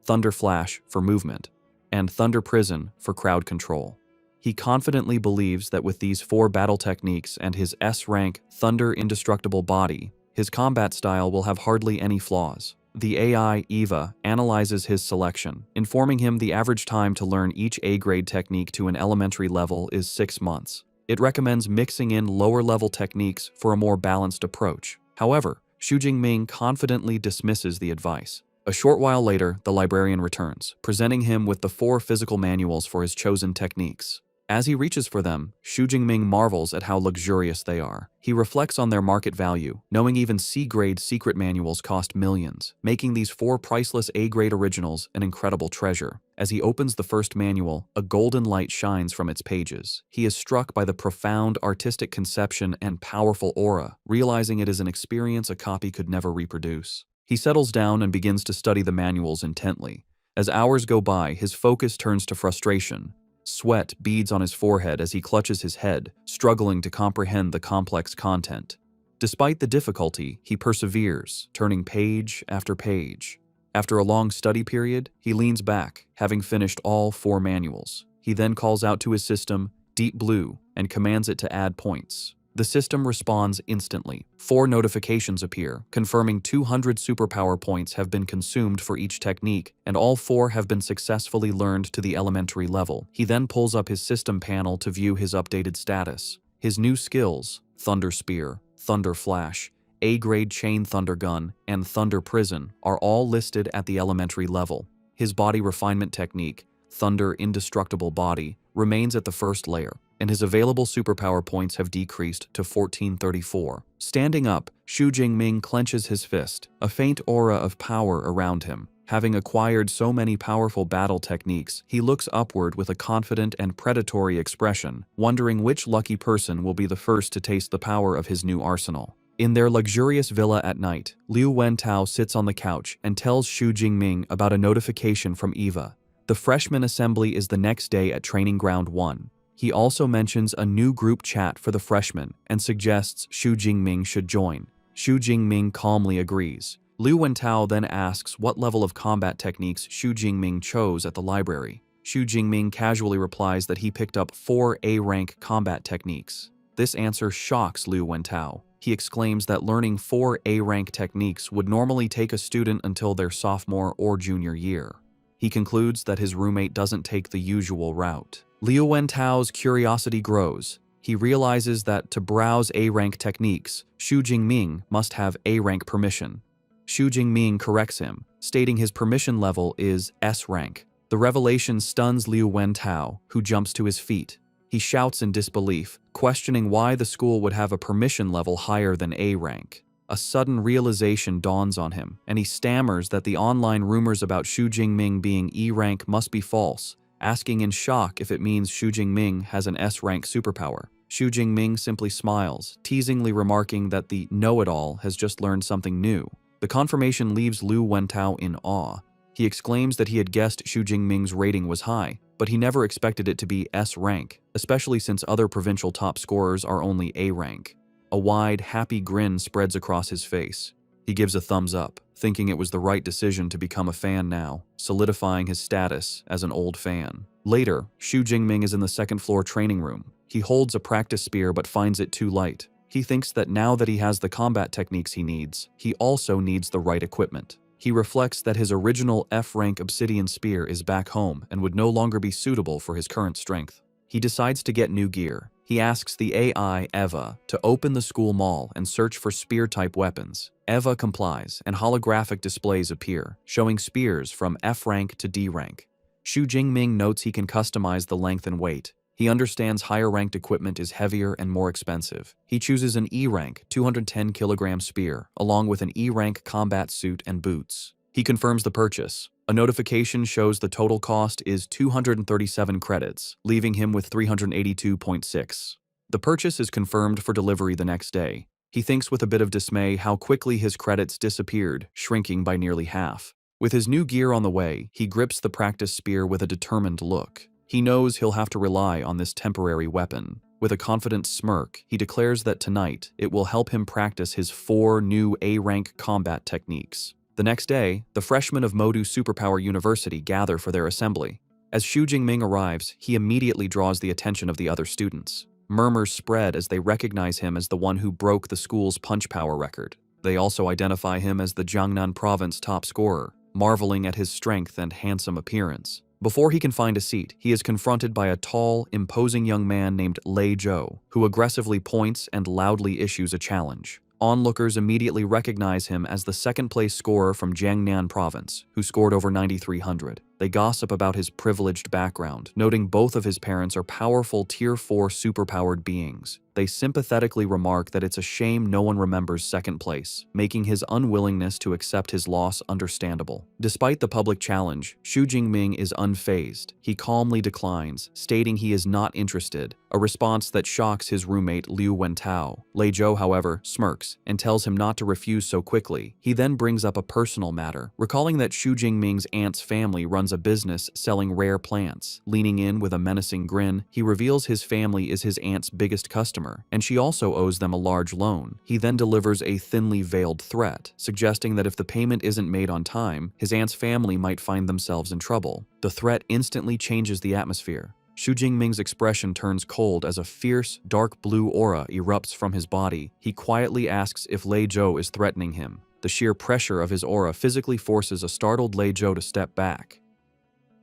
Thunder Flash for movement, and Thunder Prison for crowd control. He confidently believes that with these 4 battle techniques and his S-rank Thunder Indestructible body, his combat style will have hardly any flaws. The AI, Eva, analyzes his selection, informing him the average time to learn each A-grade technique to an elementary level is 6 months. It recommends mixing in lower-level techniques for a more balanced approach. However, Xu Jingming confidently dismisses the advice. A short while later, the librarian returns, presenting him with the 4 physical manuals for his chosen techniques. As he reaches for them, Xu Jingming marvels at how luxurious they are. He reflects on their market value, knowing even C-grade secret manuals cost millions, making these 4 priceless A-grade originals an incredible treasure. As he opens the first manual, a golden light shines from its pages. He is struck by the profound artistic conception and powerful aura, realizing it is an experience a copy could never reproduce. He settles down and begins to study the manuals intently. As hours go by, his focus turns to frustration. Sweat beads on his forehead as he clutches his head, struggling to comprehend the complex content. Despite the difficulty, he perseveres, turning page after page. After a long study period, he leans back, having finished all 4 manuals. He then calls out to his system, Deep Blue, and commands it to add points. The system responds instantly. 4 notifications appear, confirming 200 superpower points have been consumed for each technique, and all 4 have been successfully learned to the elementary level. He then pulls up his system panel to view his updated status. His new skills, Thunder Spear, Thunder Flash, A-grade Chain Thunder Gun, and Thunder Prison, are all listed at the elementary level. His body refinement technique, Thunder Indestructible Body, remains at the first layer, and his available superpower points have decreased to 1434. Standing up, Xu Jingming clenches his fist, a faint aura of power around him. Having acquired so many powerful battle techniques, he looks upward with a confident and predatory expression, wondering which lucky person will be the first to taste the power of his new arsenal. In their luxurious villa at night, Liu Wentao sits on the couch and tells Xu Jingming about a notification from Eva. The freshman assembly is the next day at Training Ground 1. He also mentions a new group chat for the freshmen and suggests Xu Jingming should join. Xu Jingming calmly agrees. Liu Wentao then asks what level of combat techniques Xu Jingming chose at the library. Xu Jingming casually replies that he picked up 4 A-rank combat techniques. This answer shocks Liu Wentao. He exclaims that learning 4 A-rank techniques would normally take a student until their sophomore or junior year. He concludes that his roommate doesn't take the usual route. Liu Wentao's curiosity grows. He realizes that to browse A-rank techniques, Xu Jingming must have A-rank permission. Xu Jingming corrects him, stating his permission level is S-rank. The revelation stuns Liu Wentao, who jumps to his feet. He shouts in disbelief, questioning why the school would have a permission level higher than A-rank. A sudden realization dawns on him, and he stammers that the online rumors about Xu Jingming being E-rank must be false, asking in shock if it means Xu Jingming has an S-rank superpower. Xu Jingming simply smiles, teasingly remarking that the know-it-all has just learned something new. The confirmation leaves Liu Wentao in awe. He exclaims that he had guessed Xu Jingming's rating was high, but he never expected it to be S-rank, especially since other provincial top scorers are only A-rank. A wide, happy grin spreads across his face. He gives a thumbs up, thinking it was the right decision to become a fan now, solidifying his status as an old fan. Later, Xu Jingming is in the second-floor training room. He holds a practice spear but finds it too light. He thinks that now that he has the combat techniques he needs, he also needs the right equipment. He reflects that his original F-rank obsidian spear is back home and would no longer be suitable for his current strength. He decides to get new gear. He asks the AI, Eva, to open the school mall and search for spear-type weapons. Eva complies, and holographic displays appear, showing spears from F-rank to D-rank. Xu Jingming notes he can customize the length and weight. He understands higher-ranked equipment is heavier and more expensive. He chooses an E-rank 210-kilogram spear, along with an E-rank combat suit and boots. He confirms the purchase. A notification shows the total cost is 237 credits, leaving him with 382.6. The purchase is confirmed for delivery the next day. He thinks with a bit of dismay how quickly his credits disappeared, shrinking by nearly half. With his new gear on the way, he grips the practice spear with a determined look. He knows he'll have to rely on this temporary weapon. With a confident smirk, he declares that tonight it will help him practice his 4 new A-rank combat techniques. The next day, the freshmen of Modu Superpower University gather for their assembly. As Xu Jingming arrives, he immediately draws the attention of the other students. Murmurs spread as they recognize him as the one who broke the school's punch power record. They also identify him as the Jiangnan province top scorer, marveling at his strength and handsome appearance. Before he can find a seat, he is confronted by a tall, imposing young man named Lei Zhou, who aggressively points and loudly issues a challenge. Onlookers immediately recognize him as the second-place scorer from Jiangnan province, who scored over 9,300. They gossip about his privileged background, noting both of his parents are powerful Tier 4 superpowered beings. They sympathetically remark that it's a shame no one remembers second place, making his unwillingness to accept his loss understandable. Despite the public challenge, Xu Jingming is unfazed. He calmly declines, stating he is not interested, a response that shocks his roommate Liu Wentao. Lei Zhou, however, smirks and tells him not to refuse so quickly. He then brings up a personal matter, recalling that Xu Jingming's aunt's family runs runs a business selling rare plants. Leaning in with a menacing grin, he reveals his family is his aunt's biggest customer, and she also owes them a large loan. He then delivers a thinly veiled threat, suggesting that if the payment isn't made on time, his aunt's family might find themselves in trouble. The threat instantly changes the atmosphere. Xu Jingming's expression turns cold as a fierce, dark blue aura erupts from his body. He quietly asks if Lei Zhou is threatening him. The sheer pressure of his aura physically forces a startled Lei Zhou to step back.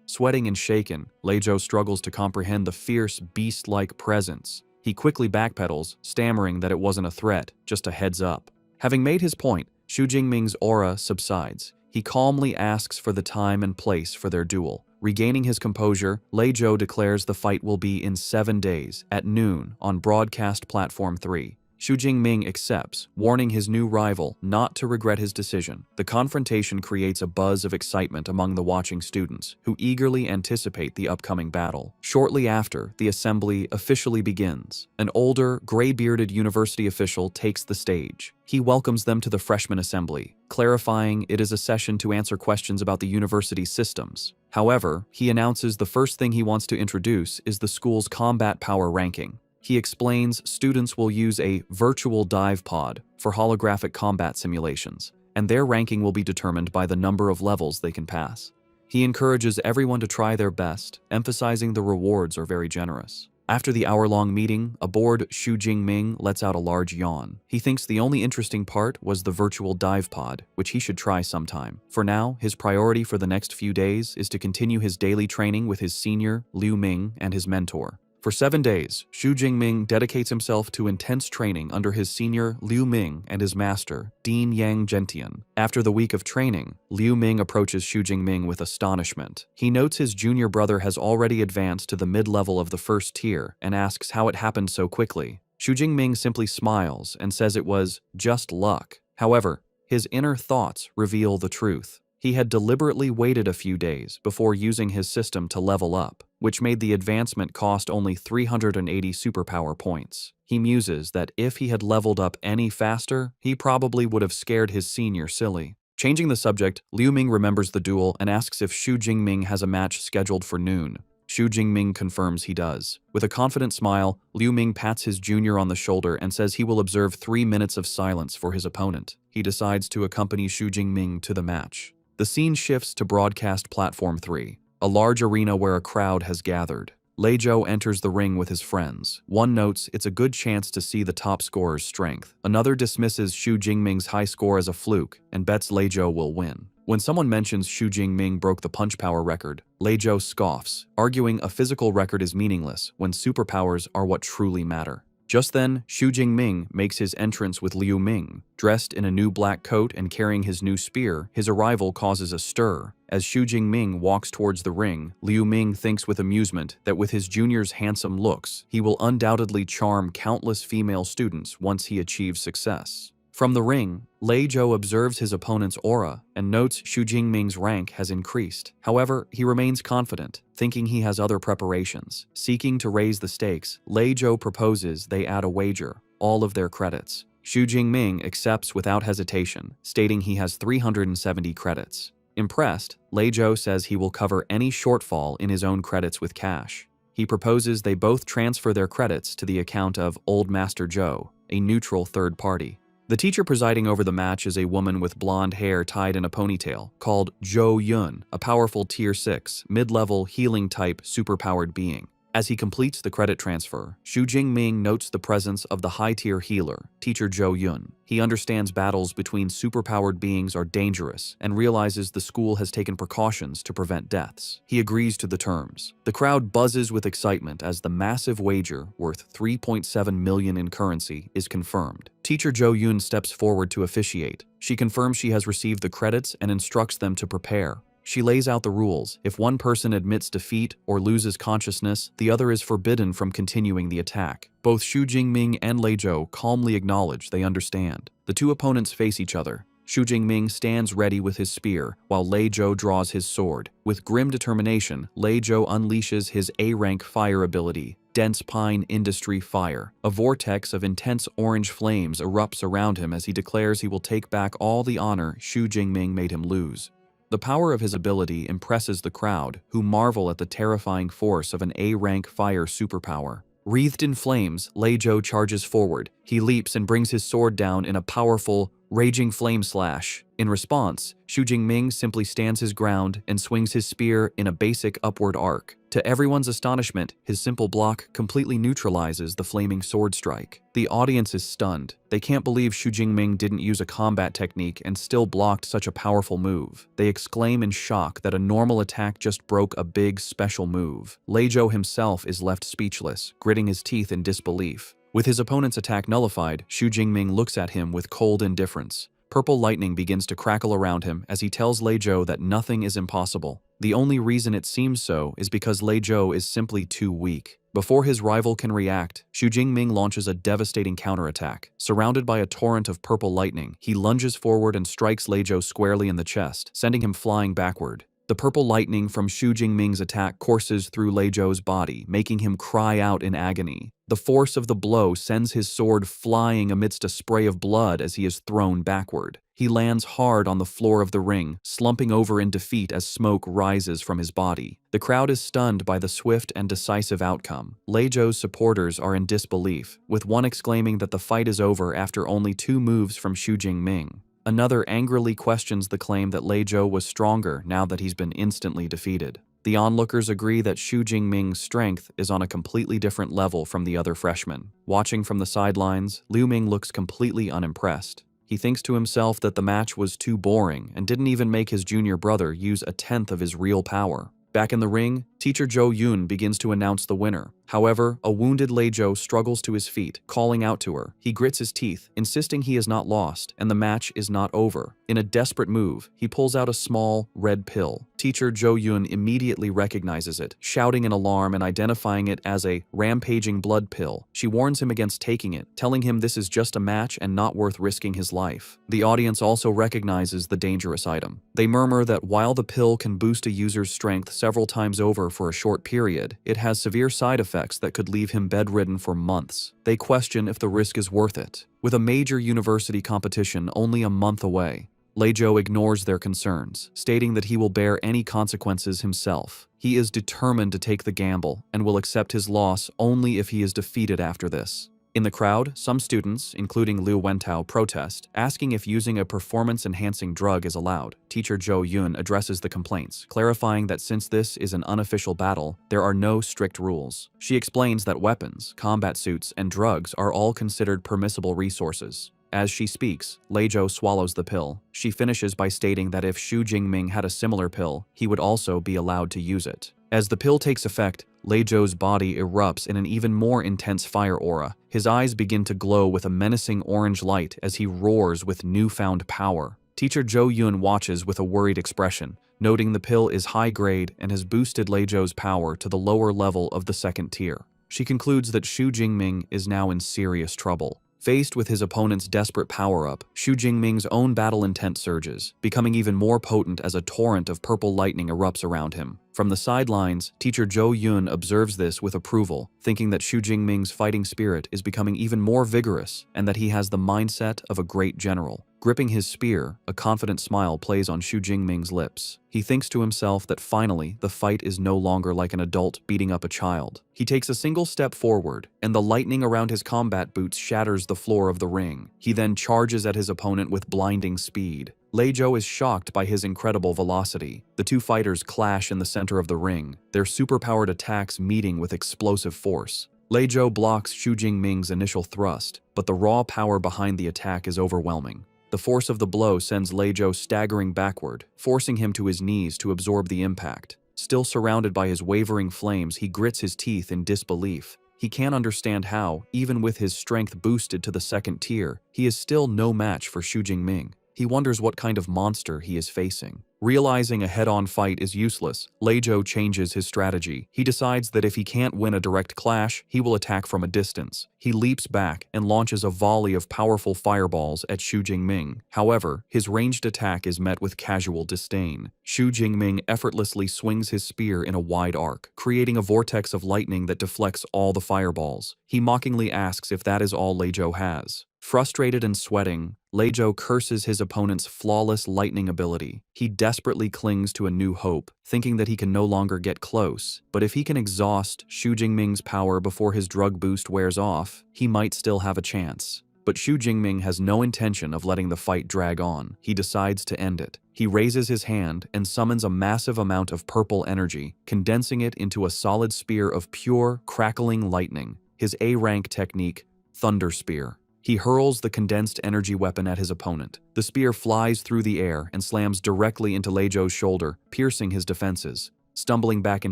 Sweating and shaken, Lei Zhou struggles to comprehend the fierce, beast-like presence. He quickly backpedals, stammering that it wasn't a threat, just a heads up. Having made his point, Xu Jingming's aura subsides. He calmly asks for the time and place for their duel. Regaining his composure, Lei Zhou declares the fight will be in 7 days, at noon, on Broadcast Platform 3. Xu Jingming accepts, warning his new rival not to regret his decision. The confrontation creates a buzz of excitement among the watching students, who eagerly anticipate the upcoming battle. Shortly after, the assembly officially begins. An older, gray-bearded university official takes the stage. He welcomes them to the freshman assembly, clarifying it is a session to answer questions about the university's systems. However, he announces the first thing he wants to introduce is the school's combat power ranking. He explains students will use a virtual dive pod for holographic combat simulations, and their ranking will be determined by the number of levels they can pass. He encourages everyone to try their best, emphasizing the rewards are very generous. After the hour-long meeting, aboard Xu Jingming lets out a large yawn. He thinks the only interesting part was the virtual dive pod, which he should try sometime. For now, his priority for the next few days is to continue his daily training with his senior, Liu Ming, and his mentor. For 7 days, Xu Jingming dedicates himself to intense training under his senior Liu Ming and his master, Dean Yang Gentian. After the week of training, Liu Ming approaches Xu Jingming with astonishment. He notes his junior brother has already advanced to the mid-level of the first tier and asks how it happened so quickly. Xu Jingming simply smiles and says it was just luck. However, his inner thoughts reveal the truth. He had deliberately waited a few days before using his system to level up, which made the advancement cost only 380 superpower points. He muses that if he had leveled up any faster, he probably would have scared his senior silly. Changing the subject, Liu Ming remembers the duel and asks if Xu Jingming has a match scheduled for noon. Xu Jingming confirms he does. With a confident smile, Liu Ming pats his junior on the shoulder and says he will observe 3 minutes of silence for his opponent. He decides to accompany Xu Jingming to the match. The scene shifts to Broadcast Platform 3, a large arena where a crowd has gathered. Lei Zhou enters the ring with his friends. One notes it's a good chance to see the top scorer's strength. Another dismisses Xu Jingming's high score as a fluke and bets Lei Zhou will win. When someone mentions Xu Jingming broke the punch power record, Lei Zhou scoffs, arguing a physical record is meaningless when superpowers are what truly matter. Just then, Xu Jingming makes his entrance with Liu Ming. Dressed in a new black coat and carrying his new spear, his arrival causes a stir. As Xu Jingming walks towards the ring, Liu Ming thinks with amusement that with his junior's handsome looks, he will undoubtedly charm countless female students once he achieves success. From the ring, Lei Zhou observes his opponent's aura and notes Xu Jingming's rank has increased. However, he remains confident, thinking he has other preparations. Seeking to raise the stakes, Lei Zhou proposes they add a wager, all of their credits. Xu Jingming accepts without hesitation, stating he has 370 credits. Impressed, Lei Zhou says he will cover any shortfall in his own credits with cash. He proposes they both transfer their credits to the account of Old Master Zhou, a neutral third party. The teacher presiding over the match is a woman with blonde hair tied in a ponytail, called Zhou Yun, a powerful Tier 6, mid-level, healing-type, superpowered being. As he completes the credit transfer, Xu Jingming notes the presence of the high-tier healer, Teacher Zhou Yun. He understands battles between superpowered beings are dangerous and realizes the school has taken precautions to prevent deaths. He agrees to the terms. The crowd buzzes with excitement as the massive wager, worth 3.7 million in currency, is confirmed. Teacher Zhou Yun steps forward to officiate. She confirms she has received the credits and instructs them to prepare. She lays out the rules. If one person admits defeat or loses consciousness, the other is forbidden from continuing the attack. Both Xu Jingming and Lei Zhou calmly acknowledge they understand. The two opponents face each other. Xu Jingming stands ready with his spear, while Lei Zhou draws his sword. With grim determination, Lei Zhou unleashes his A-rank fire ability, Dense Pine Industry Fire. A vortex of intense orange flames erupts around him as he declares he will take back all the honor Xu Jingming made him lose. The power of his ability impresses the crowd, who marvel at the terrifying force of an A-rank fire superpower. Wreathed in flames, Lei Zhou charges forward. He leaps and brings his sword down in a powerful, raging flame slash. In response, Xu Jingming simply stands his ground and swings his spear in a basic upward arc. To everyone's astonishment, his simple block completely neutralizes the flaming sword strike. The audience is stunned. They can't believe Xu Jingming didn't use a combat technique and still blocked such a powerful move. They exclaim in shock that a normal attack just broke a big special move. Lei Zhou himself is left speechless, gritting his teeth in disbelief. With his opponent's attack nullified, Xu Jingming looks at him with cold indifference. Purple lightning begins to crackle around him as he tells Lei Zhou that nothing is impossible. The only reason it seems so is because Lei Zhou is simply too weak. Before his rival can react, Xu Jingming launches a devastating counterattack. Surrounded by a torrent of purple lightning, he lunges forward and strikes Lei Zhou squarely in the chest, sending him flying backward. The purple lightning from Xu Jingming's attack courses through Lei Zhou's body, making him cry out in agony. The force of the blow sends his sword flying amidst a spray of blood as he is thrown backward. He lands hard on the floor of the ring, slumping over in defeat as smoke rises from his body. The crowd is stunned by the swift and decisive outcome. Lei Zhou's supporters are in disbelief, with one exclaiming that the fight is over after only 2 moves from Xu Jingming. Another angrily questions the claim that Lei Zhou was stronger now that he's been instantly defeated. The onlookers agree that Xu Jingming's strength is on a completely different level from the other freshmen. Watching from the sidelines, Liu Ming looks completely unimpressed. He thinks to himself that the match was too boring and didn't even make his junior brother use 1/10 of his real power. Back in the ring, teacher Zhou Yun begins to announce the winner. However, a wounded Lei Zhou struggles to his feet, calling out to her. He grits his teeth, insisting he is not lost, and the match is not over. In a desperate move, he pulls out a small, red pill. Teacher Zhou Yun immediately recognizes it, shouting in alarm and identifying it as a rampaging blood pill. She warns him against taking it, telling him this is just a match and not worth risking his life. The audience also recognizes the dangerous item. They murmur that while the pill can boost a user's strength several times over for a short period, it has severe side effects that could leave him bedridden for months. They question if the risk is worth it. With a major university competition only a month away, Lei Zhou ignores their concerns, stating that he will bear any consequences himself. He is determined to take the gamble and will accept his loss only if he is defeated after this. In the crowd, some students, including Liu Wentao, protest, asking if using a performance-enhancing drug is allowed. Teacher Zhou Yun addresses the complaints, clarifying that since this is an unofficial battle, there are no strict rules. She explains that weapons, combat suits, and drugs are all considered permissible resources. As she speaks, Lei Zhou swallows the pill. She finishes by stating that if Xu Jingming had a similar pill, he would also be allowed to use it. As the pill takes effect, Lei Zhou's body erupts in an even more intense fire aura. His eyes begin to glow with a menacing orange light as he roars with newfound power. Teacher Zhou Yun watches with a worried expression, noting the pill is high grade and has boosted Lei Zhou's power to the lower level of the 2nd tier. She concludes that Xu Jingming is now in serious trouble. Faced with his opponent's desperate power-up, Xu Jingming's own battle intent surges, becoming even more potent as a torrent of purple lightning erupts around him. From the sidelines, teacher Zhou Yun observes this with approval, thinking that Xu Jingming's fighting spirit is becoming even more vigorous and that he has the mindset of a great general. Gripping his spear, a confident smile plays on Xu Jingming's lips. He thinks to himself that finally, the fight is no longer like an adult beating up a child. He takes a single step forward, and the lightning around his combat boots shatters the floor of the ring. He then charges at his opponent with blinding speed. Lei Zhou is shocked by his incredible velocity. The two fighters clash in the center of the ring, their superpowered attacks meeting with explosive force. Lei Zhou blocks Xu Jingming's initial thrust, but the raw power behind the attack is overwhelming. The force of the blow sends Lei Zhou staggering backward, forcing him to his knees to absorb the impact. Still surrounded by his wavering flames, he grits his teeth in disbelief. He can't understand how, even with his strength boosted to the 2nd tier, he is still no match for Xu Jingming. He wonders what kind of monster he is facing. Realizing a head-on fight is useless, Lei Zhou changes his strategy. He decides that if he can't win a direct clash, he will attack from a distance. He leaps back and launches a volley of powerful fireballs at Xu Jingming. However, his ranged attack is met with casual disdain. Xu Jingming effortlessly swings his spear in a wide arc, creating a vortex of lightning that deflects all the fireballs. He mockingly asks if that is all Lei Zhou has. Frustrated and sweating, Lei Zhou curses his opponent's flawless lightning ability. He desperately clings to a new hope, thinking that he can no longer get close, but if he can exhaust Xu Jingming's power before his drug boost wears off, he might still have a chance. But Xu Jingming has no intention of letting the fight drag on. He decides to end it. He raises his hand and summons a massive amount of purple energy, condensing it into a solid spear of pure, crackling lightning. His A-rank technique, Thunder Spear. He hurls the condensed energy weapon at his opponent. The spear flies through the air and slams directly into Lei Zhou's shoulder, piercing his defenses. Stumbling back in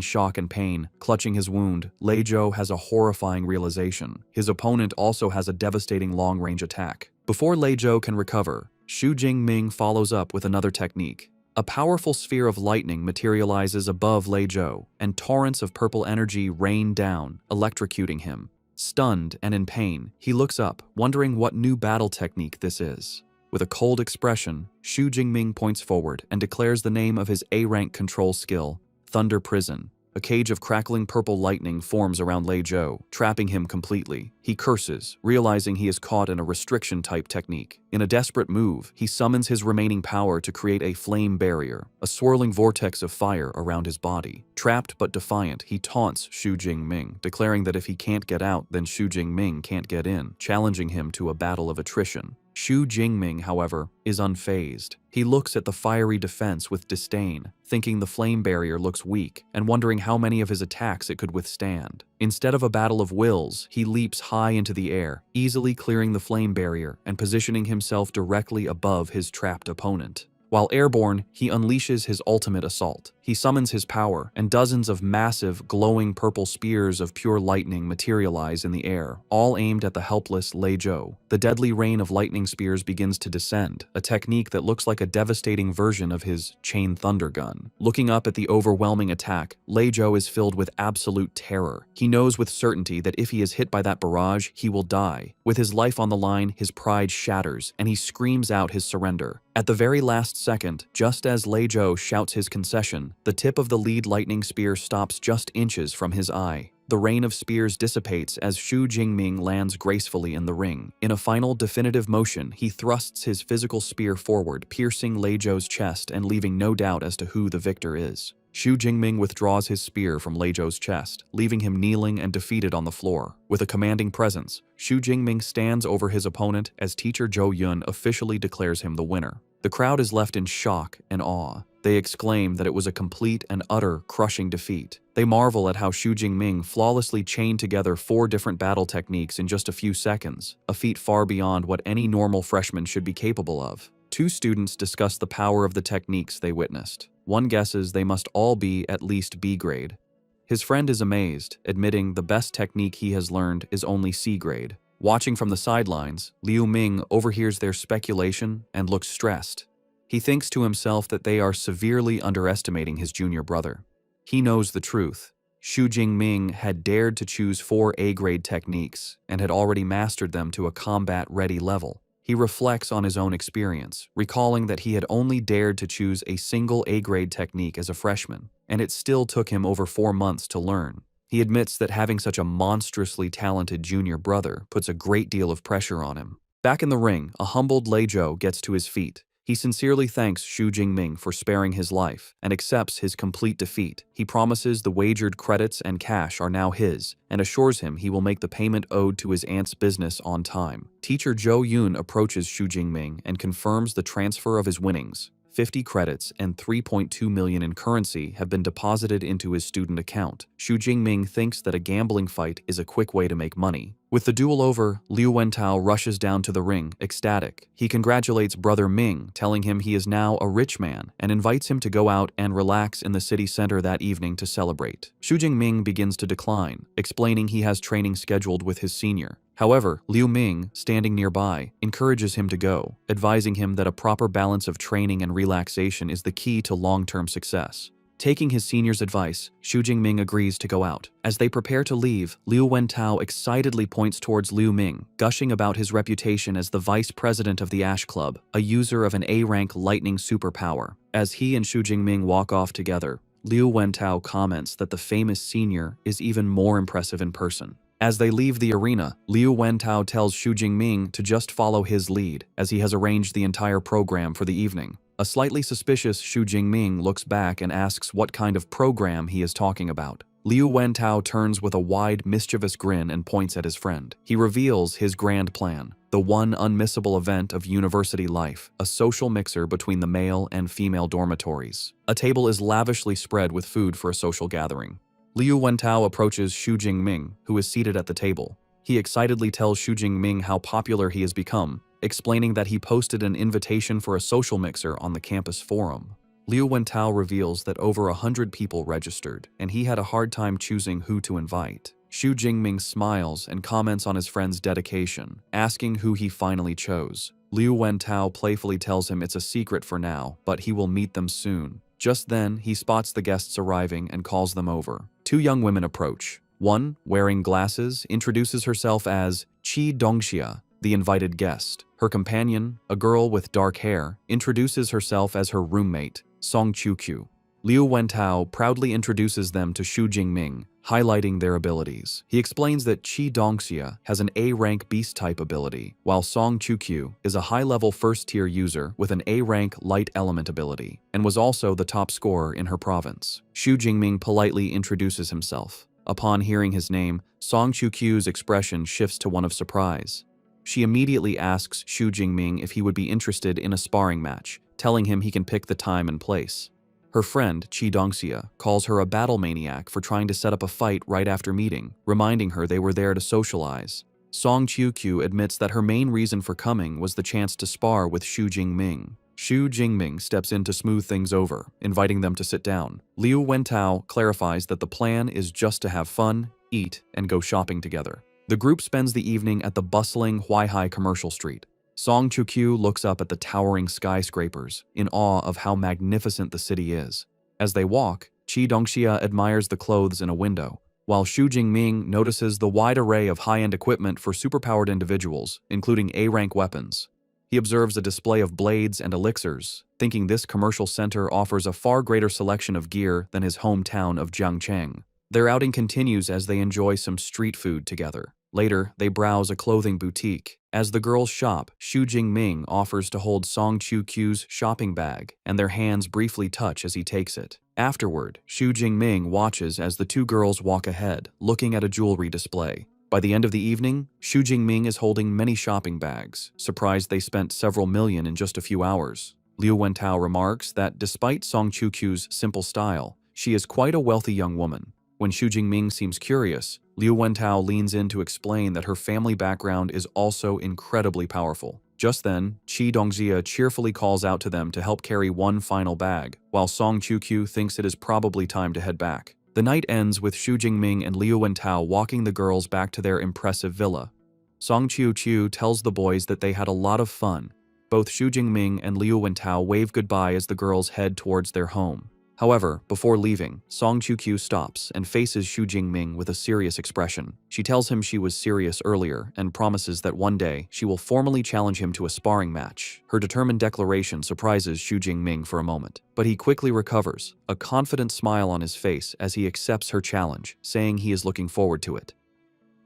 shock and pain, clutching his wound, Lei Zhou has a horrifying realization. His opponent also has a devastating long-range attack. Before Lei Zhou can recover, Xu Jingming follows up with another technique. A powerful sphere of lightning materializes above Lei Zhou, and torrents of purple energy rain down, electrocuting him. Stunned and in pain, he looks up, wondering what new battle technique this is. With a cold expression, Xu Jingming points forward and declares the name of his A-rank control skill, Thunder Prison. A cage of crackling purple lightning forms around Lei Zhou, trapping him completely. He curses, realizing he is caught in a restriction-type technique. In a desperate move, he summons his remaining power to create a flame barrier, a swirling vortex of fire around his body. Trapped but defiant, he taunts Xu Jingming, declaring that if he can't get out, then Xu Jingming can't get in, challenging him to a battle of attrition. Xu Jingming, however, is unfazed. He looks at the fiery defense with disdain, thinking the flame barrier looks weak, and wondering how many of his attacks it could withstand. Instead of a battle of wills, he leaps high into the air, easily clearing the flame barrier and positioning himself directly above his trapped opponent. While airborne, he unleashes his ultimate assault. He summons his power, and dozens of massive, glowing purple spears of pure lightning materialize in the air, all aimed at the helpless Lei Zhou. The deadly rain of lightning spears begins to descend, a technique that looks like a devastating version of his chain thunder gun. Looking up at the overwhelming attack, Lei Zhou is filled with absolute terror. He knows with certainty that if he is hit by that barrage, he will die. With his life on the line, his pride shatters, and he screams out his surrender. At the very last second, just as Lei Zhou shouts his concession, the tip of the lead lightning spear stops just inches from his eye. The rain of spears dissipates as Xu Jingming lands gracefully in the ring. In a final definitive motion, he thrusts his physical spear forward, piercing Lei Zhou's chest and leaving no doubt as to who the victor is. Xu Jingming withdraws his spear from Lei Zhou's chest, leaving him kneeling and defeated on the floor. With a commanding presence, Xu Jingming stands over his opponent as teacher Zhou Yun officially declares him the winner. The crowd is left in shock and awe. They exclaim that it was a complete and utter crushing defeat. They marvel at how Xu Jingming flawlessly chained together 4 different battle techniques in just a few seconds, a feat far beyond what any normal freshman should be capable of. 2 students discuss the power of the techniques they witnessed. One guesses they must all be at least B grade. His friend is amazed, admitting the best technique he has learned is only C grade. Watching from the sidelines, Liu Ming overhears their speculation and looks stressed. He thinks to himself that they are severely underestimating his junior brother. He knows the truth. Xu Jingming had dared to choose 4 A-grade techniques and had already mastered them to a combat-ready level. He reflects on his own experience, recalling that he had only dared to choose a single A-grade technique as a freshman, and it still took him over 4 months to learn. He admits that having such a monstrously talented junior brother puts a great deal of pressure on him. Back in the ring, a humbled Lei Zhou gets to his feet. He sincerely thanks Xu Jingming for sparing his life and accepts his complete defeat. He promises the wagered credits and cash are now his and assures him he will make the payment owed to his aunt's business on time. Teacher Zhou Yun approaches Xu Jingming and confirms the transfer of his winnings. 50 credits and 3.2 million in currency have been deposited into his student account. Xu Jingming thinks that a gambling fight is a quick way to make money. With the duel over, Liu Wentao rushes down to the ring, ecstatic. He congratulates brother Ming, telling him he is now a rich man, and invites him to go out and relax in the city center that evening to celebrate. Xu Jingming begins to decline, explaining he has training scheduled with his senior. However, Liu Ming, standing nearby, encourages him to go, advising him that a proper balance of training and relaxation is the key to long-term success. Taking his senior's advice, Xu Jingming agrees to go out. As they prepare to leave, Liu Wentao excitedly points towards Liu Ming, gushing about his reputation as the vice president of the Ash Club, a user of an A-rank lightning superpower. As he and Xu Jingming walk off together, Liu Wentao comments that the famous senior is even more impressive in person. As they leave the arena, Liu Wentao tells Xu Jingming to just follow his lead, as he has arranged the entire program for the evening. A slightly suspicious Xu Jingming looks back and asks what kind of program he is talking about. Liu Wentao turns with a wide, mischievous grin and points at his friend. He reveals his grand plan, the one unmissable event of university life, a social mixer between the male and female dormitories. A table is lavishly spread with food for a social gathering. Liu Wentao approaches Xu Jingming, who is seated at the table. He excitedly tells Xu Jingming how popular he has become, explaining that he posted an invitation for a social mixer on the campus forum. Liu Wentao reveals that over 100 people registered, and he had a hard time choosing who to invite. Xu Jingming smiles and comments on his friend's dedication, asking who he finally chose. Liu Wentao playfully tells him it's a secret for now, but he will meet them soon. Just then, he spots the guests arriving and calls them over. Two young women approach. One, wearing glasses, introduces herself as Qi Dongxia, the invited guest. Her companion, a girl with dark hair, introduces herself as her roommate, Song Qiuqiu. Liu Wentao proudly introduces them to Xu Jingming, highlighting their abilities. He explains that Qi Dongxia has an A-rank beast-type ability, while Song Qiuqiu is a high-level first-tier user with an A-rank light element ability, and was also the top scorer in her province. Xu Jingming politely introduces himself. Upon hearing his name, Song Qiuqiu's expression shifts to one of surprise. She immediately asks Xu Jingming if he would be interested in a sparring match, telling him he can pick the time and place. Her friend, Qi Dongxia, calls her a battle maniac for trying to set up a fight right after meeting, reminding her they were there to socialize. Song Qiuqiu admits that her main reason for coming was the chance to spar with Xu Jingming. Xu Jingming steps in to smooth things over, inviting them to sit down. Liu Wentao clarifies that the plan is just to have fun, eat, and go shopping together. The group spends the evening at the bustling Huaihai commercial street. Song Qiuqiu looks up at the towering skyscrapers, in awe of how magnificent the city is. As they walk, Qi Dongxia admires the clothes in a window, while Xu Jingming notices the wide array of high-end equipment for superpowered individuals, including A-rank weapons. He observes a display of blades and elixirs, thinking this commercial center offers a far greater selection of gear than his hometown of Jiangcheng. Their outing continues as they enjoy some street food together. Later, they browse a clothing boutique. As the girls shop, Xu Jingming offers to hold Song Qiuqiu's shopping bag, and their hands briefly touch as he takes it. Afterward, Xu Jingming watches as the two girls walk ahead, looking at a jewelry display. By the end of the evening, Xu Jingming is holding many shopping bags, surprised they spent several million in just a few hours. Liu Wentao remarks that despite Song Qiuqiu's simple style, she is quite a wealthy young woman. When Xu Jingming seems curious, Liu Wentao leans in to explain that her family background is also incredibly powerful. Just then, Qi Dongxia cheerfully calls out to them to help carry one final bag, while Song Qiuqiu thinks it is probably time to head back. The night ends with Xu Jingming and Liu Wentao walking the girls back to their impressive villa. Song Qiuqiu tells the boys that they had a lot of fun. Both Xu Jingming and Liu Wentao wave goodbye as the girls head towards their home. However, before leaving, Song Qiuqiu stops and faces Xu Jingming with a serious expression. She tells him she was serious earlier and promises that one day she will formally challenge him to a sparring match. Her determined declaration surprises Xu Jingming for a moment, but he quickly recovers, a confident smile on his face as he accepts her challenge, saying he is looking forward to it.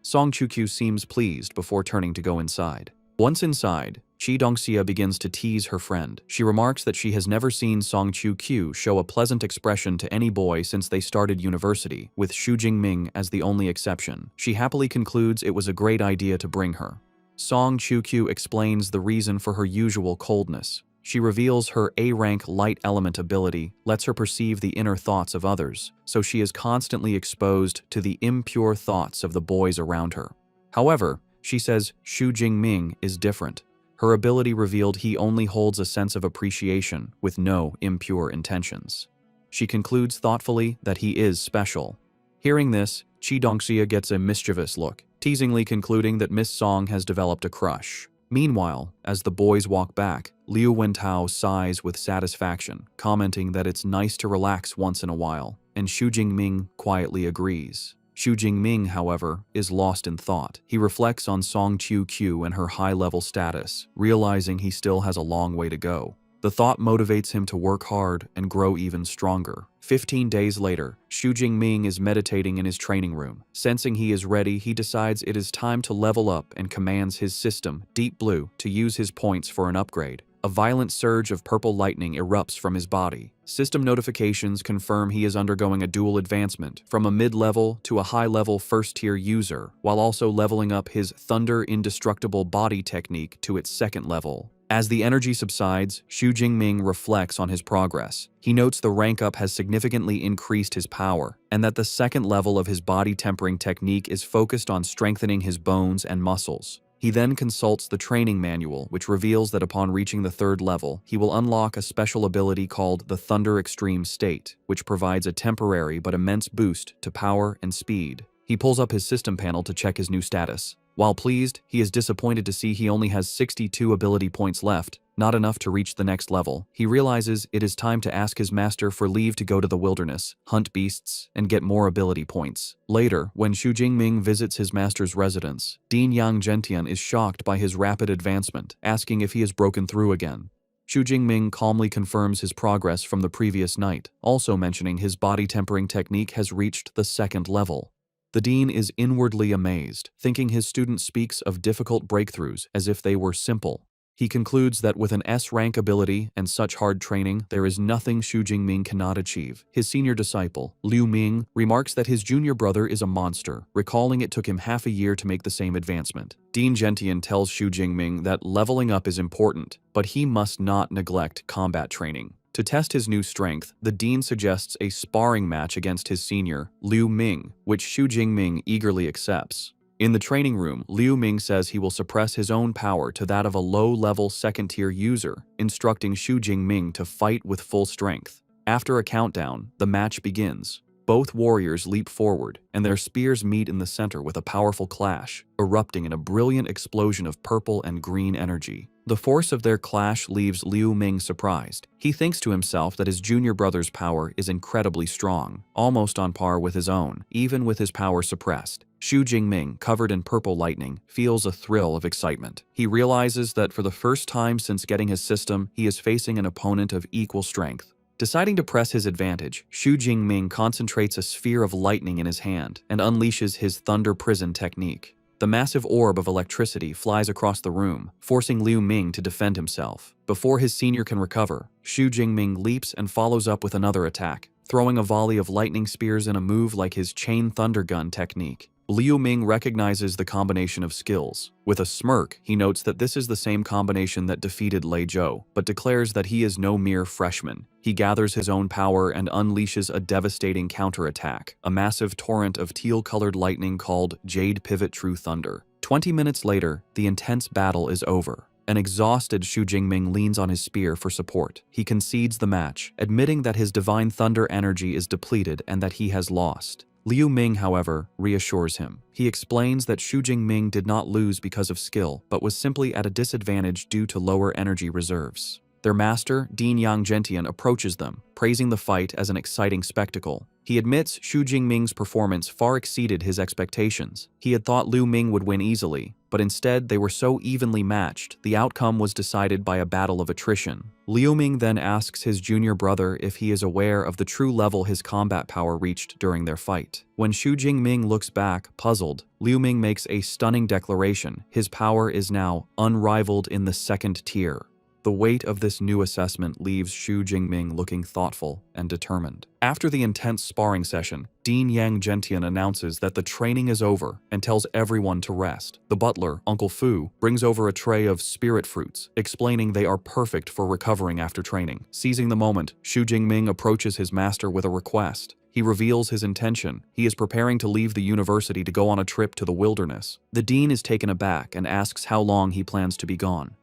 Song Qiuqiu seems pleased before turning to go inside. Once inside, Qi Dongxia begins to tease her friend. She remarks that she has never seen Song Qiuqiu show a pleasant expression to any boy since they started university, with Xu Jingming as the only exception. She happily concludes it was a great idea to bring her. Song Qiuqiu explains the reason for her usual coldness. She reveals her A-rank light element ability lets her perceive the inner thoughts of others, so she is constantly exposed to the impure thoughts of the boys around her. However, she says Xu Jingming is different. Her ability revealed he only holds a sense of appreciation with no impure intentions. She concludes thoughtfully that he is special. Hearing this, Qi Dongxia gets a mischievous look, teasingly concluding that Miss Song has developed a crush. Meanwhile, as the boys walk back, Liu Wentao sighs with satisfaction, commenting that it's nice to relax once in a while, and Xu Jingming quietly agrees. Xu Jingming, however, is lost in thought. He reflects on Song Qiuqiu and her high-level status, realizing he still has a long way to go. The thought motivates him to work hard and grow even stronger. 15 days later, Xu Jingming is meditating in his training room. Sensing he is ready, he decides it is time to level up and commands his system, Deep Blue, to use his points for an upgrade. A violent surge of purple lightning erupts from his body. System notifications confirm he is undergoing a dual advancement from a mid-level to a high-level first-tier user, while also leveling up his Thunder Indestructible Body technique to its second level. As the energy subsides, Xu Jingming reflects on his progress. He notes the rank up has significantly increased his power, and that the second level of his body tempering technique is focused on strengthening his bones and muscles. He then consults the training manual, which reveals that upon reaching the third level, he will unlock a special ability called the Thunder Extreme State, which provides a temporary but immense boost to power and speed. He pulls up his system panel to check his new status. While pleased, he is disappointed to see he only has 62 ability points left, not enough to reach the next level. He realizes it is time to ask his master for leave to go to the wilderness, hunt beasts, and get more ability points. Later, when Xu Jingming visits his master's residence, Dean Yang Gentian is shocked by his rapid advancement, asking if he has broken through again. Xu Jingming calmly confirms his progress from the previous night, also mentioning his body tempering technique has reached the second level. The dean is inwardly amazed, thinking his student speaks of difficult breakthroughs as if they were simple. He concludes that with an S-rank ability and such hard training, there is nothing Xu Jingming cannot achieve. His senior disciple, Liu Ming, remarks that his junior brother is a monster, recalling it took him half a year to make the same advancement. Dean Gentian tells Xu Jingming that leveling up is important, but he must not neglect combat training. To test his new strength, the dean suggests a sparring match against his senior, Liu Ming, which Xu Jingming eagerly accepts. In the training room, Liu Ming says he will suppress his own power to that of a low-level second-tier user, instructing Xu Jingming to fight with full strength. After a countdown, the match begins. Both warriors leap forward, and their spears meet in the center with a powerful clash, erupting in a brilliant explosion of purple and green energy. The force of their clash leaves Liu Ming surprised. He thinks to himself that his junior brother's power is incredibly strong, almost on par with his own, even with his power suppressed. Xu Jingming, covered in purple lightning, feels a thrill of excitement. He realizes that for the first time since getting his system, he is facing an opponent of equal strength. Deciding to press his advantage, Xu Jingming concentrates a sphere of lightning in his hand and unleashes his Thunder Prison technique. The massive orb of electricity flies across the room, forcing Liu Ming to defend himself. Before his senior can recover, Xu Jingming leaps and follows up with another attack, throwing a volley of lightning spears in a move like his Chain Thunder Gun technique. Liu Ming recognizes the combination of skills. With a smirk, he notes that this is the same combination that defeated Lei Zhou, but declares that he is no mere freshman. He gathers his own power and unleashes a devastating counterattack, a massive torrent of teal-colored lightning called Jade Pivot True Thunder. 20 minutes later, the intense battle is over. An exhausted Xu Jingming leans on his spear for support. He concedes the match, admitting that his divine thunder energy is depleted and that he has lost. Liu Ming, however, reassures him. He explains that Xu Jingming did not lose because of skill, but was simply at a disadvantage due to lower energy reserves. Their master, Dean Yang Gentian, approaches them, praising the fight as an exciting spectacle. He admits Xu Jingming's performance far exceeded his expectations. He had thought Liu Ming would win easily, but instead they were so evenly matched, the outcome was decided by a battle of attrition. Liu Ming then asks his junior brother if he is aware of the true level his combat power reached during their fight. When Xu Jingming looks back, puzzled, Liu Ming makes a stunning declaration. His power is now unrivaled in the second tier. The weight of this new assessment leaves Xu Jingming looking thoughtful and determined. After the intense sparring session, Dean Yang Gentian announces that the training is over and tells everyone to rest. The butler, Uncle Fu, brings over a tray of spirit fruits, explaining they are perfect for recovering after training. Seizing the moment, Xu Jingming approaches his master with a request. He reveals his intention. He is preparing to leave the university to go on a trip to the wilderness. The dean is taken aback and asks how long he plans to be gone.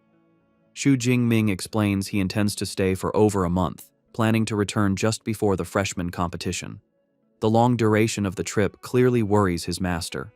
Xu Jingming explains he intends to stay for over a month, planning to return just before the freshman competition. The long duration of the trip clearly worries his master.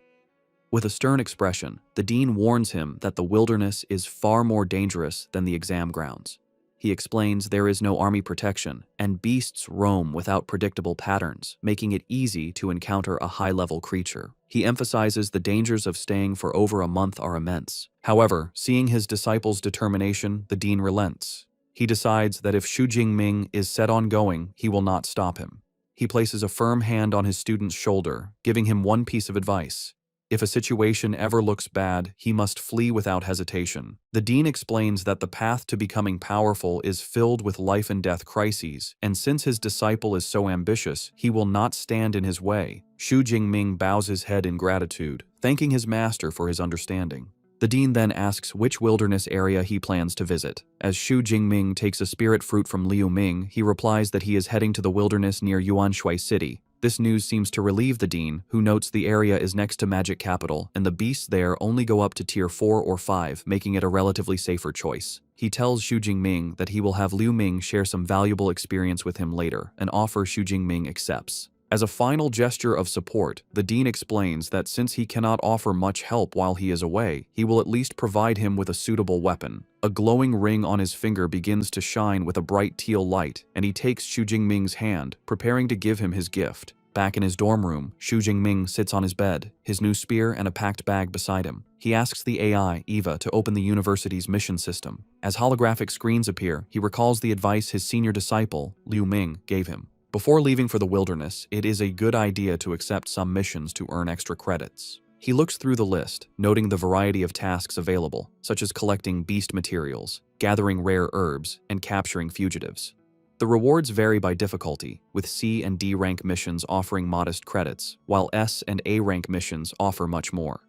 With a stern expression, the dean warns him that the wilderness is far more dangerous than the exam grounds. He explains there is no army protection, and beasts roam without predictable patterns, making it easy to encounter a high-level creature. He emphasizes the dangers of staying for over a month are immense. However, seeing his disciple's determination, the dean relents. He decides that if Xu Jingming is set on going, he will not stop him. He places a firm hand on his student's shoulder, giving him one piece of advice. If a situation ever looks bad, he must flee without hesitation. The dean explains that the path to becoming powerful is filled with life and death crises, and since his disciple is so ambitious, he will not stand in his way. Xu Jingming bows his head in gratitude, thanking his master for his understanding. The dean then asks which wilderness area he plans to visit. As Xu Jingming takes a spirit fruit from Liu Ming, he replies that he is heading to the wilderness near Yuanshui City. This news seems to relieve the dean, who notes the area is next to Magic Capital, and the beasts there only go up to tier 4 or 5, making it a relatively safer choice. He tells Xu Jingming that he will have Liu Ming share some valuable experience with him later, an offer Xu Jingming accepts. As a final gesture of support, the dean explains that since he cannot offer much help while he is away, he will at least provide him with a suitable weapon. A glowing ring on his finger begins to shine with a bright teal light, and he takes Xu Jingming's hand, preparing to give him his gift. Back in his dorm room, Xu Jingming sits on his bed, his new spear and a packed bag beside him. He asks the AI, Eva, to open the university's mission system. As holographic screens appear, he recalls the advice his senior disciple, Liu Ming, gave him. Before leaving for the wilderness, it is a good idea to accept some missions to earn extra credits. He looks through the list, noting the variety of tasks available, such as collecting beast materials, gathering rare herbs, and capturing fugitives. The rewards vary by difficulty, with C and D rank missions offering modest credits, while S and A rank missions offer much more.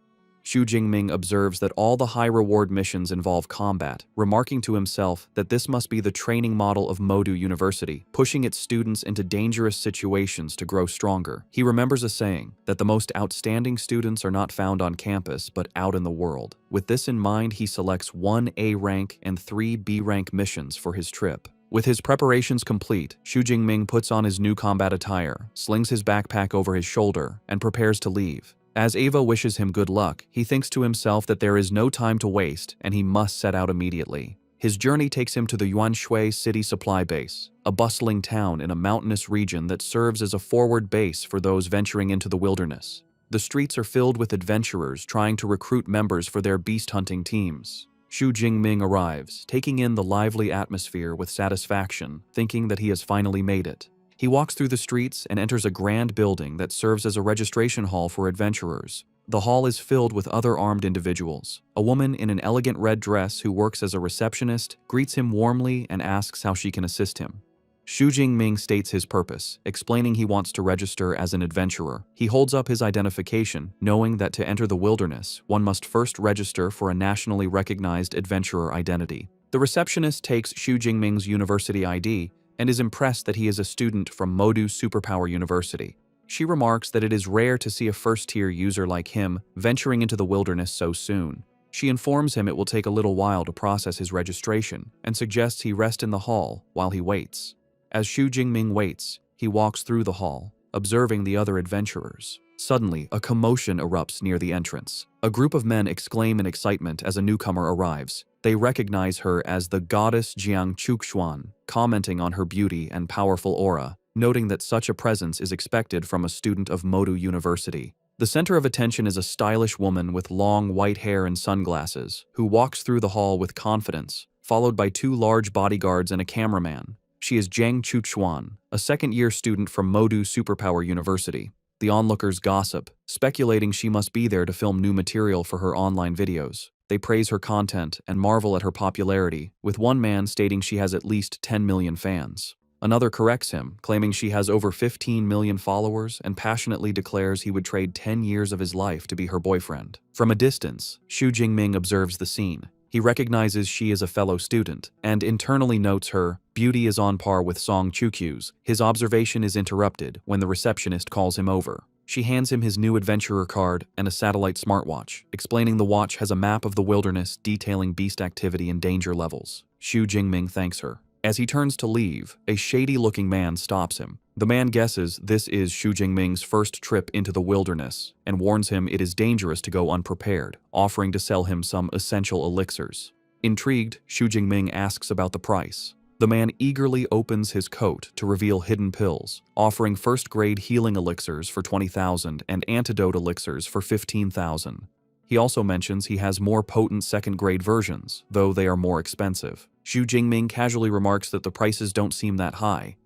Xu Jingming observes that all the high-reward missions involve combat, remarking to himself that this must be the training model of Modu University, pushing its students into dangerous situations to grow stronger. He remembers a saying that the most outstanding students are not found on campus but out in the world. With this in mind, he selects 1 A rank and 3 B rank missions for his trip. With his preparations complete, Xu Jingming puts on his new combat attire, slings his backpack over his shoulder, and prepares to leave. As Eva wishes him good luck, he thinks to himself that there is no time to waste and he must set out immediately. His journey takes him to the Yuanshui City Supply Base, a bustling town in a mountainous region that serves as a forward base for those venturing into the wilderness. The streets are filled with adventurers trying to recruit members for their beast hunting teams. Xu Jingming arrives, taking in the lively atmosphere with satisfaction, thinking that he has finally made it. He walks through the streets and enters a grand building that serves as a registration hall for adventurers. The hall is filled with other armed individuals. A woman in an elegant red dress who works as a receptionist greets him warmly and asks how she can assist him. Xu Jingming states his purpose, explaining he wants to register as an adventurer. He holds up his identification, knowing that to enter the wilderness, one must first register for a nationally recognized adventurer identity. The receptionist takes Xu Jingming's university ID and is impressed that he is a student from Modu Superpower University. She remarks that it is rare to see a first-tier user like him venturing into the wilderness so soon. She informs him it will take a little while to process his registration and suggests he rest in the hall while he waits. As Xu Jingming waits, he walks through the hall, observing the other adventurers. Suddenly, a commotion erupts near the entrance. A group of men exclaim in excitement as a newcomer arrives. They recognize her as the goddess Jiang Chuxuan, commenting on her beauty and powerful aura, noting that such a presence is expected from a student of Modu University. The center of attention is a stylish woman with long white hair and sunglasses, who walks through the hall with confidence, followed by 2 large bodyguards and a cameraman. She is Jiang Chuxuan, a second-year student from Modu Superpower University. The onlookers gossip, speculating she must be there to film new material for her online videos. They praise her content and marvel at her popularity, with one man stating she has at least 10 million fans. Another corrects him, claiming she has over 15 million followers and passionately declares he would trade 10 years of his life to be her boyfriend. From a distance, Xu Jingming observes the scene. He recognizes she is a fellow student, and internally notes her beauty is on par with Song Chukyu's. His observation is interrupted when the receptionist calls him over. She hands him his new adventurer card and a satellite smartwatch, explaining the watch has a map of the wilderness detailing beast activity and danger levels. Xu Jingming thanks her. As he turns to leave, a shady-looking man stops him. The man guesses this is Xu Jingming's first trip into the wilderness and warns him it is dangerous to go unprepared, offering to sell him some essential elixirs. Intrigued, Xu Jingming asks about the price. The man eagerly opens his coat to reveal hidden pills, offering first-grade healing elixirs for 20,000 and antidote elixirs for 15,000. He also mentions he has more potent second-grade versions, though they are more expensive. Xu Jingming casually remarks that the prices don't seem that high.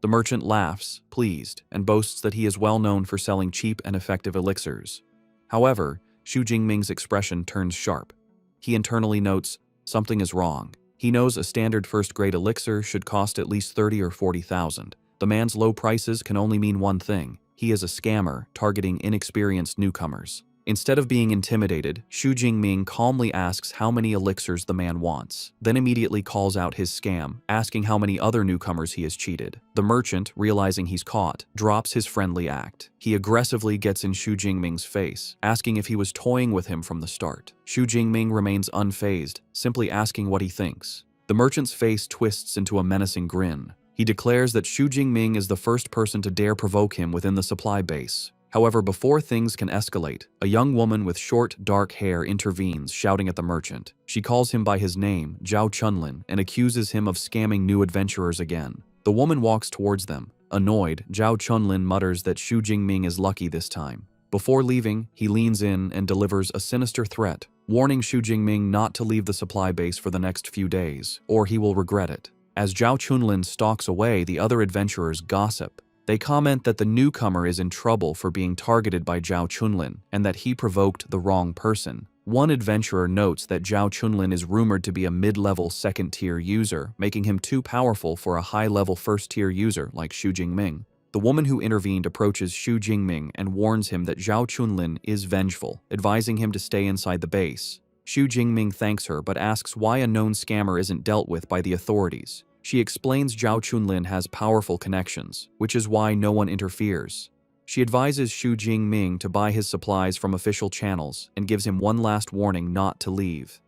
The merchant laughs, pleased, and boasts that he is well known for selling cheap and effective elixirs. However, Xu Jingming's expression turns sharp. He internally notes, something is wrong. He knows a standard first-grade elixir should cost at least 30 or 40,000. The man's low prices can only mean one thing. He is a scammer targeting inexperienced newcomers. Instead of being intimidated, Xu Jingming calmly asks how many elixirs the man wants, then immediately calls out his scam, asking how many other newcomers he has cheated. The merchant, realizing he's caught, drops his friendly act. He aggressively gets in Xu Jingming's face, asking if he was toying with him from the start. Xu Jingming remains unfazed, simply asking what he thinks. The merchant's face twists into a menacing grin. He declares that Xu Jingming is the first person to dare provoke him within the supply base. However, before things can escalate, a young woman with short, dark hair intervenes, shouting at the merchant. She calls him by his name, Zhao Chunlin, and accuses him of scamming new adventurers again. The woman walks towards them. Annoyed, Zhao Chunlin mutters that Xu Jingming is lucky this time. Before leaving, he leans in and delivers a sinister threat, warning Xu Jingming not to leave the supply base for the next few days, or he will regret it. As Zhao Chunlin stalks away, the other adventurers gossip. They comment that the newcomer is in trouble for being targeted by Zhao Chunlin and that he provoked the wrong person. One adventurer notes that Zhao Chunlin is rumored to be a mid-level second-tier user, making him too powerful for a high-level first-tier user like Xu Jingming. The woman who intervened approaches Xu Jingming and warns him that Zhao Chunlin is vengeful, advising him to stay inside the base. Xu Jingming thanks her but asks why a known scammer isn't dealt with by the authorities. She explains Zhao Chunlin has powerful connections, which is why no one interferes. She advises Xu Jingming to buy his supplies from official channels and gives him one last warning not to leave.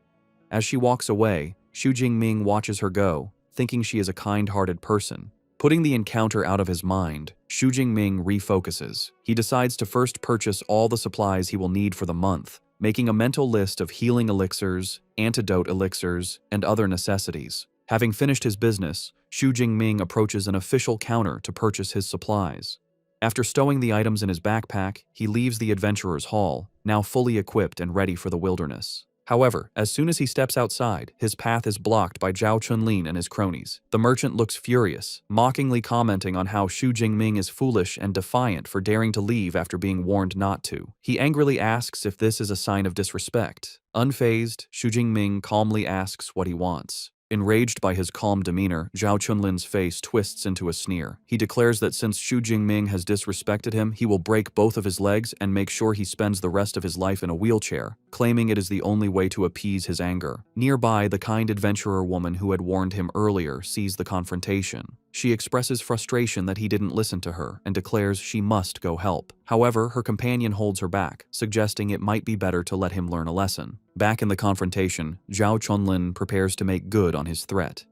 As she walks away, Xu Jingming watches her go, thinking she is a kind-hearted person. Putting the encounter out of his mind, Xu Jingming refocuses. He decides to first purchase all the supplies he will need for the month, making a mental list of healing elixirs, antidote elixirs, and other necessities. Having finished his business, Xu Jingming approaches an official counter to purchase his supplies. After stowing the items in his backpack, he leaves the adventurer's hall, now fully equipped and ready for the wilderness. However, as soon as he steps outside, his path is blocked by Zhao Chunlin and his cronies. The merchant looks furious, mockingly commenting on how Xu Jingming is foolish and defiant for daring to leave after being warned not to. He angrily asks if this is a sign of disrespect. Unfazed, Xu Jingming calmly asks what he wants. Enraged by his calm demeanor, Zhao Chunlin's face twists into a sneer. He declares that since Xu Jingming has disrespected him, he will break both of his legs and make sure he spends the rest of his life in a wheelchair, claiming it is the only way to appease his anger. Nearby, the kind adventurer woman who had warned him earlier sees the confrontation. She expresses frustration that he didn't listen to her and declares she must go help. However, her companion holds her back, suggesting it might be better to let him learn a lesson. Back in the confrontation, Zhao Chunlin prepares to make good on his threat.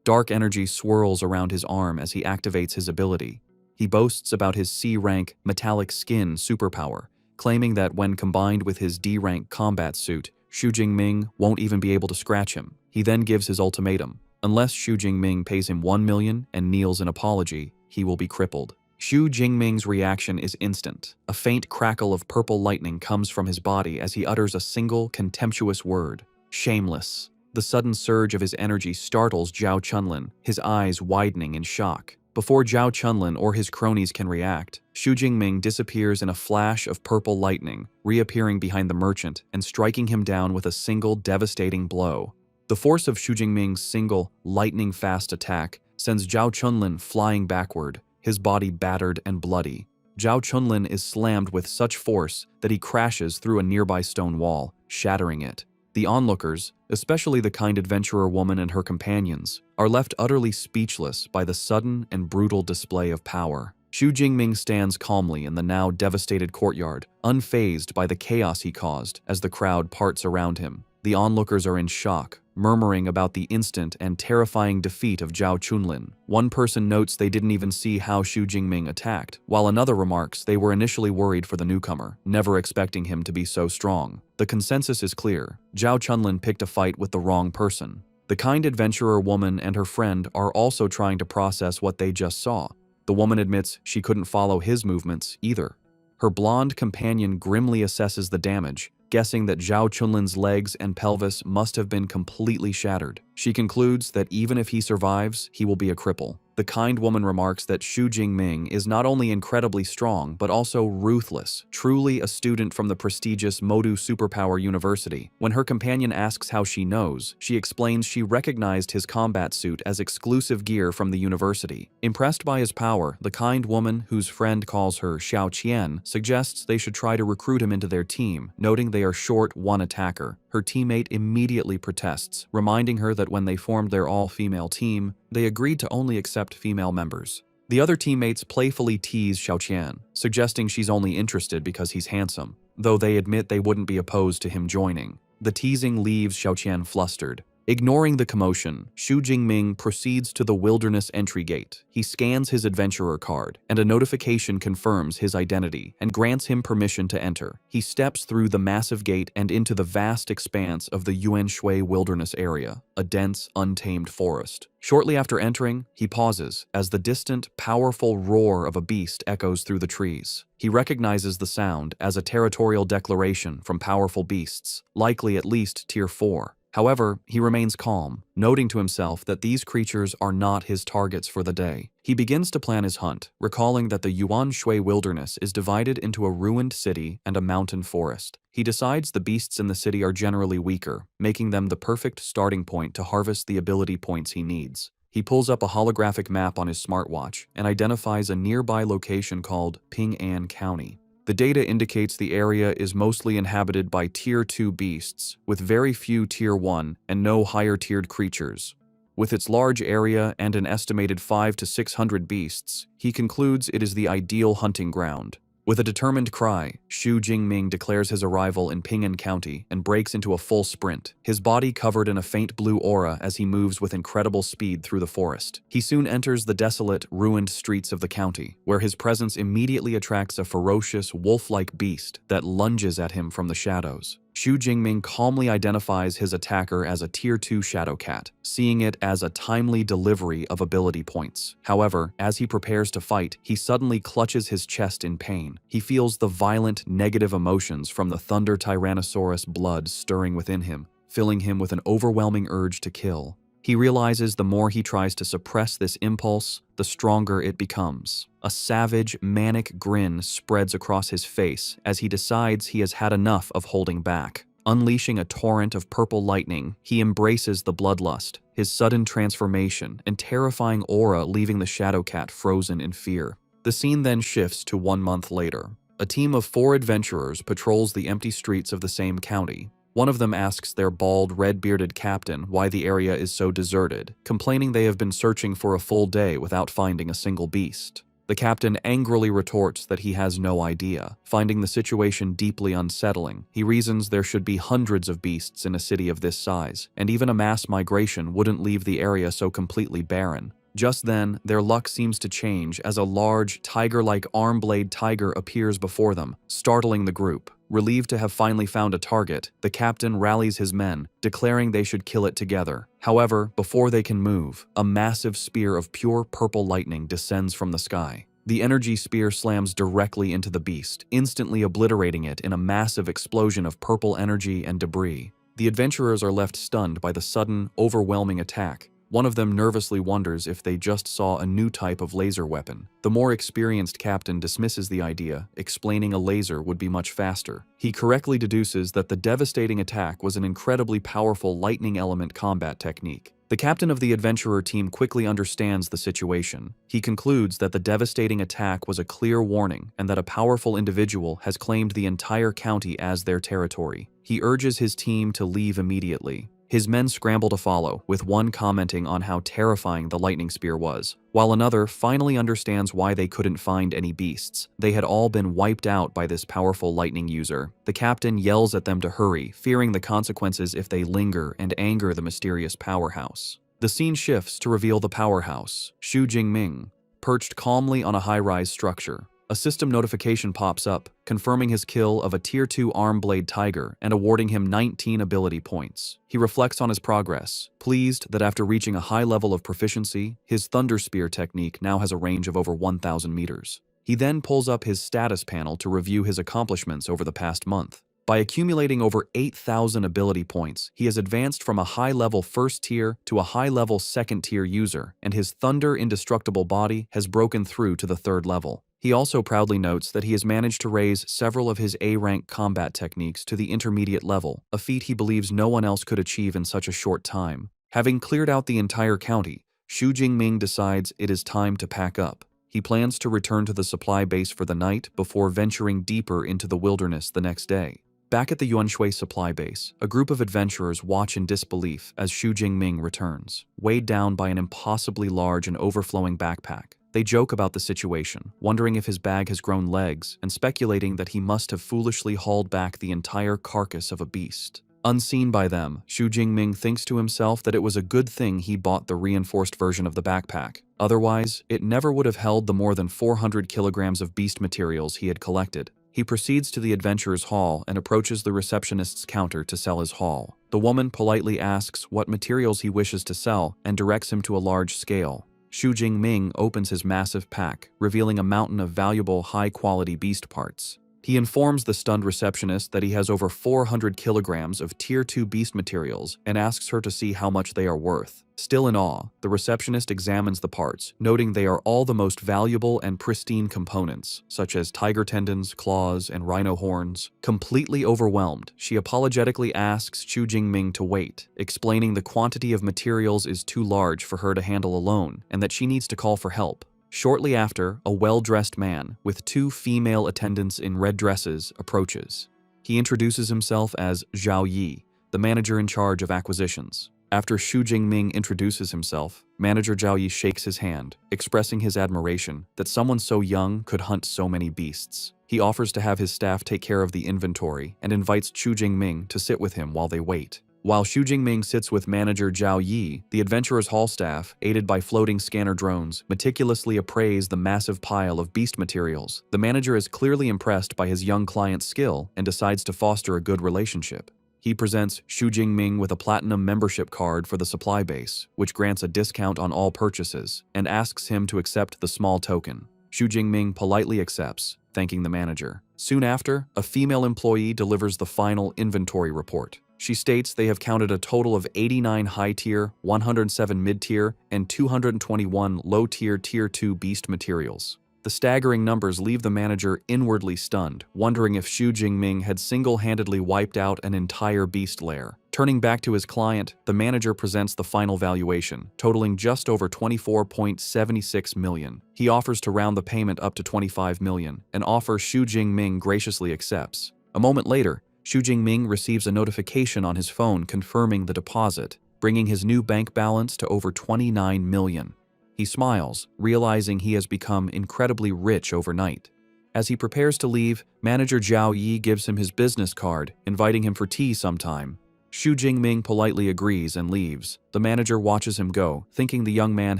Dark energy swirls around his arm as he activates his ability. He boasts about his C-rank metallic skin superpower, claiming that when combined with his D-rank combat suit, Xu Jingming won't even be able to scratch him. He then gives his ultimatum. Unless Xu Jingming pays him 1 million and kneels in apology, he will be crippled. Xu Jingming's reaction is instant. A faint crackle of purple lightning comes from his body as he utters a single, contemptuous word. Shameless. The sudden surge of his energy startles Zhao Chunlin, his eyes widening in shock. Before Zhao Chunlin or his cronies can react, Xu Jingming disappears in a flash of purple lightning, reappearing behind the merchant and striking him down with a single devastating blow. The force of Xu Jingming's single, lightning-fast attack sends Zhao Chunlin flying backward, his body battered and bloody. Zhao Chunlin is slammed with such force that he crashes through a nearby stone wall, shattering it. The onlookers, especially the kind adventurer woman and her companions, are left utterly speechless by the sudden and brutal display of power. Xu Jingming stands calmly in the now devastated courtyard, unfazed by the chaos he caused as the crowd parts around him. The onlookers are in shock, murmuring about the instant and terrifying defeat of Zhao Chunlin. One person notes they didn't even see how Xu Jingming attacked, while another remarks they were initially worried for the newcomer, never expecting him to be so strong. The consensus is clear. Zhao Chunlin picked a fight with the wrong person. The kind adventurer woman and her friend are also trying to process what they just saw. The woman admits she couldn't follow his movements either. Her blonde companion grimly assesses the damage, guessing that Zhao Chunlin's legs and pelvis must have been completely shattered. She concludes that even if he survives, he will be a cripple. The kind woman remarks that Xu Jingming is not only incredibly strong, but also ruthless, truly a student from the prestigious Modu Superpower University. When her companion asks how she knows, she explains she recognized his combat suit as exclusive gear from the university. Impressed by his power, the kind woman, whose friend calls her Xiao Qian, suggests they should try to recruit him into their team, noting they are short one attacker. Her teammate immediately protests, reminding her that when they formed their all-female team, they agreed to only accept female members. The other teammates playfully tease Xiaoqian, suggesting she's only interested because he's handsome, though they admit they wouldn't be opposed to him joining. The teasing leaves Xiaoqian flustered. Ignoring the commotion, Xu Jingming proceeds to the wilderness entry gate. He scans his adventurer card, and a notification confirms his identity and grants him permission to enter. He steps through the massive gate and into the vast expanse of the Yuanshui wilderness area, a dense, untamed forest. Shortly after entering, he pauses as the distant, powerful roar of a beast echoes through the trees. He recognizes the sound as a territorial declaration from powerful beasts, likely at least Tier 4. However, he remains calm, noting to himself that these creatures are not his targets for the day. He begins to plan his hunt, recalling that the Yuan Shui wilderness is divided into a ruined city and a mountain forest. He decides the beasts in the city are generally weaker, making them the perfect starting point to harvest the ability points he needs. He pulls up a holographic map on his smartwatch and identifies a nearby location called Ping'an County. The data indicates the area is mostly inhabited by Tier 2 beasts, with very few Tier 1 and no higher-tiered creatures. With its large area and an estimated 500 to 600 beasts, he concludes it is the ideal hunting ground. With a determined cry, Xu Jingming declares his arrival in Ping'an County and breaks into a full sprint, his body covered in a faint blue aura as he moves with incredible speed through the forest. He soon enters the desolate, ruined streets of the county, where his presence immediately attracts a ferocious, wolf-like beast that lunges at him from the shadows. Xu Jingming calmly identifies his attacker as a Tier 2 Shadow Cat, seeing it as a timely delivery of ability points. However, as he prepares to fight, he suddenly clutches his chest in pain. He feels the violent, negative emotions from the Thunder Tyrannosaurus blood stirring within him, filling him with an overwhelming urge to kill. He realizes the more he tries to suppress this impulse, the stronger it becomes. A savage, manic grin spreads across his face as he decides he has had enough of holding back. Unleashing a torrent of purple lightning, he embraces the bloodlust, his sudden transformation, and terrifying aura leaving the Shadow Cat frozen in fear. The scene then shifts to 1 month later. A team of 4 adventurers patrols the empty streets of the same county. One of them asks their bald, red-bearded captain why the area is so deserted, complaining they have been searching for a full day without finding a single beast. The captain angrily retorts that he has no idea. Finding the situation deeply unsettling, he reasons there should be hundreds of beasts in a city of this size, and even a mass migration wouldn't leave the area so completely barren. Just then, their luck seems to change as a large, tiger-like arm-blade tiger appears before them, startling the group. Relieved to have finally found a target, the captain rallies his men, declaring they should kill it together. However, before they can move, a massive spear of pure purple lightning descends from the sky. The energy spear slams directly into the beast, instantly obliterating it in a massive explosion of purple energy and debris. The adventurers are left stunned by the sudden, overwhelming attack. One of them nervously wonders if they just saw a new type of laser weapon. The more experienced captain dismisses the idea, explaining a laser would be much faster. He correctly deduces that the devastating attack was an incredibly powerful lightning element combat technique. The captain of the adventurer team quickly understands the situation. He concludes that the devastating attack was a clear warning and that a powerful individual has claimed the entire county as their territory. He urges his team to leave immediately. His men scramble to follow, with one commenting on how terrifying the lightning spear was, while another finally understands why they couldn't find any beasts. They had all been wiped out by this powerful lightning user. The captain yells at them to hurry, fearing the consequences if they linger and anger the mysterious powerhouse. The scene shifts to reveal the powerhouse, Xu Jingming, perched calmly on a high-rise structure. A system notification pops up, confirming his kill of a Tier 2 arm-blade tiger and awarding him 19 ability points. He reflects on his progress, pleased that after reaching a high level of proficiency, his Thunder Spear technique now has a range of over 1,000 meters. He then pulls up his status panel to review his accomplishments over the past month. By accumulating over 8,000 ability points, he has advanced from a high-level first tier to a high-level second tier user, and his thunder indestructible body has broken through to the third level. He also proudly notes that he has managed to raise several of his A-rank combat techniques to the intermediate level, a feat he believes no one else could achieve in such a short time. Having cleared out the entire county, Xu Jingming decides it is time to pack up. He plans to return to the supply base for the night before venturing deeper into the wilderness the next day. Back at the Yuanshui supply base, a group of adventurers watch in disbelief as Xu Jingming returns, weighed down by an impossibly large and overflowing backpack. They joke about the situation, wondering if his bag has grown legs, and speculating that he must have foolishly hauled back the entire carcass of a beast. Unseen by them, Xu Jingming thinks to himself that it was a good thing he bought the reinforced version of the backpack. Otherwise, it never would have held the more than 400 kilograms of beast materials he had collected. He proceeds to the adventurer's hall and approaches the receptionist's counter to sell his haul. The woman politely asks what materials he wishes to sell and directs him to a large scale. Xu Jingming opens his massive pack, revealing a mountain of valuable, high-quality beast parts. He informs the stunned receptionist that he has over 400 kilograms of Tier 2 beast materials and asks her to see how much they are worth. Still in awe, the receptionist examines the parts, noting they are all the most valuable and pristine components, such as tiger tendons, claws, and rhino horns. Completely overwhelmed, she apologetically asks Xu Jingming to wait, explaining the quantity of materials is too large for her to handle alone and that she needs to call for help. Shortly after, a well-dressed man, with 2 female attendants in red dresses, approaches. He introduces himself as Zhao Yi, the manager in charge of acquisitions. After Xu Jingming introduces himself, Manager Zhao Yi shakes his hand, expressing his admiration that someone so young could hunt so many beasts. He offers to have his staff take care of the inventory and invites Xu Jingming to sit with him while they wait. While Xu Jingming sits with manager Zhao Yi, the adventurer's hall staff, aided by floating scanner drones, meticulously appraise the massive pile of beast materials. The manager is clearly impressed by his young client's skill and decides to foster a good relationship. He presents Xu Jingming with a platinum membership card for the supply base, which grants a discount on all purchases, and asks him to accept the small token. Xu Jingming politely accepts, thanking the manager. Soon after, a female employee delivers the final inventory report. She states they have counted a total of 89 high-tier, 107 mid-tier, and 221 low-tier Tier 2 beast materials. The staggering numbers leave the manager inwardly stunned, wondering if Xu Jingming had single-handedly wiped out an entire beast lair. Turning back to his client, the manager presents the final valuation, totaling just over 24.76 million. He offers to round the payment up to 25 million, an offer Xu Jingming graciously accepts. A moment later, Xu Jingming receives a notification on his phone confirming the deposit, bringing his new bank balance to over 29 million. He smiles, realizing he has become incredibly rich overnight. As he prepares to leave, manager Zhao Yi gives him his business card, inviting him for tea sometime. Xu Jingming politely agrees and leaves. The manager watches him go, thinking the young man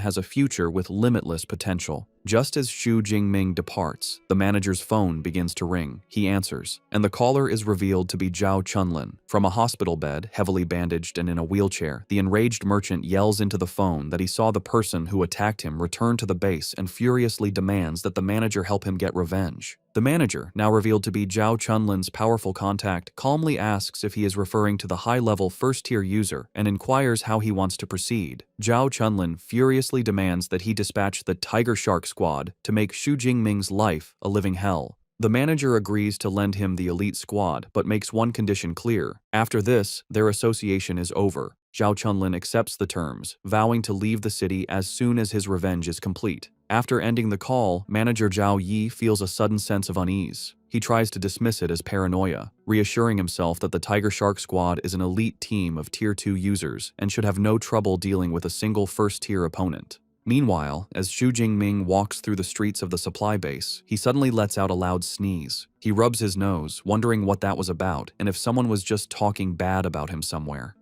has a future with limitless potential. Just as Xu Jingming departs, the manager's phone begins to ring. He answers, and the caller is revealed to be Zhao Chunlin. From a hospital bed, heavily bandaged and in a wheelchair, the enraged merchant yells into the phone that he saw the person who attacked him return to the base and furiously demands that the manager help him get revenge. The manager, now revealed to be Zhao Chunlin's powerful contact, calmly asks if he is referring to the high-level first-tier user and inquires how he wants to proceed. Zhao Chunlin furiously demands that he dispatch the Tiger Shark Squad to make Xu Jingming's life a living hell. The manager agrees to lend him the elite squad, but makes one condition clear. After this, their association is over. Zhao Chunlin accepts the terms, vowing to leave the city as soon as his revenge is complete. After ending the call, manager Zhao Yi feels a sudden sense of unease. He tries to dismiss it as paranoia, reassuring himself that the Tiger Shark Squad is an elite team of Tier 2 users and should have no trouble dealing with a single first-tier opponent. Meanwhile, as Xu Jingming walks through the streets of the supply base, he suddenly lets out a loud sneeze. He rubs his nose, wondering what that was about and if someone was just talking bad about him somewhere.